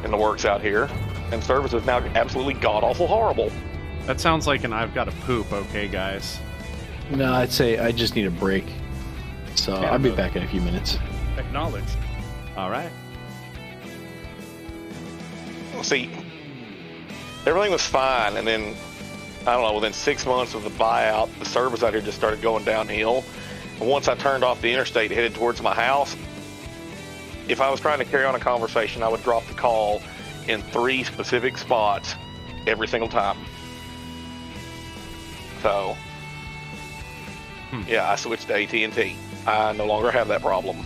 in the works out here, and service is now absolutely god-awful horrible. That sounds like an I've got to poop, okay, guys. No, I'd say I just need a break. So I'll be back in a few minutes. Acknowledged. All right. See, everything was fine, and then, I don't know, within 6 months of the buyout, the service out here just started going downhill. And once I turned off the interstate headed towards my house, if I was trying to carry on a conversation, I would drop the call in 3 specific spots every single time. So, yeah, I switched to AT&T. I no longer have that problem.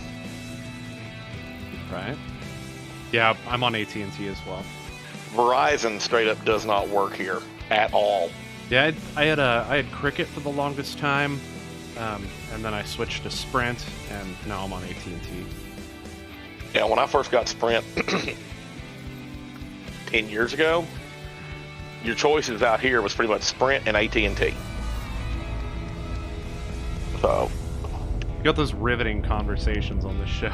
Right. Yeah, I'm on AT&T as well. Verizon straight up does not work here at all. Yeah, I had Cricket for the longest time, and then I switched to Sprint, and now I'm on AT&T. Yeah, when I first got Sprint 10 years ago, your choices out here was pretty much Sprint and AT&T. So, You got those riveting conversations on this show.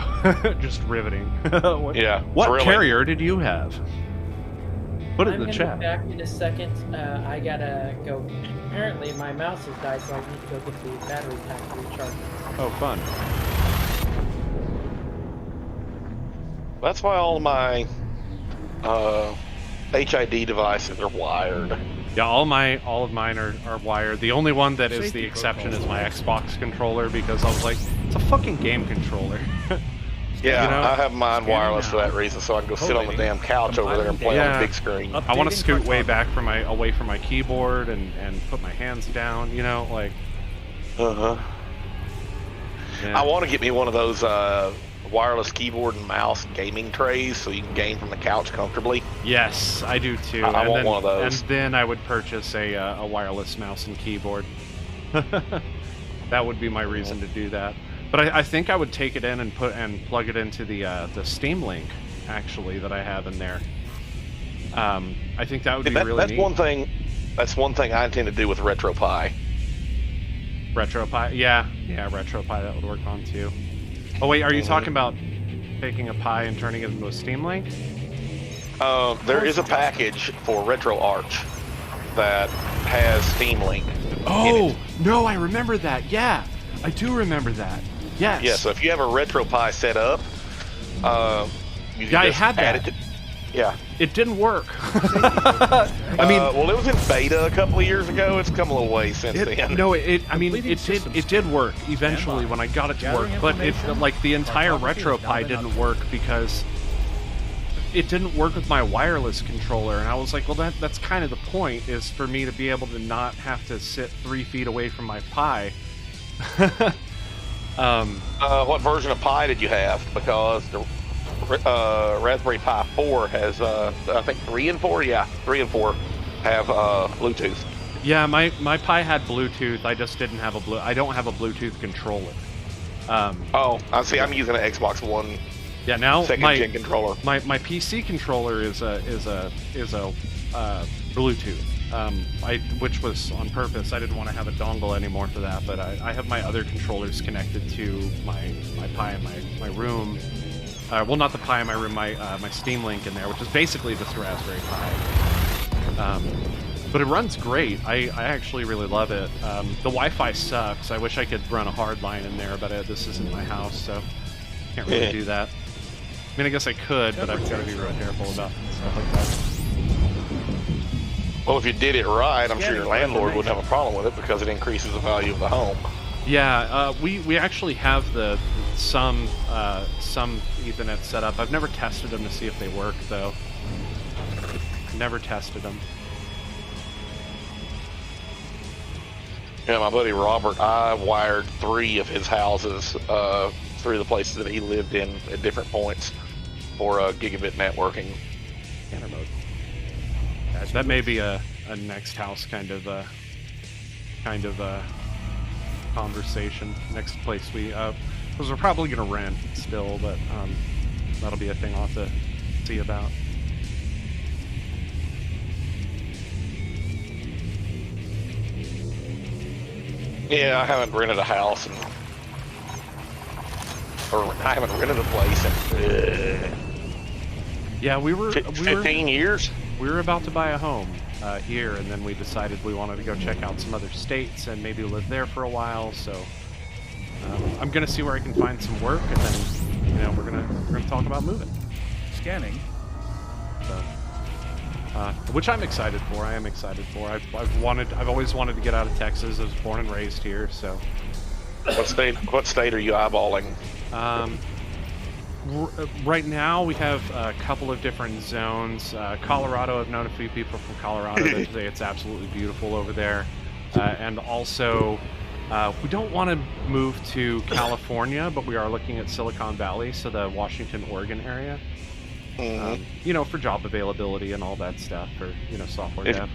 Just riveting. What, yeah. What thrilling. carrier did you have? Put it in the I'm chat. gonna be back in a second. I gotta go. Apparently, my mouse has died, so I need to go get the battery pack to recharge. Oh, fun. That's why all my HID devices are wired. Yeah, all of mine are wired. The only one that is Safety the exception is protocols. my Xbox controller, because I was like, it's a fucking game controller. Yeah, You know, I have mine scanning wireless for now. that reason, so I can go sit on the Collating. damn couch over there and play on Yeah. the big screen. I want to Updating scoot way cartography. back from away from my keyboard and put my hands down, like. Uh-huh. Yeah. I want to get me one of those wireless keyboard and mouse gaming trays so you can game from the couch comfortably. Yes, I do too. I And want then, one of those. And then I would purchase a wireless mouse and keyboard. That would be my reason to do that. But I think I would take it in and plug it into the Steam Link, actually, that I have in there. I think that would be really That's neat. one thing. That's one thing I intend to do with RetroPie. RetroPie, yeah, RetroPie, that would work on too. Oh wait, are you talking about taking a Pi and turning it into a Steam Link? There is a package for RetroArch that has Steam Link. Oh no, I remember that. Yeah, I do remember that. Yes. Yeah, so if you have a RetroPie set up, you can Yeah, I just had add that. it to, yeah. It didn't work. I mean, well, it was in beta a couple of years ago. It's come a little way since then. no, I mean, Completing systems it did work eventually Stand by. when I got it to work, Gathering but it information. like the entire Cartography is now RetroPie been didn't updated. work because it didn't work with my wireless controller, and I was like, well, that's kind of the point, is for me to be able to not have to sit 3 feet away from my Pi. What version of Pi did you have? Because the Raspberry Pi 4 has, I think 3 and 4. Yeah, 3 and 4 have Bluetooth. Yeah, my Pi had Bluetooth. I just didn't have I don't have a Bluetooth controller. Oh, I see. I'm using an Xbox One Yeah, now second gen controller. my PC controller is a Bluetooth. Which was on purpose. I didn't want to have a dongle anymore for that, but I have my other controllers connected to my Pi in my room. Well, not the Pi in my room, my Steam Link in there, which is basically just a Raspberry Pi. But it runs great. I actually really love it. The Wi-Fi sucks. I wish I could run a hard line in there, but this isn't my house, so can't really do that. I mean, I guess I could, but I've got to be real careful about stuff like that. Well, if you did it right, I'm sure your landlord wouldn't have a problem with it because it increases the value of the home. Yeah, we actually have some Ethernet set up. I've never tested them to see if they work, though. Never tested them. Yeah, my buddy Robert, I wired 3 of his houses through the places that he lived in at different points for gigabit networking. Scanner mode. That may be a next house kind of conversation. Next place because we're probably gonna rent still, but that'll be a thing I'll have to see about. Yeah, I haven't rented a house or I haven't rented a place in Yeah, we were 15 years. We were about to buy a home here, and then we decided we wanted to go check out some other states and maybe live there for a while. So I'm gonna see where I can find some work, and then we're gonna talk about moving. Scanning. So, which I'm excited for. I am excited for. I've always wanted to get out of Texas. I was born and raised here, so. What state are you eyeballing? Right now, we have a couple of different zones. Colorado, I've known a few people from Colorado that say it's absolutely beautiful over there. And also, we don't want to move to California, but we are looking at Silicon Valley, so the Washington, Oregon area. For job availability and all that stuff, for, software dev.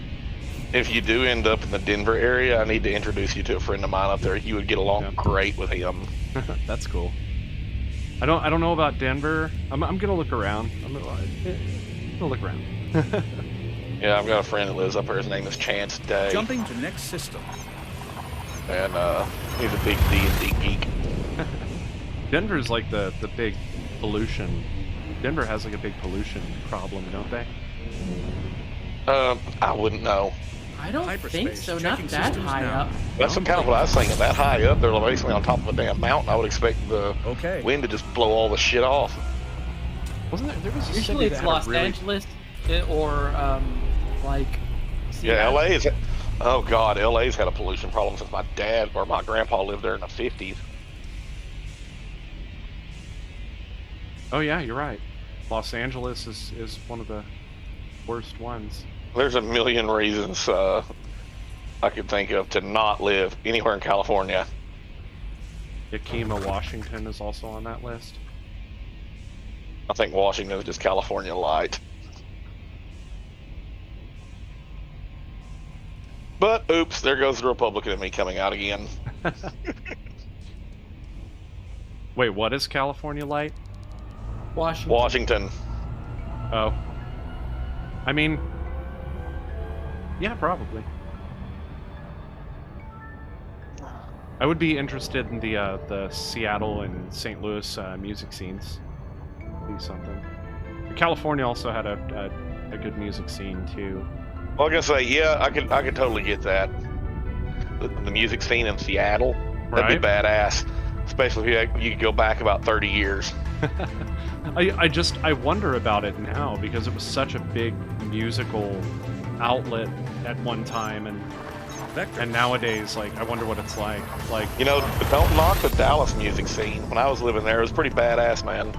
If you do end up in the Denver area, I need to introduce you to a friend of mine up there. You would get along great with him. That's cool. I don't know about Denver. I'm gonna look around. I'm gonna look around. Yeah, I've got a friend that lives up there. His name is Chance Day. Jumping to next system. And he's a big D&D geek. Denver's like the big pollution. Denver has like a big pollution problem, don't they? I wouldn't know. I don't think so. Not that high up. That's kind of what I was thinking. That high up, they're basically on top of a damn mountain. I would expect the wind to just blow all the shit off. Wasn't there was a usually city it's that Los had a really... Angeles or like. Yeah, LA is. Oh God, LA's had a pollution problem since my dad or my grandpa lived there in the 50s. Oh yeah, you're right. Los Angeles is one of the worst ones. There's a million reasons I could think of to not live anywhere in California. Yakima, Washington is also on that list. I think Washington is just California light. But oops, there goes the Republican in me coming out again. Wait, what is California light? Washington. Oh. I mean, yeah, probably. I would be interested in the Seattle and St. Louis music scenes. Be something. California also had a good music scene too. Well, I was gonna say, yeah, I could totally get that. The music scene in Seattle, that'd be badass. Especially if you could go back about 30 years. I wonder about it now because it was such a big musical outlet at one time, and nowadays, like, I wonder what it's like. Like, don't knock the Dallas music scene. When I was living there, it was pretty badass, man.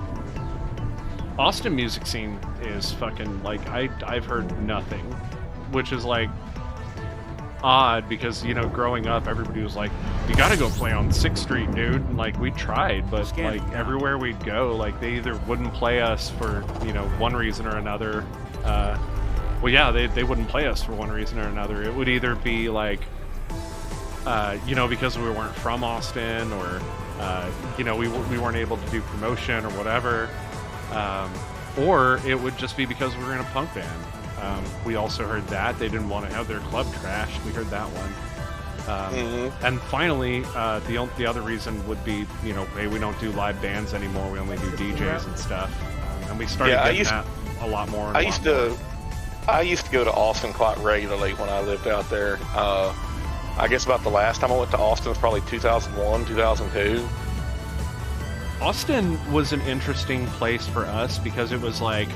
Austin music scene is fucking, like, I've heard nothing, which is like odd because growing up everybody was like, you gotta go play on 6th Street, dude. And, like, we tried, but like everywhere we'd go, like, they either wouldn't play us for one reason or another. Well, yeah, they wouldn't play us for one reason or another. It would either be like because we weren't from Austin, or we weren't able to do promotion or whatever, or it would just be because we were in a punk band. We also heard that they didn't want to have their club trashed. We heard that one. And finally, the other reason would be, hey, we don't do live bands anymore. We only do DJs and stuff. And we started getting that a lot more. I used to go to Austin quite regularly when I lived out there. I guess about the last time I went to Austin was probably 2001, 2002. Austin was an interesting place for us because it was like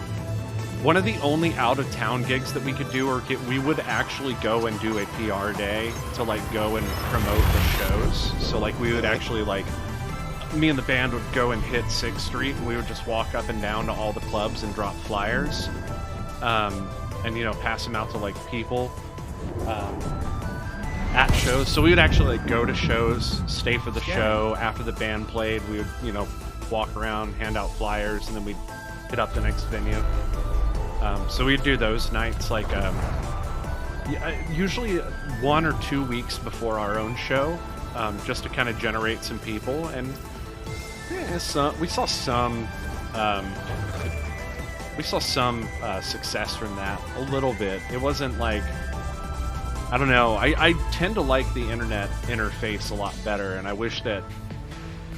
one of the only out-of-town gigs that we could do, or we would actually go and do a PR day to like go and promote the shows. So like we would actually like, me and the band would go and hit 6th Street, and we would just walk up and down to all the clubs and drop flyers, and you know, pass them out to like people at shows. So we would actually like go to shows, stay for the show. After the band played, we would, you know, walk around, hand out flyers, and then we'd hit up the next venue. So we'd do those nights like usually 1 or 2 weeks before our own show, just to kind of generate some people. And we saw some success from that a little bit. It wasn't like, I don't know, I tend to like the internet interface a lot better, and I wish that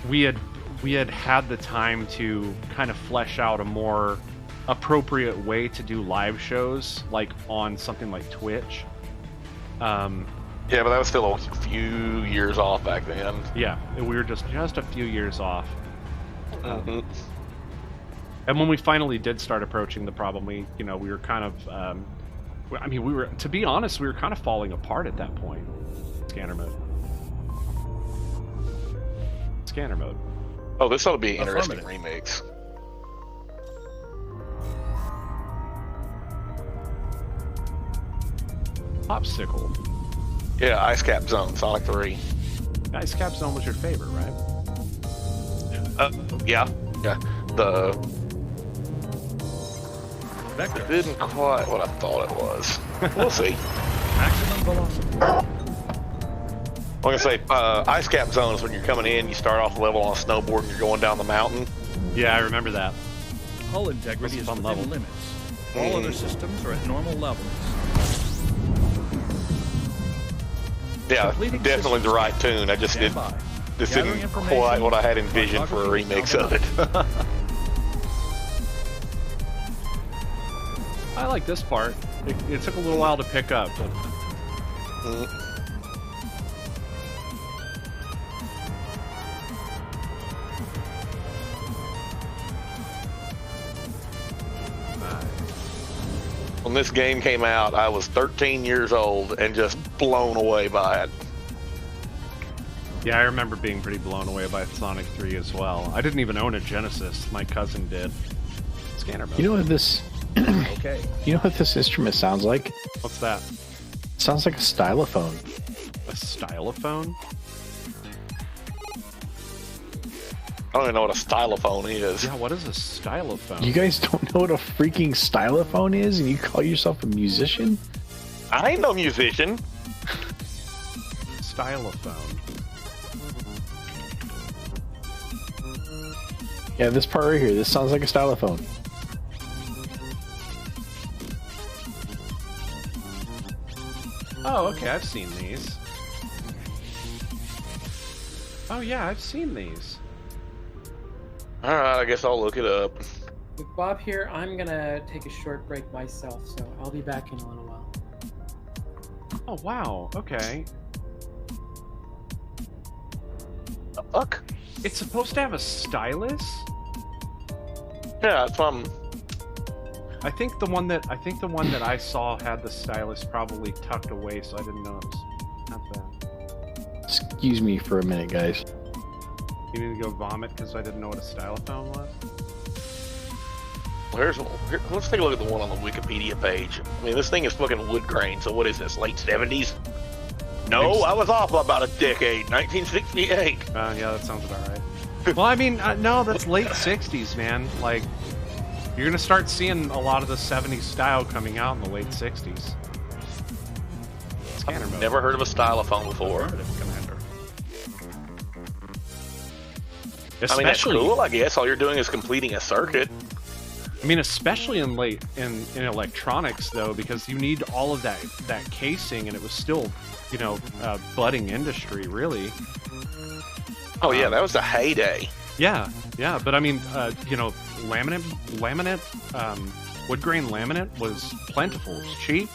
we had the time to kind of flesh out a more appropriate way to do live shows, like on something like Twitch. Yeah, but that was still a few years off back then. Yeah, we were just a few years off. Mm-hmm. And when we finally did start approaching the problem, we were kind of, to be honest, we were kind of falling apart at that point. Scanner mode. Oh, this ought to be an interesting remix. Popsicle. Yeah, Ice Cap Zone, Sonic 3. Ice Cap Zone was your favorite, right? Yeah. It didn't quite what I thought it was. We'll see. Maximum velocity. I'm gonna say Ice Cap Zone is when you're coming in, you start off the level on a snowboard and you're going down the mountain. Yeah, I remember that. Hull integrity is within level. limits. All other systems are at normal levels. Yeah, Completing definitely the right tune. I just Stand didn't. by. This Gathering isn't information. quite what I had envisioned for a remix of it. I like this part. It took a little while to pick up, but When this game came out, I was 13 years old and just blown away by it. yeah, I remember being pretty blown away by Sonic 3 as well. I didn't even own a Genesis. My cousin did. Scanner mode. You know what this? Okay. You know what this instrument sounds like? What's that? It sounds like a stylophone. A stylophone? I don't even know what a stylophone is. Yeah, what is a stylophone? You guys don't know what a freaking stylophone is, and you call yourself a musician? I ain't no musician. Stylophone. Yeah, this part right here. This sounds like a stylophone. Oh, okay, I've seen these. Oh yeah, I've seen these. Alright, I guess I'll look it up. With Bob here, I'm gonna take a short break myself, so I'll be back in a little while. Oh wow, okay. The fuck? It's supposed to have a stylus? Yeah, that's what I'm... I think the one that I saw had the stylus probably tucked away, so I didn't know it was not that. Excuse me for a minute, guys. You need to go vomit because I didn't know what a stylophone was? Let's take a look at the one on the Wikipedia page. I mean, this thing is fucking wood grain, so what is this, late 70s? No, I was off by about a decade, 1968. Yeah, that sounds about right. Well, I mean, no, that's late 60s, man. Like, you're going to start seeing a lot of the 70s style coming out in the late 60s. Scanner mode. Never heard of a stylophone before. Affirmative, Commander. I mean, that's cool, I guess. All you're doing is completing a circuit. I mean, especially in electronics, though, because you need all of that casing, and it was still, budding industry, really. Oh yeah, that was the heyday. Yeah, but I mean, laminate Wood grain laminate was plentiful, it was cheap,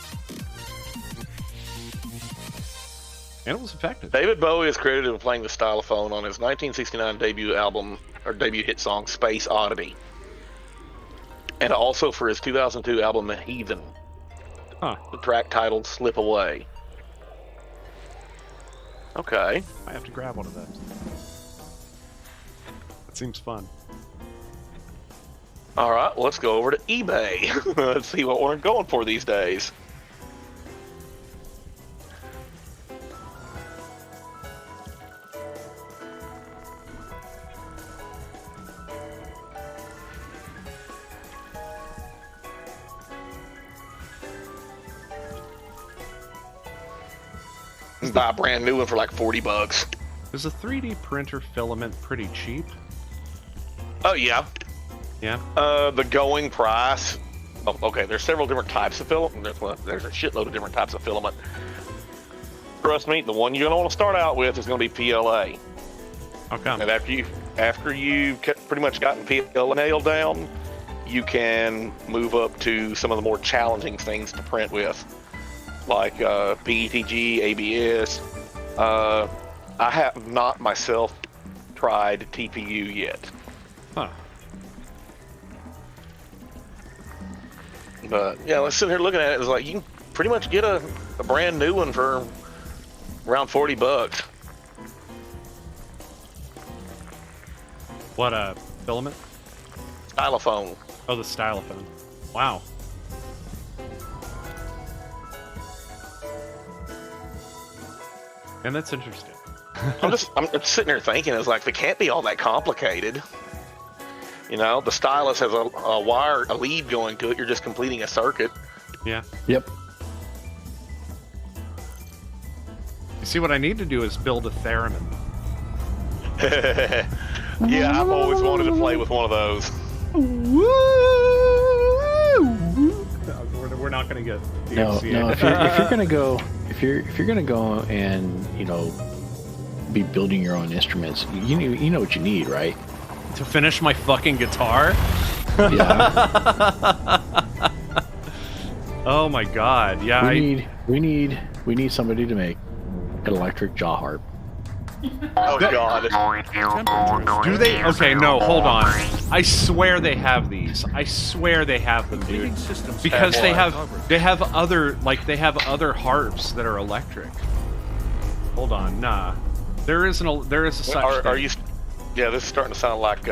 and it was effective. David Bowie is credited with playing the stylophone on his 1969 debut album, or debut hit song, Space Oddity. And also for his 2002 album, Heathen. Huh. The track titled Slip Away. Okay. I have to grab one of those. That seems fun. Alright, let's go over to eBay. Let's see what we're going for these days. Buy a brand new one for like $40. Is a 3D printer filament pretty cheap? Oh yeah. Yeah. The going price. Oh, okay, there's several different types of filament. There's a shitload of different types of filament. Trust me, the one you're gonna want to start out with is gonna be PLA. Okay. And after you've pretty much gotten PLA nailed down, you can move up to some of the more challenging things to print with, like PETG, ABS. I have not myself tried TPU yet. Huh. But yeah, let's sit here looking at it. It's like you can pretty much get a brand new one for around $40. What, filament? Stylophone. Oh, the stylophone. Wow. And that's interesting. I'm sitting here thinking, it's like, they can't be all that complicated. You know, the stylus has a wire, a lead going to it. You're just completing a circuit. Yeah. Yep. You see, what I need to do is build a theremin. Yeah, I've always wanted to play with one of those. We're not going to get No, DMCA. if you're gonna go, if you're gonna go and be building your own instruments, you know what you need, right? To finish my fucking guitar? Yeah. Oh my god! Yeah, we need somebody to make an electric jaw harp. Oh god. Do they? Okay, no, hold on. I swear they have these. I swear they have them, dude. Leading systems Because they have have other harps that are electric. Hold on, nah. There is a such Are thing. you? Yeah, this is starting to sound like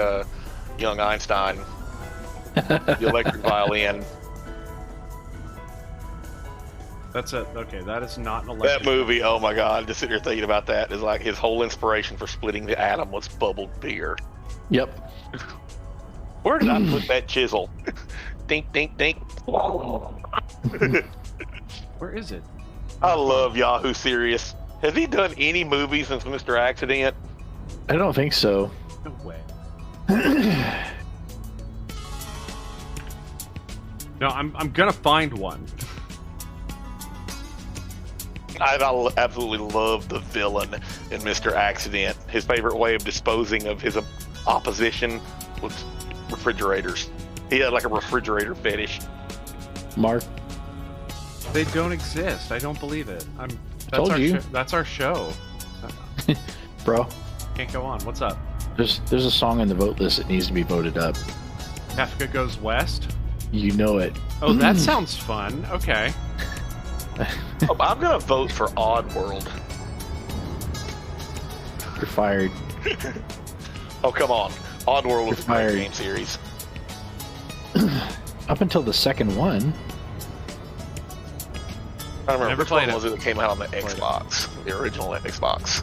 young Einstein. The electric violin. That's it. Okay, that is not an electric. That movie, oh my god, just sitting here thinking about that is like his whole inspiration for splitting the atom was bubbled beer. Yep. Where did I put that chisel? Dink, dink, dink. Where is it? I love Yahoo Serious. Has he done any movies since Mr. Accident? I don't think so. No way. No, I'm gonna find one. I absolutely love the villain in Mr. Accident. His favorite way of disposing of his opposition was refrigerators. He had like a refrigerator fetish. Mark, They don't exist. I don't believe it. Told you. That's our show. bro, Can't go on. What's up? there's a song on the vote list that needs to be voted up. Kafka Goes West. You know it. Oh, that sounds fun. Okay. Oh, I'm gonna vote for Oddworld. You're fired. Oh come on, Oddworld was a great fired. game series. Up until the second one. I don't remember Never which one played it. was it that came out on the Xbox, the original Xbox.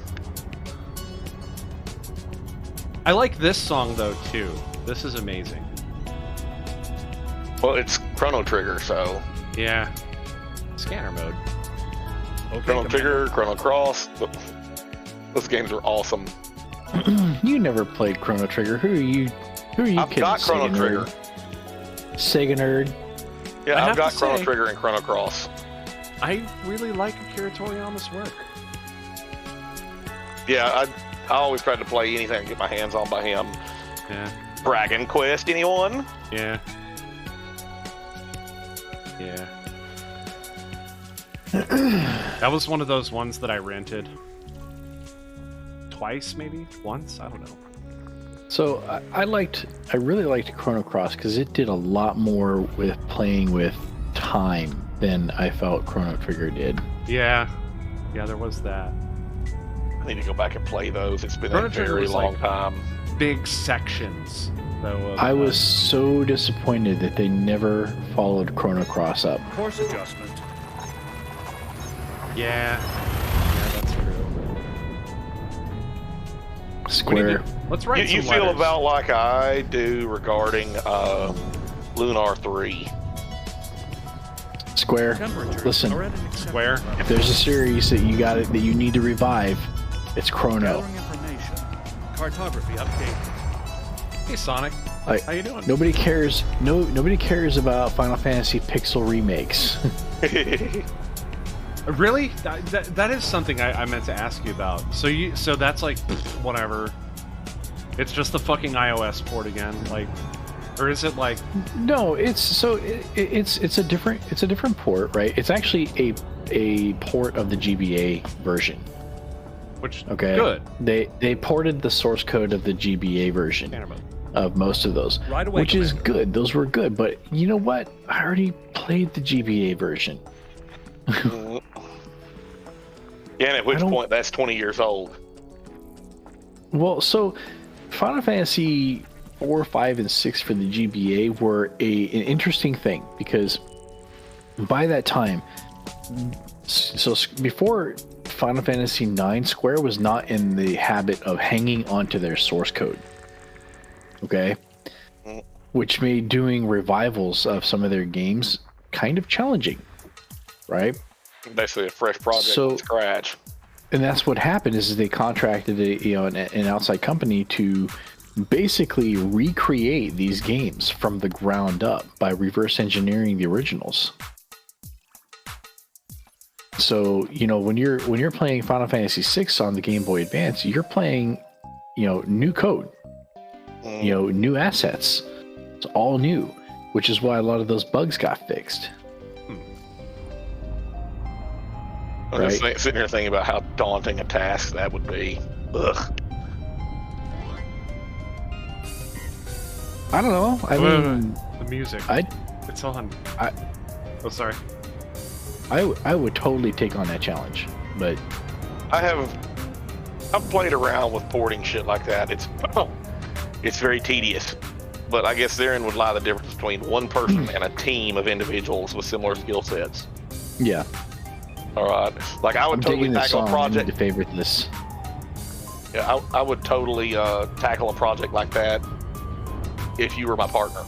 I like this song though too. This is amazing. Well, it's Chrono Trigger, so Yeah. Scanner mode. Okay. Chrono Commander. Trigger, Chrono Cross. Those games are awesome. You never played Chrono Trigger. Who are you I've kidding? got Chrono Sega Trigger. nerd? Sega nerd. Yeah, I I've have got to Chrono say- Trigger and Chrono Cross. I really like Akira Toriyama's work. Yeah, I always tried to play anything I could get my hands on by him. Yeah. Dragon Quest, anyone? Yeah. That was one of those ones that I rented twice, maybe once. I don't know. So I really liked Chrono Cross because it did a lot more with playing with time than I felt Chrono Trigger did. Yeah, there was that. I need to go back and play those. It's been Chrono a Trigger very was long like- time. Big sections, though. I was so disappointed that they never followed Chrono Cross up. Course adjustment. Yeah, that's true. What do you Square. do? Let's write You some feel letters. about like I do regarding Lunar 3. Square. Temperatures Listen, are at an acceptable Square. level. if there's a series that that you need to revive, it's Chrono. Gathering information. Cartography updated. Hey, Sonic. Like, How you doing? nobody cares. Nobody cares about Final Fantasy pixel remakes. Really? That is something I meant to ask you about. So that's like whatever. It's just the fucking iOS port again, like, or is it like? No, it's a different port, right? It's actually a port of the GBA version. Which Okay. good. They ported the source code of the GBA version of most of those, Right away, which is Commander. good. Those were good, but you know what? I already played the GBA version. Yeah, and at which I don't- point that's 20 years old. Well, so Final Fantasy 4, 5, and 6 for the GBA were an interesting thing because by that time, so before Final Fantasy 9, Square was not in the habit of hanging onto their source code. Okay? Which made doing revivals of some of their games kind of challenging, right? Basically a fresh project So- from scratch. And that's what happened is they contracted an outside company to basically recreate these games from the ground up by reverse engineering the originals. So, when you're playing Final Fantasy VI on the Game Boy Advance, you're playing, new code, new assets. It's all new, which is why a lot of those bugs got fixed. I'm just sitting here thinking about how daunting a task that would be. Ugh. I don't know. I Wait, mean, the music. It's on. Oh, sorry. I would totally take on that challenge, but I've played around with porting shit like that. It's very tedious. But I guess therein would lie the difference between one person and a team of individuals with similar skill sets. yeah. All right. Like I would I'm totally digging this tackle a song. I need project. to favorite this. Yeah, I would totally tackle a project like that if you were my partner.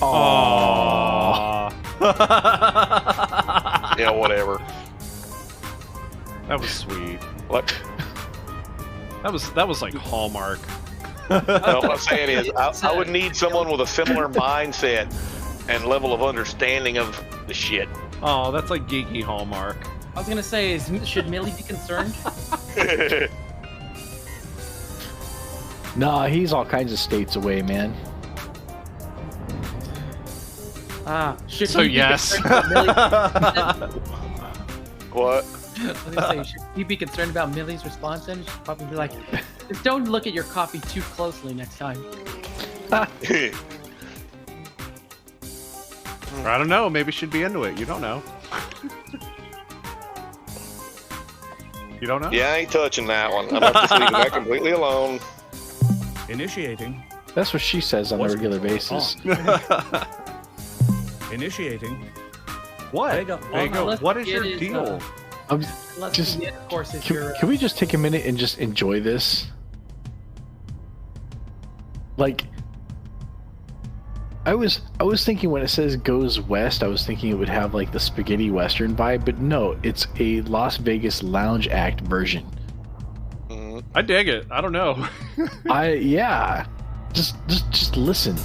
Aww. Yeah, whatever. That was sweet. Like, That was like Hallmark. no, what I'm saying is, I would need someone with a similar mindset and level of understanding of the shit. Oh, that's like geeky Hallmark. I was gonna say, should Millie be concerned? Nah, he's all kinds of states away, man. Should So he be yes. concerned about Millie- What? I was gonna say, should you be concerned about Millie's response? And she'd probably be like, "Just don't look at your coffee too closely next time." Or I don't know. Maybe she'd be into it. You don't know. You don't know? Yeah, I ain't touching that one. I'm just leaving that completely alone. Initiating. That's what she says on a What's regular going basis. Initiating. What? Vega Vega, Let's what is get your his, deal? Unless Just- the of course, if you're Can we just take a minute and just enjoy this? Like, I was thinking when it says goes west, I was thinking it would have like the spaghetti western vibe, but no, it's a Las Vegas lounge act version. Mm. I dig it. I don't know. Yeah. Just listen.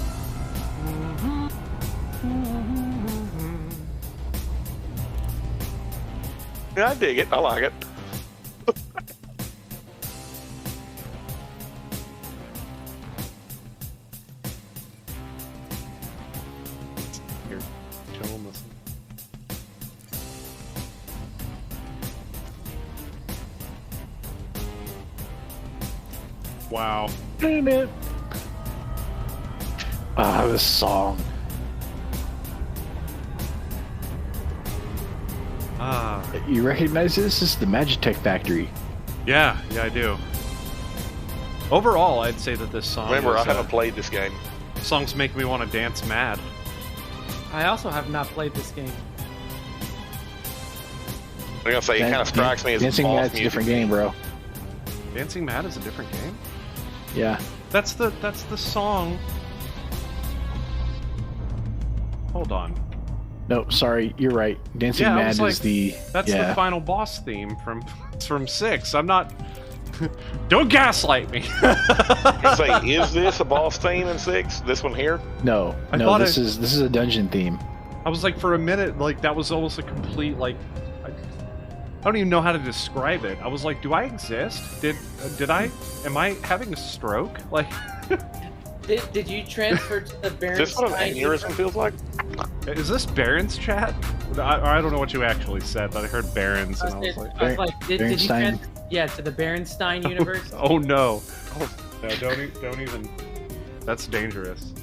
Yeah, I dig it. I like it. Here, chill and listen. Wow. Damn it. Ah, this song. Ah. You recognize this? This is the Magitech Factory. Yeah, I do. Overall, I'd say that this song. Remember, is, I haven't played this game. Songs make me want to dance mad. I also have not played this game. I'm gonna say it kind of strikes me as Dancing a boss Mad's a music different game, bro. Dancing Mad is a different game. Yeah. That's the song. Hold on. No, sorry, you're right. Dancing Yeah, I Mad was like, is the. That's yeah. the final boss theme from 6. I'm not. Don't gaslight me. I say, is this a boss theme in 6? This one here? No, I no, thought this is a dungeon theme. I was like, for a minute, like that was almost a complete like. I don't even know how to describe it. I was like, do I exist? Did I? Am I having a stroke? Like. Did you transfer to the Is Baron? this what an aneurysm feels like? Is this Baron's chat? I don't know what you actually said, but I heard Baron's and I was like, I was like, did you Berenstein? to the Berenstein universe? oh no. No, don't even. That's dangerous.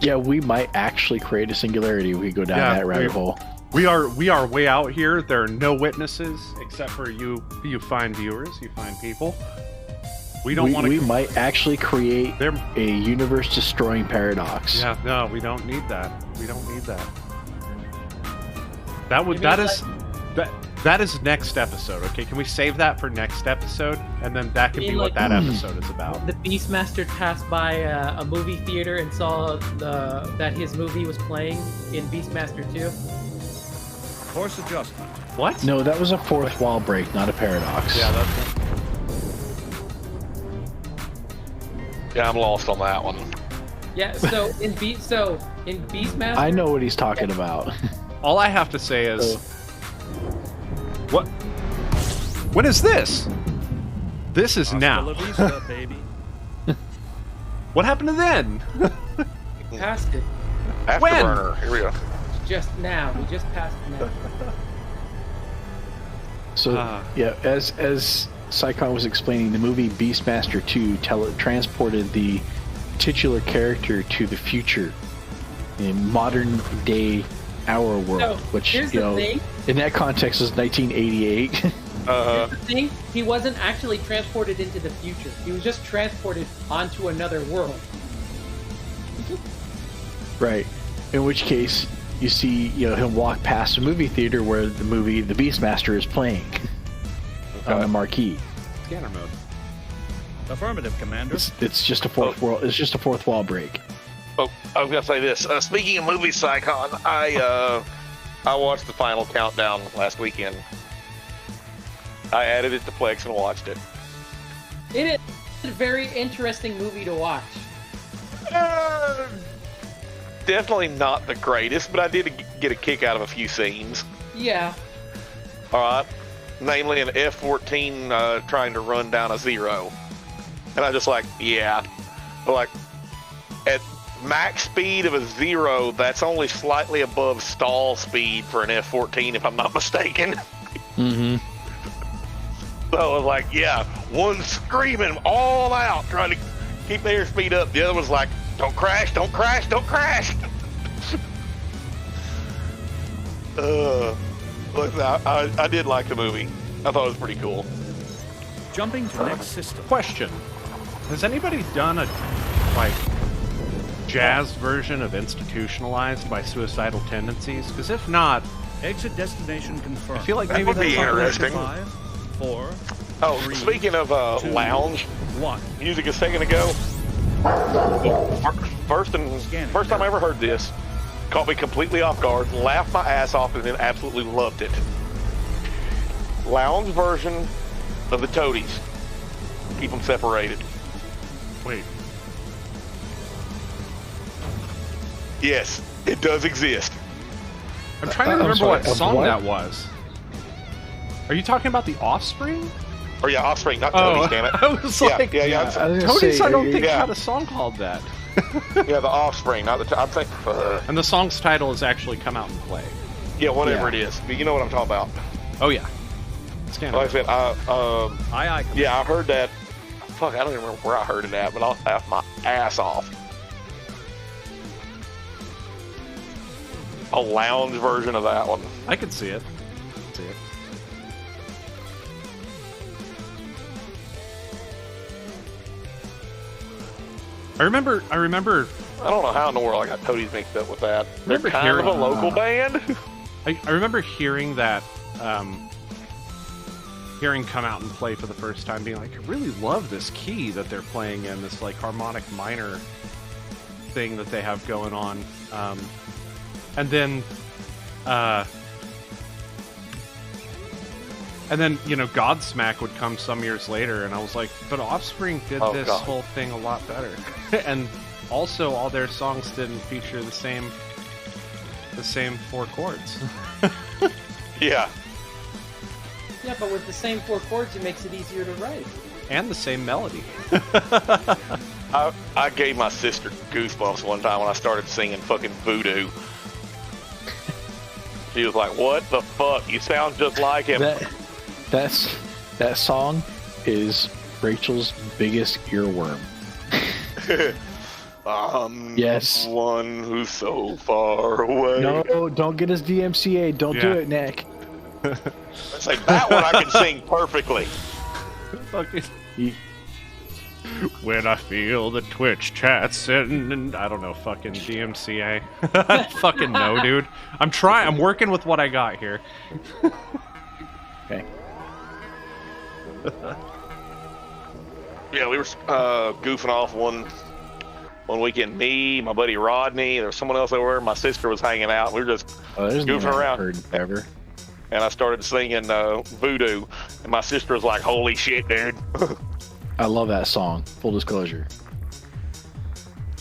Yeah, we might actually create a singularity if we go down that rabbit hole. We are way out here. There are no witnesses except for you fine viewers, you fine people. We don't want to. We might actually create There- a universe-destroying paradox. Yeah, no, we don't need that. We don't need that. That would You that mean is that is next episode. Okay, can we save that for next episode, and then that can You be mean what like- that episode is about. The Beastmaster passed by a movie theater and saw that his movie was playing in Beastmaster 2. Course adjustment. What? No, that was a fourth wall break, not a paradox. Yeah, that's. Yeah, I'm lost on that one. Yeah, so in Beastmaster, I know what he's talking about. All I have to say is, what? When is this? This is Hasta now. la vista, baby. What happened to then? passed it Afterburner. Here we go. just now. We just passed it now. So Ah. yeah, as Psychon was explaining, the movie Beastmaster 2 transported the titular character to the future in modern day our world, So, which here's you the know thing. in that context is 1988. Here's the thing, he wasn't actually transported into the future. He was just transported onto another world. Right. In which case you see him walk past a movie theater where the movie The Beastmaster is playing on the marquee. Scanner mode. Affirmative, Commander. It's just a fourth world. It's just a fourth wall break. Oh, I was gonna say this. Speaking of movie Psychon, I watched the final countdown last weekend. I added it to Plex and watched it. It is a very interesting movie to watch. Definitely not the greatest, but I did get a kick out of a few scenes. Yeah. All right, namely an F-14 trying to run down a zero, and I just like, yeah, like at max speed of a zero, that's only slightly above stall speed for an F-14, if I'm not mistaken. Mm-hmm. So I was like, yeah, one screaming all out, trying to keep the airspeed up. The other was like, don't crash, don't crash, don't crash. Look, I did like the movie. I thought it was pretty cool. Jumping to next system. Question: has anybody done a jazz version of Institutionalized by Suicidal Tendencies? Because if not, Exit destination confirmed. I feel like That maybe would be that's something interesting. 5, 4, Oh, 3, speaking of 2, lounge 1. music a second ago, first time I ever heard this, caught me completely off guard, laughed my ass off, and then absolutely loved it. Lounge version of the Toadies. Keep them separated. Wait, Yes, it does exist. I'm trying to I'm remember sorry, what of song what? that was. Are you talking about The Offspring? Or yeah, Offspring, not Toadies, damn it. I was Yeah, like, yeah, I was gonna Toadies, say, I don't think yeah. had a song called that. Yeah, the Offspring, not the. I'm thinking. And the song's title has actually come out and play. Yeah, whatever Yeah. it is. But you know what I'm talking about. Oh yeah. Scanner. Like I said, Aye, Commander. yeah, I heard that. Fuck, I don't even remember where I heard it at, but I'll laugh my ass off. A lounge version of that one. I could see it. See it. I remember. I don't know how in the world I got Toadies mixed up with that. They're Remember kind of a hearing- local band. I remember hearing that, hearing come out and play for the first time, being like, I really love this key that they're playing in, this like harmonic minor thing that they have going on. And then you know, Godsmack would come some years later, and I was like, but Offspring did Oh, this God. whole thing a lot better. And also, all their songs didn't feature the same 4 chords. Yeah. Yeah, but with the same 4 chords, it makes it easier to write. And the same melody. I gave my sister goosebumps one time when I started singing fucking Voodoo. She was like, "What the fuck? You sound just like him." That song is Rachel's biggest earworm. Yes. One who's so far away. No, don't get us DMCA. Don't do Yeah. it, Nick. It's like that one I can sing perfectly. Fucking. You- When I feel the Twitch chat sitting, I don't know, fucking DMCA. Fucking no, dude. I'm working with what I got here. Okay. Yeah, we were goofing off one weekend. Me, my buddy Rodney, there was someone else over. My sister was hanging out. We were just There's no goofing one I've around. heard ever. And I started singing Voodoo, and my sister was like, "Holy shit, dude!" I love that song. Full disclosure.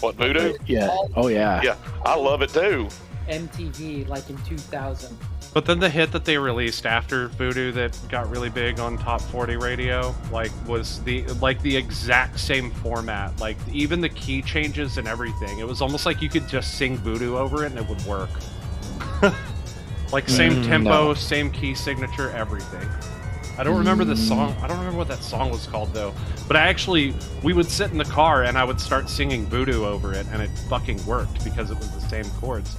What, Voodoo? Yeah. Oh yeah. Yeah, I love it too. MTV, like in 2000. But then the hit that they released after Voodoo that got really big on Top 40 radio, like, was the exact same format. Like, even the key changes and everything. It was almost like you could just sing Voodoo over it and it would work. Like, same tempo, no. same key signature, everything. I don't remember the song. I don't remember what that song was called, though. But we would sit in the car and I would start singing Voodoo over it, and it fucking worked because it was the same chords.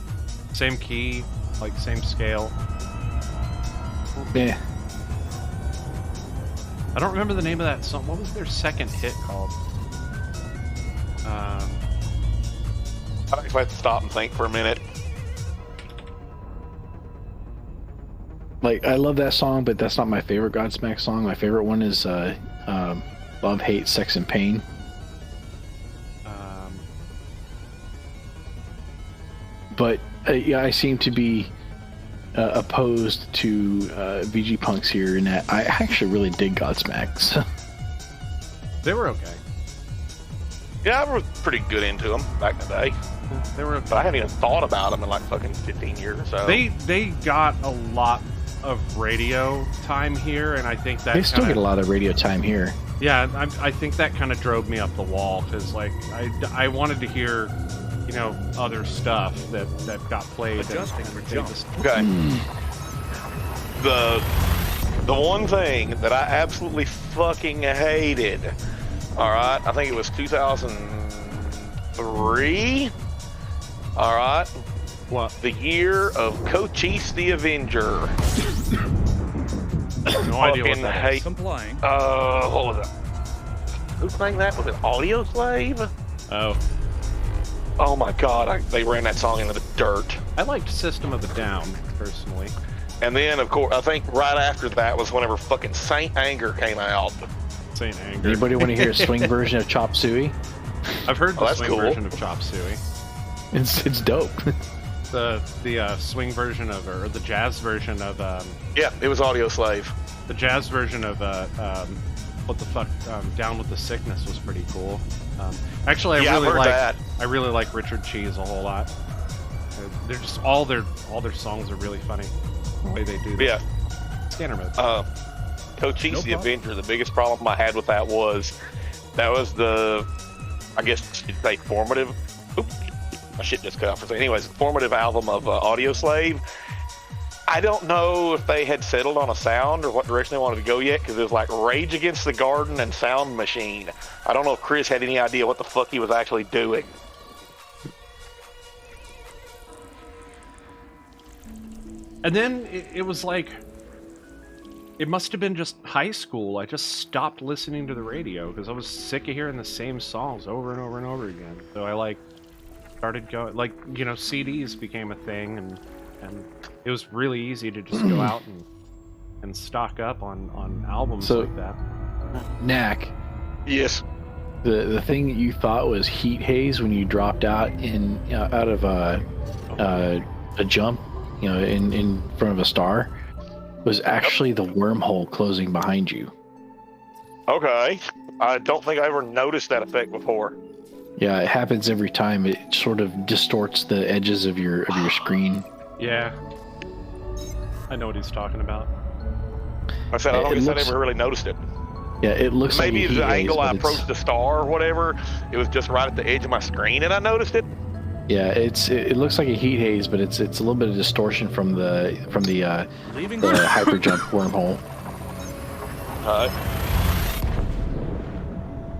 Same key, like, same scale. Yeah. I don't remember the name of that song. What was their second hit called? I actually have to stop and think for a minute. Like, I love that song, but that's not my favorite Godsmack song. My favorite one is Love, Hate, Sex, and Pain. But yeah, I seem to be opposed to VG Punks here in that I actually really dig Godsmack. So. They were okay. Yeah, I was pretty good into them back in the day, They were okay. but I hadn't even thought about them in like fucking 15 years or so. They got a lot of radio time here, and I think that They still kinda, get a lot of radio time here. Yeah, I think that kind of drove me up the wall because, like, I wanted to hear, you know, other stuff that got played. Adjusting for they jump. just- Okay. The one thing that I absolutely fucking hated, all right, I think it was 2003, all right, What? the year of Cochise the Avenger. No idea what Fucking that hate. is. Complying. What was it? Who sang that? Was it Audio Slave? Oh, Oh my god, they ran that song into the dirt. I liked System of a Down personally. And then, of course, I think right after that was whenever fucking Saint Anger came out. Saint Anger. Anybody want to hear a swing version of Chop Suey? I've heard the that's swing cool. version of Chop Suey. It's dope. The swing version of, or the jazz version of, Yeah, it was Audio Slave. the jazz version of what the fuck, Down with the Sickness was pretty cool. Actually, Yeah, I've heard that. I really like Richard Cheese a whole lot. They're just all their songs are really funny. The way they do that. Yeah. Scanner mode. Cochise No the problem. Avenger, the biggest problem I had with that was the, I guess you'd say formative. Oops, my shit just cut out for a second. Anyways, formative album of Audio Slave. I don't know if they had settled on a sound or what direction they wanted to go yet, because it was like Rage Against the Garden and Sound Machine. I don't know if Chris had any idea what the fuck he was actually doing. And then it was like, it must have been just high school. I just stopped listening to the radio because I was sick of hearing the same songs over and over and over again. So I like started going, like, you know, CDs became a thing, and it was really easy to just go out and stock up on albums like that. Knack. Yes. The thing that you thought was heat haze when you dropped out out of a jump, you know, in front of a star, was actually the wormhole closing behind you. Okay. I don't think I ever noticed that effect before. Yeah, it happens every time. It sort of distorts the edges of your screen. Yeah. I know what he's talking about. I said, I don't guess I never really noticed it. Yeah, it looks maybe like the angle I approached the star or whatever, it was just right at the edge of my screen and I noticed it. Yeah, it looks like a heat haze, but it's a little bit of distortion from the hyper jump wormhole.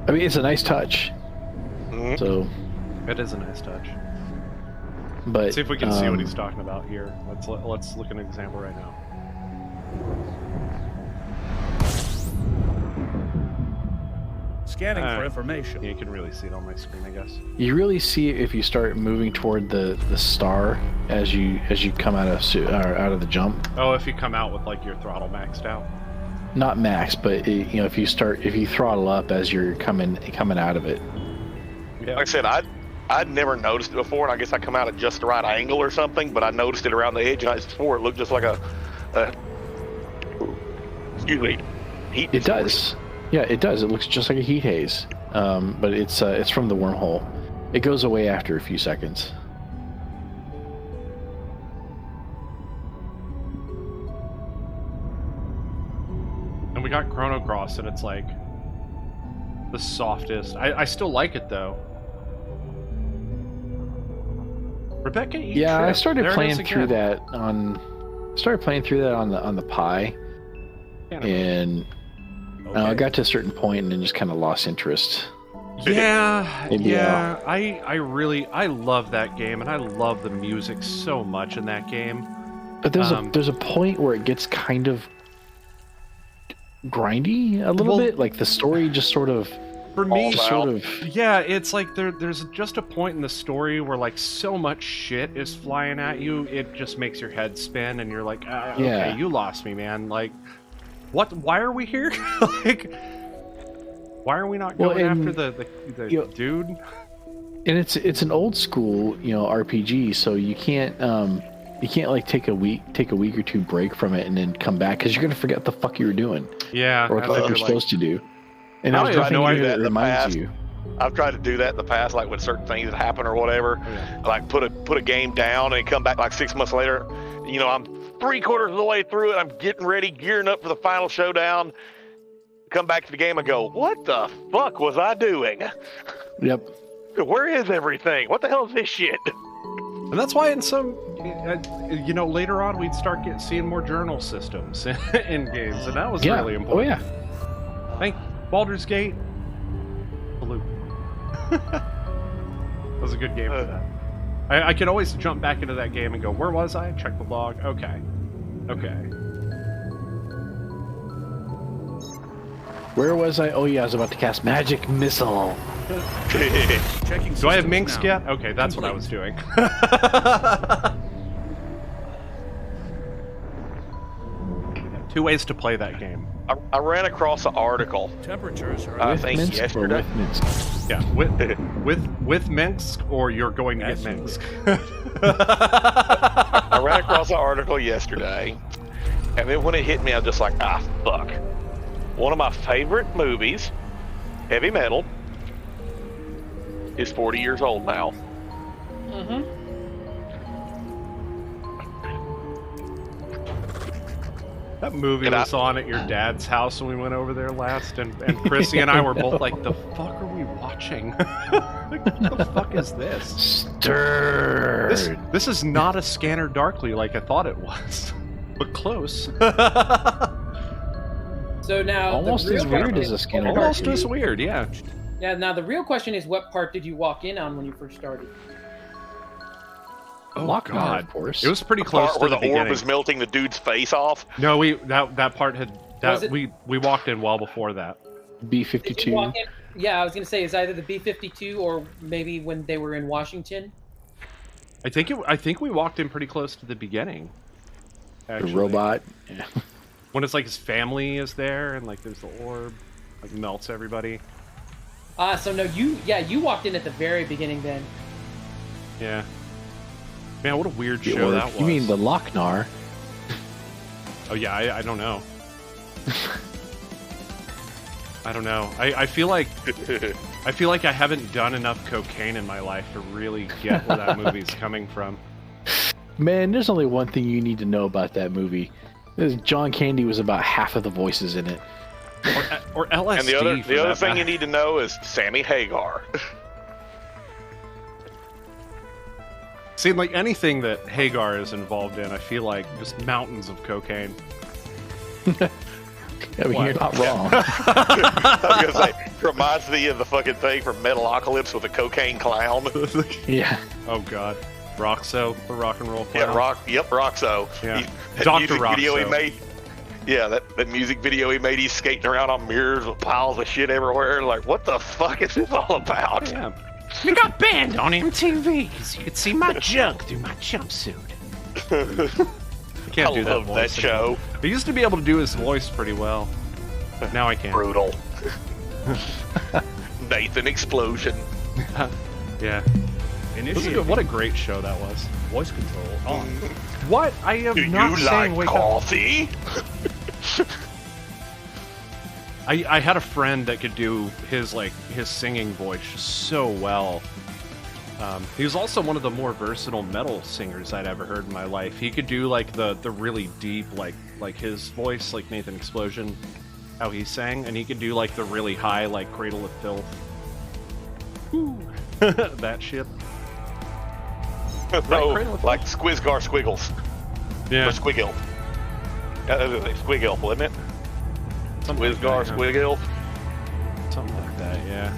I mean, it's a nice touch. Mm-hmm. So it is a nice touch. But let's see if we can see what he's talking about here. Let's look at an example right now. Scanning for information. Yeah, you can really see it on my screen, I guess. You really see it if you start moving toward the star as you come out of the jump. Oh, if you come out with like your throttle maxed out. Not max, but you know, if you throttle up as you're coming out of it. Yeah. Like I said, I'd never noticed it before, and I guess I come out at just the right angle or something, but I noticed it around the edge, and I swore it looked just like a excuse me, heat. It does. Yeah, it does. It looks just like a heat haze, but it's from the wormhole. It goes away after a few seconds. And we got Chrono Cross, and it's like the softest. I still like it though. Rebecca, yeah, I started playing through that on the Pi, and I got to a certain point and then just kind of lost interest. Yeah, yeah. I love that game, and I love the music so much in that game. But there's a point where it gets kind of grindy a little bit. Like the story just sort of. For me, yeah, it's like there's just a point in the story where like so much shit is flying at you, it just makes your head spin, and you're like, okay, you lost me, man. Like, what? Why are we here? Like, why are we not going after the dude? And it's an old school, RPG, so you can't like take a week or two break from it and then come back because you're gonna forget what the fuck you were doing. Yeah, or what you're supposed to do. And I've tried to do that in the past. I've tried to do that in the past, like when certain things that happen or whatever. Yeah. Like put a game down and come back like 6 months later. You know, I'm 3/4 of the way through it. I'm getting ready, gearing up for the final showdown. Come back to the game and go, what the fuck was I doing? Yep. Where is everything? What the hell is this shit? And that's why in some, later on we'd start seeing more journal systems in games, and that was really important. Oh yeah. Thank Baldur's Gate. Blue. That was a good game for that. I could always jump back into that game and go, where was I? Check the log. Okay. Where was I? Oh yeah, I was about to cast Magic Missile. Do I have Minsk yet? Okay, that's what I was doing. 2 ways to play that game. I ran across an article. Temperatures are I think yesterday. With Minsk? Yeah, with Minsk, or you're going to get Minsk. I ran across an article yesterday, and then when it hit me, I was just like, fuck. One of my favorite movies, Heavy Metal, is 40 years old now. Mm-hmm. That movie was on at your dad's house when we went over there last, and Chrissy and I were both like, the fuck are we watching? Like, what the fuck is this? Stirred. This is not a Scanner Darkly like I thought it was. But close. So now, Almost the real as weird question as a is- Scanner Almost Darkly. as weird, yeah. Yeah. Now the real question is, what part did you walk in on when you first started? Oh Lochnar, God, of course. it was pretty The close part to where the the beginning. orb was melting the dude's face off. No, that part had Was that it- we walked in well before that. Did you B-52. walk in? Yeah, I was gonna say it's either the B-52 or maybe when they were in Washington. I think we walked in pretty close to the beginning. The Actually. robot. Yeah. When it's like his family is there and like there's the orb, like melts everybody. So no, you walked in at the very beginning then. Yeah. Man, what a weird The show orb. that was. You mean the Lochnar? Oh yeah, I don't know. I don't know. I feel like I haven't done enough cocaine in my life to really get where that movie's coming from. Man, there's only one thing you need to know about that movie. John Candy was about half of the voices in it. Or LSD. And the other for that thing you matter. need to know is Sammy Hagar. See, like anything that Hagar is involved in, I feel like just mountains of cocaine. I mean, What? you're not wrong. I was gonna say, reminds me of the fucking thing from Metalocalypse with the cocaine clown. Yeah. Oh God, Roxo, the rock and roll clown. Roxo. Yeah. That Dr. music video he Roxo. made. Yeah, that music video he made, he's skating around on mirrors with piles of shit everywhere. Like, what the fuck is this all about? Yeah. We got banned on MTV because you could see my junk through my jumpsuit. I can't do I that love voice that anymore. show. I used to be able to do his voice pretty well. Now I can't. Brutal. Nathan Explosion. Yeah. This is Initiate good. What a great show that was. voice control on. What? I am Do not you saying like wake up. coffee? I had a friend that could do his singing voice just so well. He was also one of the more versatile metal singers I'd ever heard in my life. He could do like the really deep like his voice, like Nathan Explosion, how he sang, and he could do like the really high like Cradle of Filth. Ooh. That shit. No, Cradle of like Squizgar Squiggles. Yeah. Or Squiggle. Squiggle, wasn't it? Squizgar Squiggle. Something like that, yeah.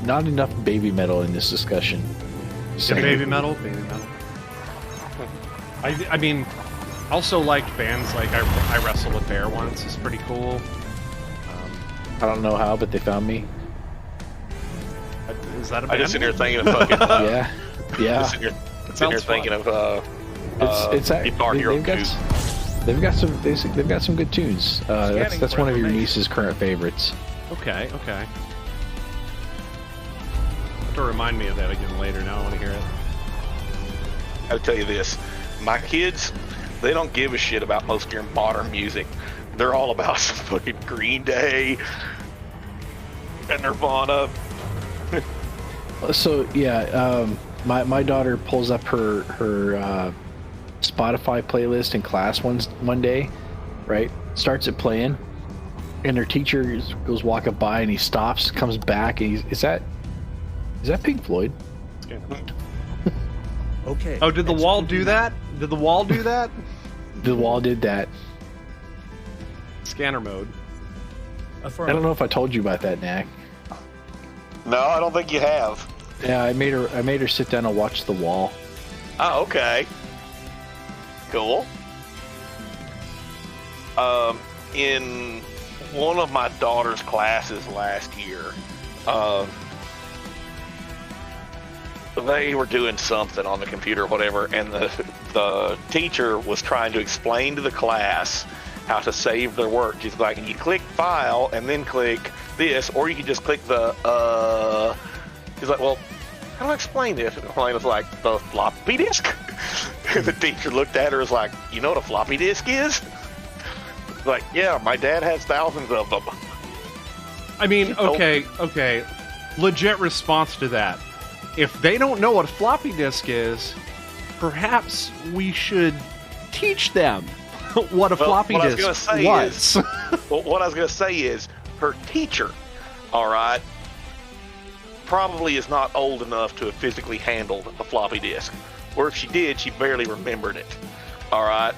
Not enough baby metal in this discussion. Yeah, baby metal. I mean, also liked bands like I Wrestled a Bear once. It's pretty cool. I don't know how, but they found me. Is that a band? I just sit here thinking of fucking. Yeah. Yeah. Just sitting here sounds thinking fun. of. It's Guitar Hero they've got 2. they've got some good tunes. That's one of your niece's current favorites. Okay. Have to remind me of that again later. Now I want to hear it. I'll tell you this: my kids, they don't give a shit about most of your modern music. They're all about some fucking Green Day and Nirvana. So yeah, my daughter pulls up her Spotify playlist in class one day, right? Starts it playing, and her teacher goes walking by, and he stops, comes back, and is that Pink Floyd? Okay. Oh, did the wall do that? Did the wall do that? The wall did that. Scanner mode. I don't know if I told you about that, Knack. No, I don't think you have. Yeah, I made her sit down and watch The Wall. Oh, okay. Cool. In one of my daughter's classes last year, they were doing something on the computer or whatever, and the teacher was trying to explain to the class how to save their work. She's like, you click file and then click this, or you can just click the He's like, well, how do I explain this? And I was like, the floppy disk? And the teacher looked at her and was like, you know what a floppy disk is? Like, yeah, my dad has thousands of them. I mean, okay. Legit response to that. If they don't know what a floppy disk is, perhaps we should teach them what a floppy what I was disk gonna say was. Well, what I was going to say is her teacher, all right, probably is not old enough to have physically handled a floppy disk. Or if she did, she barely remembered it. All right.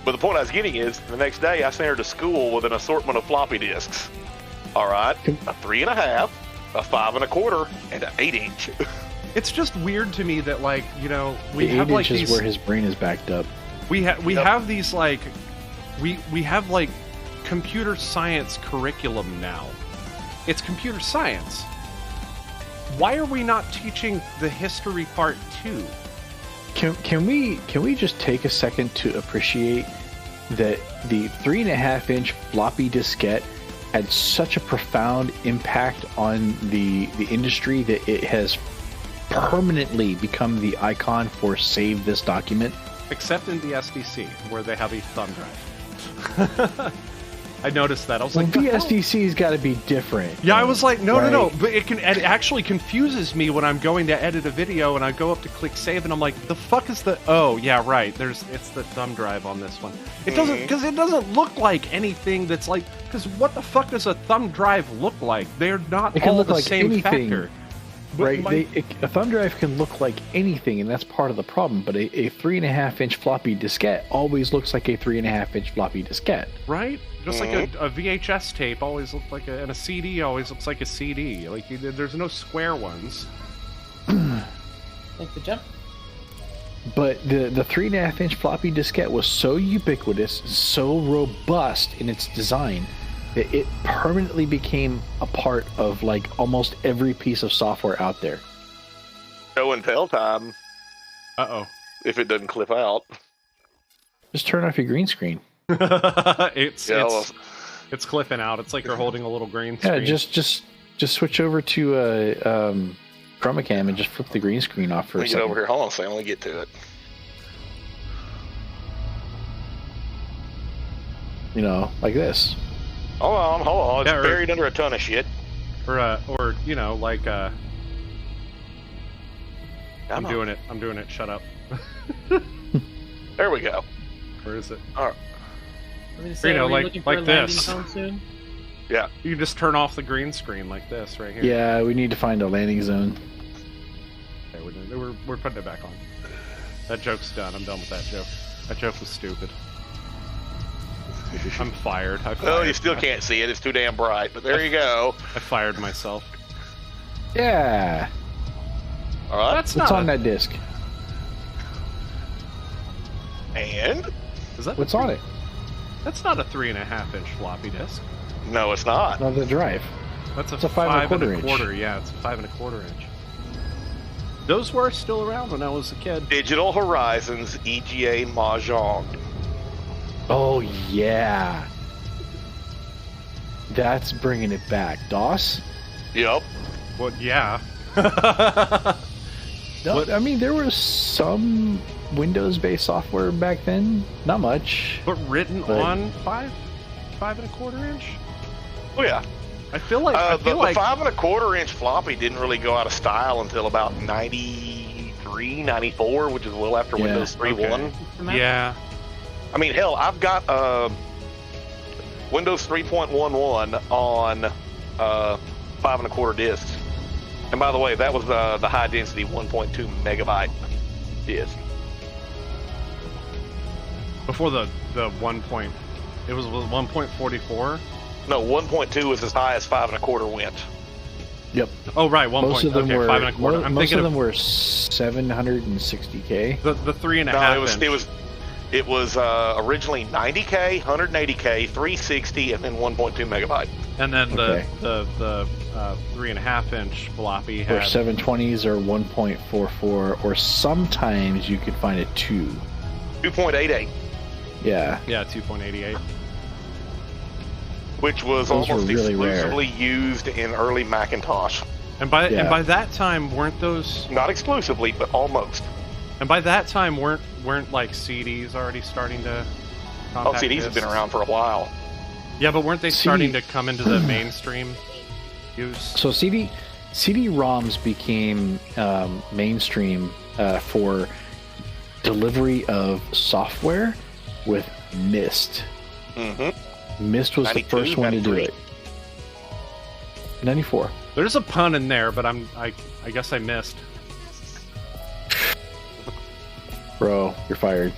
But the point I was getting is, the next day I sent her to school with an assortment of floppy disks. All right, a 3.5, a 5 1/4, and an 8-inch. It's just weird to me that, like, you know, we The have 8 like inches these. where his brain is backed up. We Yep. have these like we have like computer science curriculum now. It's computer science. Why are we not teaching the history part too? Can we just take a second to appreciate that the 3.5-inch floppy diskette had such a profound impact on the industry that it has permanently become the icon for save this document? Except in the SDC, where they have a thumb drive. I noticed that. I was Well, like, "The hell?" VSDC's got to be different. Yeah, I was like, no. Right. But it actually confuses me when I'm going to edit a video and I go up to click save and I'm like, the fuck is the? Oh, yeah, right. It's the thumb drive on this one. It doesn't, because it doesn't look like anything that's like, because what the fuck does a thumb drive look like? They're not It can all look the like same anything. factor. But Right, my- a thumb drive can look like anything, and that's part of the problem. But a 3.5-inch floppy diskette always looks like a 3.5-inch floppy diskette. right? Just like a VHS tape always looks like and a CD always looks like a CD. Like there's no square ones. Make the jump. But the 3.5-inch floppy diskette was so ubiquitous, so robust in its design, that it permanently became a part of like almost every piece of software out there. Show and tell time Uh if it doesn't clip out. Just turn off your green screen. oh. it's Yeah, it's clipping out. It's like you're holding a little green screen. Yeah, just switch over to chroma cam and just flip the green screen off for Let a me get second. over here. Hold on a second. Let me get to it. You know, like this. Hold on. It's Yeah, or- buried under a ton of shit. Or you know, like I'm Come on. doing it. Shut up. There we go. Where is it? All right. I was gonna say, You know, are we like- looking for like a landing this. zone soon? Yeah. You can just turn off the green screen like this right here. Yeah, we need to find a landing zone. Okay, we're putting it back on. That joke's done. I'm done with that joke. That joke was stupid. I'm fired. Well, you still can't see it. It's too damn bright. But there you go. I fired myself. Yeah. All right. That's What's not on a, that disc? And is that What's on it? That's not a 3.5-inch floppy disk. no, it's not. Another drive. That's It's a 5 5 1/4 inch. Yeah, it's a 5 1/4 inch. Those were still around when I was a kid. Digital Horizons EGA Mahjong. Oh yeah. That's bringing it back. DOS? Yep. Well, yeah. No, What- I mean there was some Windows-based software back then. Not much. But written But- on 5 1/4 inch. Oh yeah. I feel like The 5 1/4 inch floppy didn't really go out of style until about 93, 94, which is well after Yeah. Windows 3.1. Okay. Yeah. I mean, hell, I've got Windows 3.11 on 5 1/4 discs. And by the way, that was the high density 1.2 megabyte disc. Before the 1 point, it was 1.44. No, 1.2 was as high as 5 1/4 went. Yep. Oh right, 1 Most point. of them Okay, were 5 1/4. I'm most thinking of of them were 760K. the 3.5 No, it was originally 90K, 180K, 360, and then 1.2 megabyte. and then Okay. the 3.5-inch floppy Or had 720s or 1.44, or sometimes you could find a 2. 2.88, Yeah. 2.88. which was Those were almost really rare. exclusively used in early Macintosh. And by Yeah. that time weren't those Not exclusively, but almost. and by that time weren't like CDs already starting to Oh, compact CDs have been discs? around for a while. Yeah, but weren't they CD starting to come into the mainstream use? So CD-ROMs became mainstream for delivery of software with Mist. Mm-hmm. Mist was the 92, first one to do 93. it. 94. There's a pun in there, but I guess I missed. Bro, you're fired.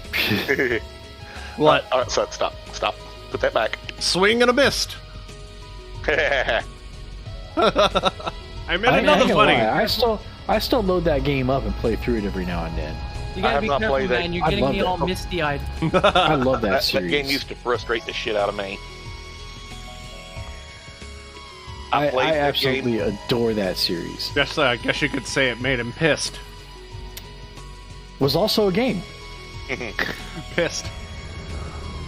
What? All right, so stop. Put that back. Swing and a missed. I made I another ain't gonna funny. lie, I still load that game up and play through it every now and then. You I gotta have be not careful, played that. man. You're I getting love me that. all misty-eyed. I love that That series. game used to frustrate the shit out of me. I played that absolutely adore that series. Guess I guess you could say it made him pissed. Was also a game. Pissed.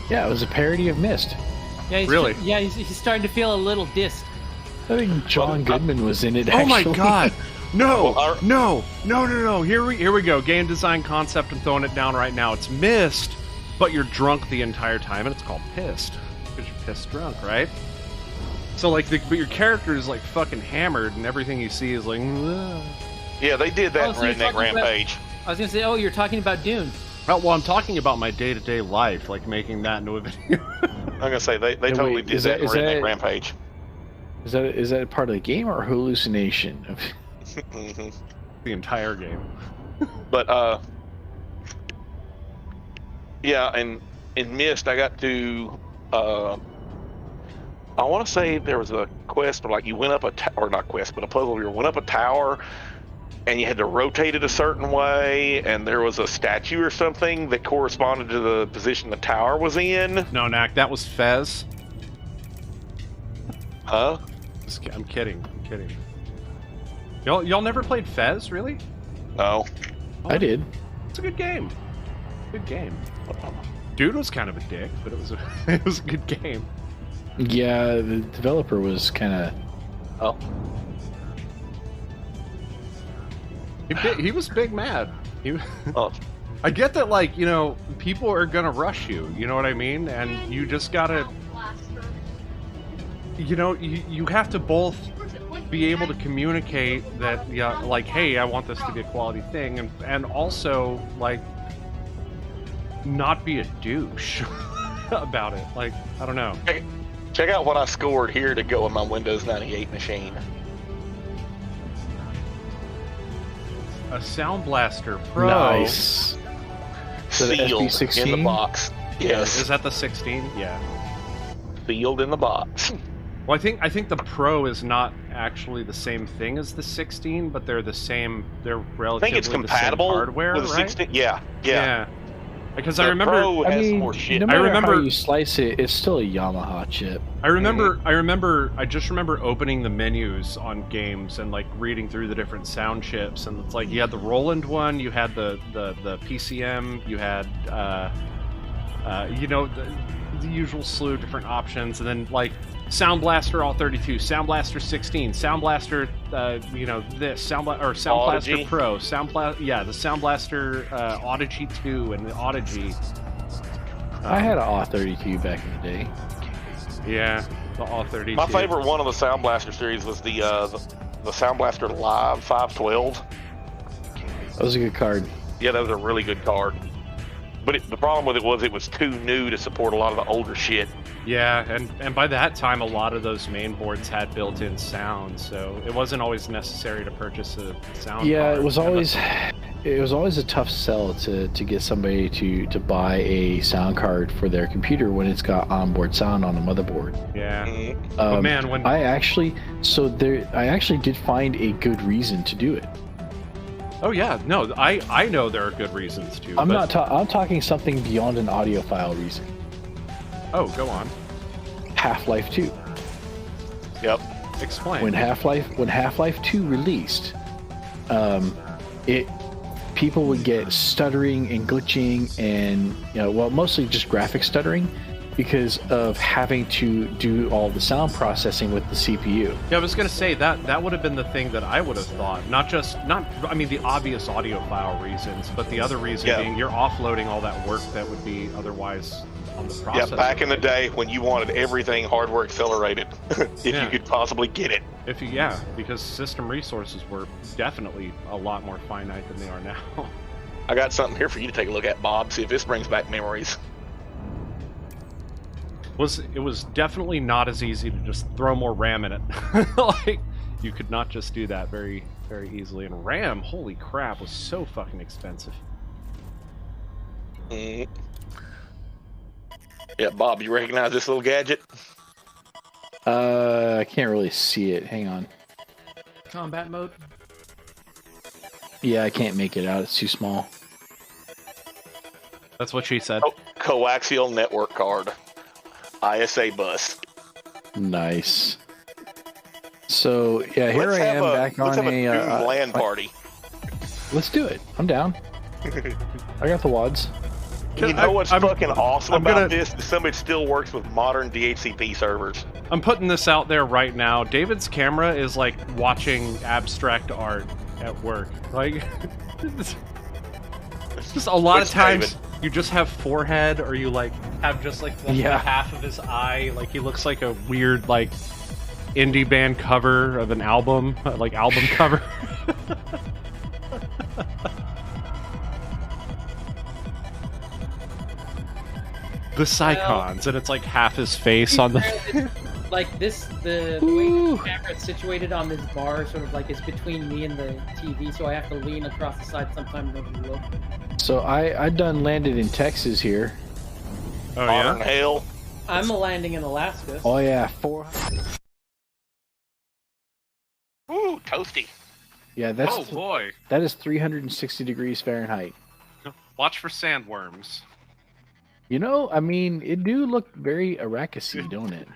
Yeah, it was a parody of Myst. Yeah, he's, Really? Yeah, he's starting to feel a little dissed. I think John Goodman was in it. Oh my actually. god! No! Well, No! Here we go. Game design concept. I'm throwing it down right now. It's Myst, but you're drunk the entire time, and it's called Pissed because you're pissed drunk, right? So like, but your character is like fucking hammered, and everything you see is like. Ugh. Yeah, they did that Oh, in so you're Redneck talking about- Rampage. I was gonna say, oh, you're talking about Dune. Oh, well, I'm talking about my day-to-day life, like making that into a video. I'm gonna say they Hey, totally wait, did is that in that- is Redneck that- Rampage. Is that part of the game or hallucination? Mhm. The entire game. But yeah, and in Myst, I got to I want to say there was a quest where like you went up or not quest, but a puzzle. You went up a tower, and you had to rotate it a certain way, and there was a statue or something that corresponded to the position the tower was in. No, Knack, that was Fez. Huh? I'm kidding. Y'all never played Fez, really? No. I did. It's a good game. Good game. Dude was kind of a dick, but it was it was a good game. Yeah, the developer was kind of. Oh. He was big mad. Oh. I get that, like, you know, people are gonna rush you. You know what I mean? And you just gotta, you know, you have to both be able to communicate that, yeah, like, hey, I want this to be a quality thing, and also like not be a douche about it. Like, I don't know. Check out what I scored here to go on my Windows 98 machine. A Sound Blaster Pro. Nice. So the Sealed in FP16? the box. Yes. Is that the 16? Yeah. Sealed in the box. Well, I think the Pro is not actually the same thing as the 16, but they're the same. They're I relatively think it's the same compatible hardware, with the right? 16. Yeah. Because The I remember. Pro I has mean, more shit. no matter remember- how you slice it, it's still a Yamaha chip. I just remember opening the menus on games and like reading through the different sound chips, and it's like you had the Roland one, you had the PCM, you had you know, the usual slew of different options, and then like Sound Blaster all 32, Sound Blaster 16, Sound Blaster you know, this Sound Blaster Odyssey. Pro, the Sound Blaster Odyssey 2 and the Odyssey. I had an AW32 back in the day. Yeah, the all 32. My favorite one of the Sound Blaster series was the Sound Blaster Live 512. That was a good card. Yeah, that was a really good card. But the problem with it was too new to support a lot of the older shit. Yeah, and by that time, a lot of those main boards had built-in sound, so it wasn't always necessary to purchase a sound Yeah, card. it was always a tough sell to get somebody to buy a sound card for their computer when it's got onboard sound on the motherboard. Yeah. Mhm. But man, when I actually did find a good reason to do it. oh yeah, no, I know there are good reasons to. I'm but- not. I'm talking something beyond an audiophile reason. Oh, go on. Half-Life 2. Yep. Explain. When Half-Life 2 released, people would get stuttering and glitching and, you know, well, mostly just graphic stuttering because of having to do all the sound processing with the CPU. Yeah, I was gonna say that would have been the thing that I would have thought. I mean the obvious audiophile reasons, but the other reason Yeah. being you're offloading all that work that would be otherwise on the processor. Yeah, back in the day when you wanted everything hardware accelerated, if Yeah. you could possibly get it. Because system resources were definitely a lot more finite than they are now. I got something here for you to take a look at, Bob. See if this brings back memories. It was definitely not as easy to just throw more RAM in it. Like, you could not just do that very, very easily. And RAM, holy crap, was so fucking expensive. Mm. Yeah, Bob, you recognize this little gadget? I can't really see it. Hang on. Combat mode. Yeah, I can't make it out. It's too small. That's what she said. Coaxial network card. ISA bus. Nice. So yeah, here I am back on a LAN party. Let's do it. I'm down. I got the wads. You know what's fucking awesome about this? Somebody still works with modern DHCP servers. I'm putting this out there right now. David's camera is like watching abstract art at work. Like, just a lot of times David? You just have forehead, or you like have just like the half of his eye. Like he looks like a weird like indie band cover of an album, like album cover. The Psychons, and it's like half his face on the. Like this, the way the camera's situated on this bar, sort of like is between me and the TV, so I have to lean across the side sometimes to look. So I done landed in Texas here. Oh Modern hail. I'm landing in Alaska. Oh yeah, 400. Ooh, toasty. Yeah, that's. Oh boy. That is 360 degrees Fahrenheit. Watch for sandworms. You know, I mean, it do look very Arrakis-y, don't it?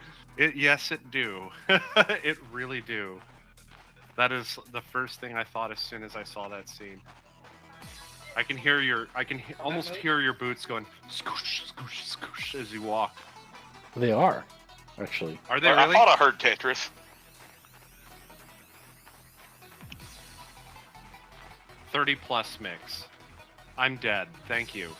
Yes, it do. It really do. That is the first thing I thought as soon as I saw that scene. I can hear almost hear your boots going scoosh, scoosh, scoosh as you walk. They are, actually. Are they really? I thought I heard Tetris. 30+ mix. I'm dead. Thank you.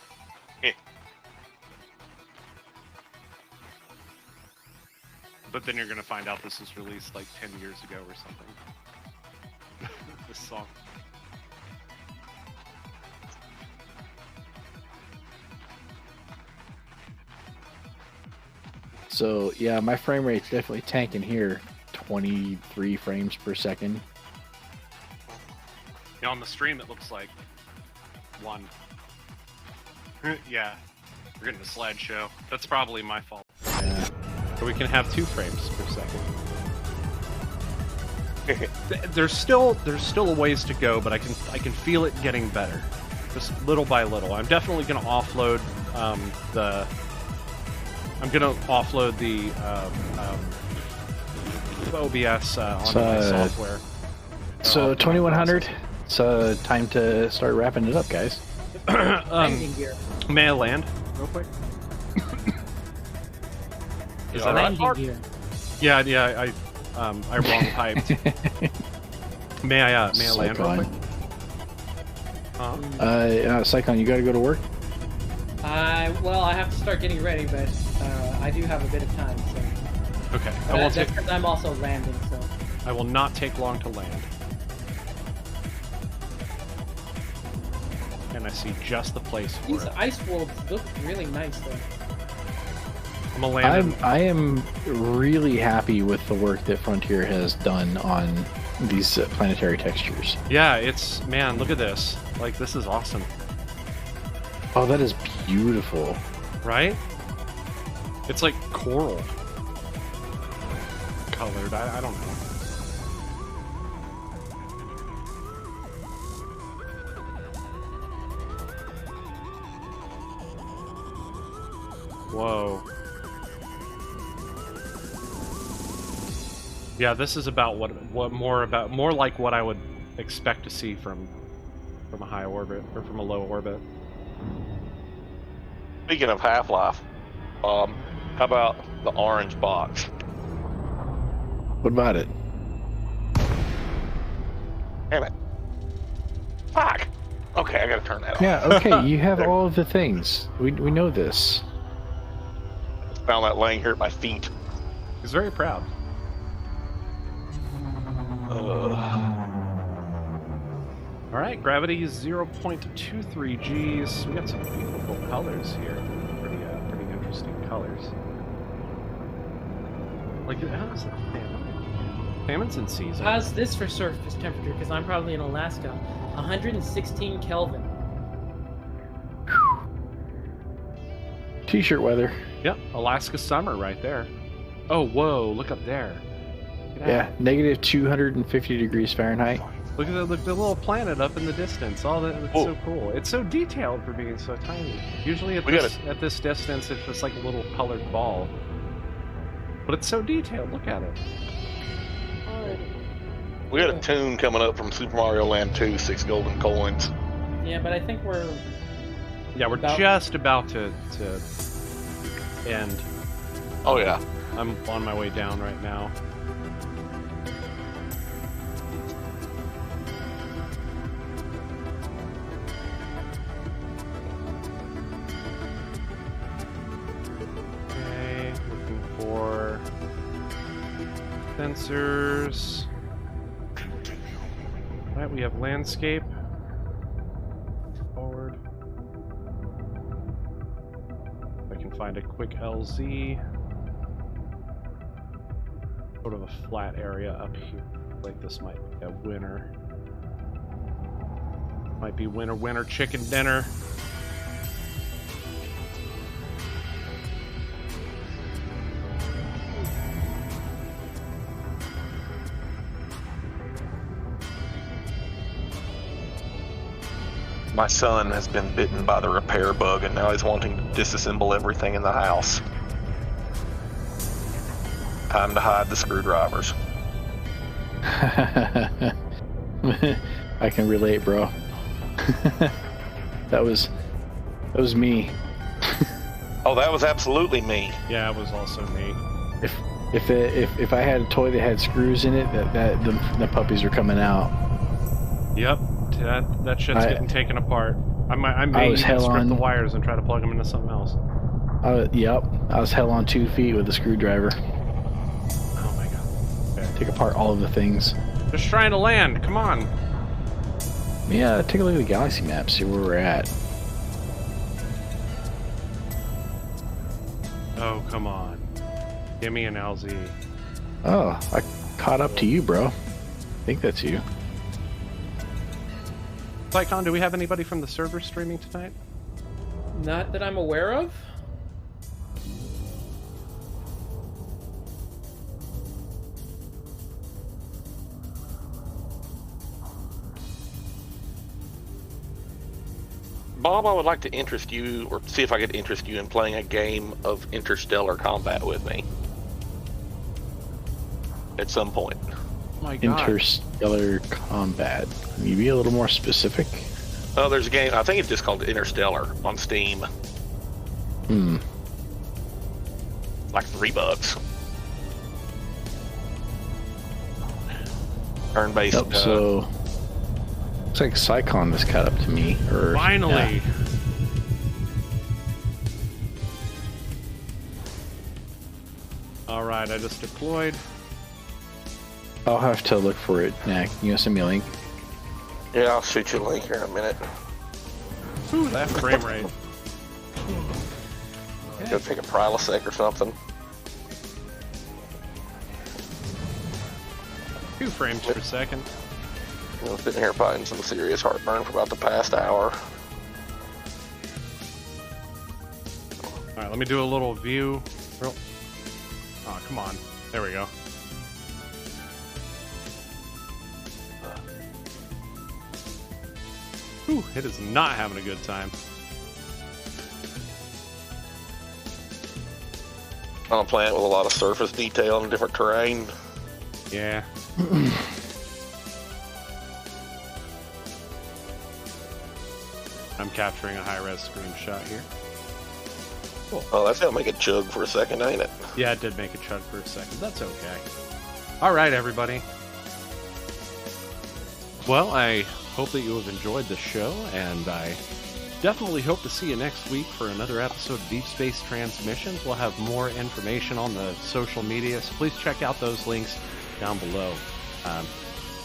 But then you're gonna find out this was released like 10 years ago or something. This song. So yeah, my frame rate's definitely tanking here. 23 frames per second. Yeah, on the stream it looks like 1. Yeah, we're getting a slideshow. That's probably my fault. Yeah. So we can have 2 frames per second. There's still a ways to go, but I can feel it getting better, just little by little. I'm definitely going to offload the OBS onto my software. So 2100. It's time to start wrapping it up, guys. May I land real quick? Is that right? Gear. Yeah. I wrong typed. May I land real quick? Psychon, you gotta go to work? Well, I have to start getting ready, but I do have a bit of time, so. Okay. I won't take. Because I'm also landing, so. I will not take long to land. And I see just the place for These it. ice wolves look really nice, though. I'm gonna land. I am really happy with the work that Frontier has done on these planetary textures. Yeah, man, look at this. Like, this is awesome. Oh, that is beautiful. Right? It's like coral colored. I don't know. Whoa. Yeah, this is about more like what I would expect to see from a high orbit or from a low orbit. Speaking of Half-Life, how about the orange box? What about it? Damn it. Fuck! Okay, I gotta turn that off. Yeah, okay, you have all of the things. We know this. Found that laying here at my feet. He's very proud. All right, gravity is 0.23 Gs. We got some beautiful colors here. Pretty interesting colors. Like, how's that salmon? Salmon's in season. How's this for surface temperature? Because I'm probably in Alaska. 116 Kelvin. T-shirt weather. Yep, Alaska summer right there. Oh, whoa, look up there. Yeah, negative 250 degrees Fahrenheit. Look at the little planet up in the distance. All that, it's so cool. It's so detailed for being so tiny. Usually at this distance, it's just like a little colored ball. But it's so detailed. Look at it. We got a tune coming up from Super Mario Land 2, 6 golden coins. Yeah, but I think we're... Yeah, we're just about to end. Oh, yeah. I'm on my way down right now. Okay, looking for sensors. Alright, we have landscape. Forward. I can find a quick LZ. Sort of a flat area up here. Like this might be a winner. Might be winner chicken dinner. My son has been bitten by the repair bug, and now he's wanting to disassemble everything in the house. Time to hide the screwdrivers. I can relate, bro. that was me. Oh, that was absolutely me. Yeah, it was also me. If I had a toy that had screws in it, the puppies are coming out. Yep, that shit's getting taken apart. I may even strip the wires and try to plug them into something else. Yep, I was hell on 2 feet with a screwdriver. Oh my god. Okay. Take apart all of the things. Just trying to land, come on. Yeah, take a look at the galaxy map, see where we're at. Oh, come on. Give me an LZ. Oh, I caught up to you, bro. I think that's you. Sycon, do we have anybody from the server streaming tonight? Not that I'm aware of. Bob, I would like to interest you, or see if I could interest you in playing a game of interstellar combat with me. At some point. Oh my god. Interstellar combat. Can you be a little more specific? Oh, there's a game, I think it's just called Interstellar on Steam. Like $3. Turn-based. Yep, so looks like Sycon has caught up to me. Finally! Yeah. Alright, I just deployed. I'll have to look for it. Nah, can you send me a link? Yeah, I'll shoot you a link here in a minute. Ooh, that frame rate. Go take a Prilosec or something. 2 frames per second. I'm sitting here fighting some serious heartburn for about the past hour. Alright, let me do a little view. Oh, come on. There we go. Whew, it is not having a good time. I'm playing with a lot of surface detail and different terrain. Yeah. I'm capturing a high-res screenshot here. Cool. Oh, that's gonna make it chug for a second, ain't it? Yeah, it did make a chug for a second. That's okay. All right, everybody. Well, I hope that you have enjoyed the show, and I definitely hope to see you next week for another episode of Deep Space Transmissions. We'll have more information on the social media, so please check out those links down below.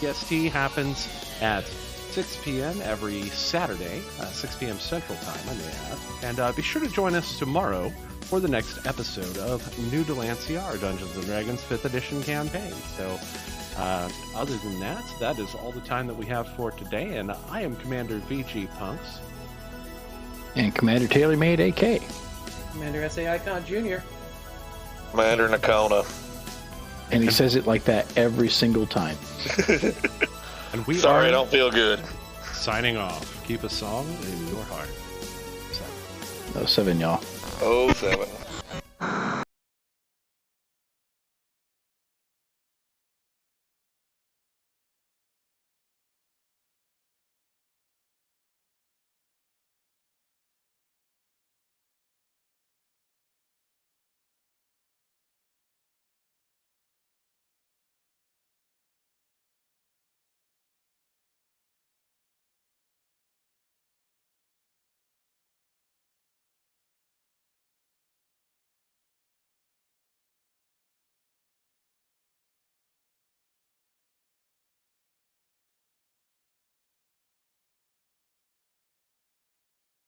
EST happens at 6 p.m. every Saturday, 6 p.m. Central Time, I may add. And be sure to join us tomorrow for the next episode of New Delancey, our Dungeons & Dragons 5th Edition campaign. So, other than that, that is all the time that we have for today, and I am Commander VG Punks. And Commander Taylor-MadeAK. Commander S.A. Icon Jr. Commander Nakona. And he says it like that every single time. And we Sorry, are I don't feel good. signing off. Keep a song in your heart. Oh, 7, y'all. 07.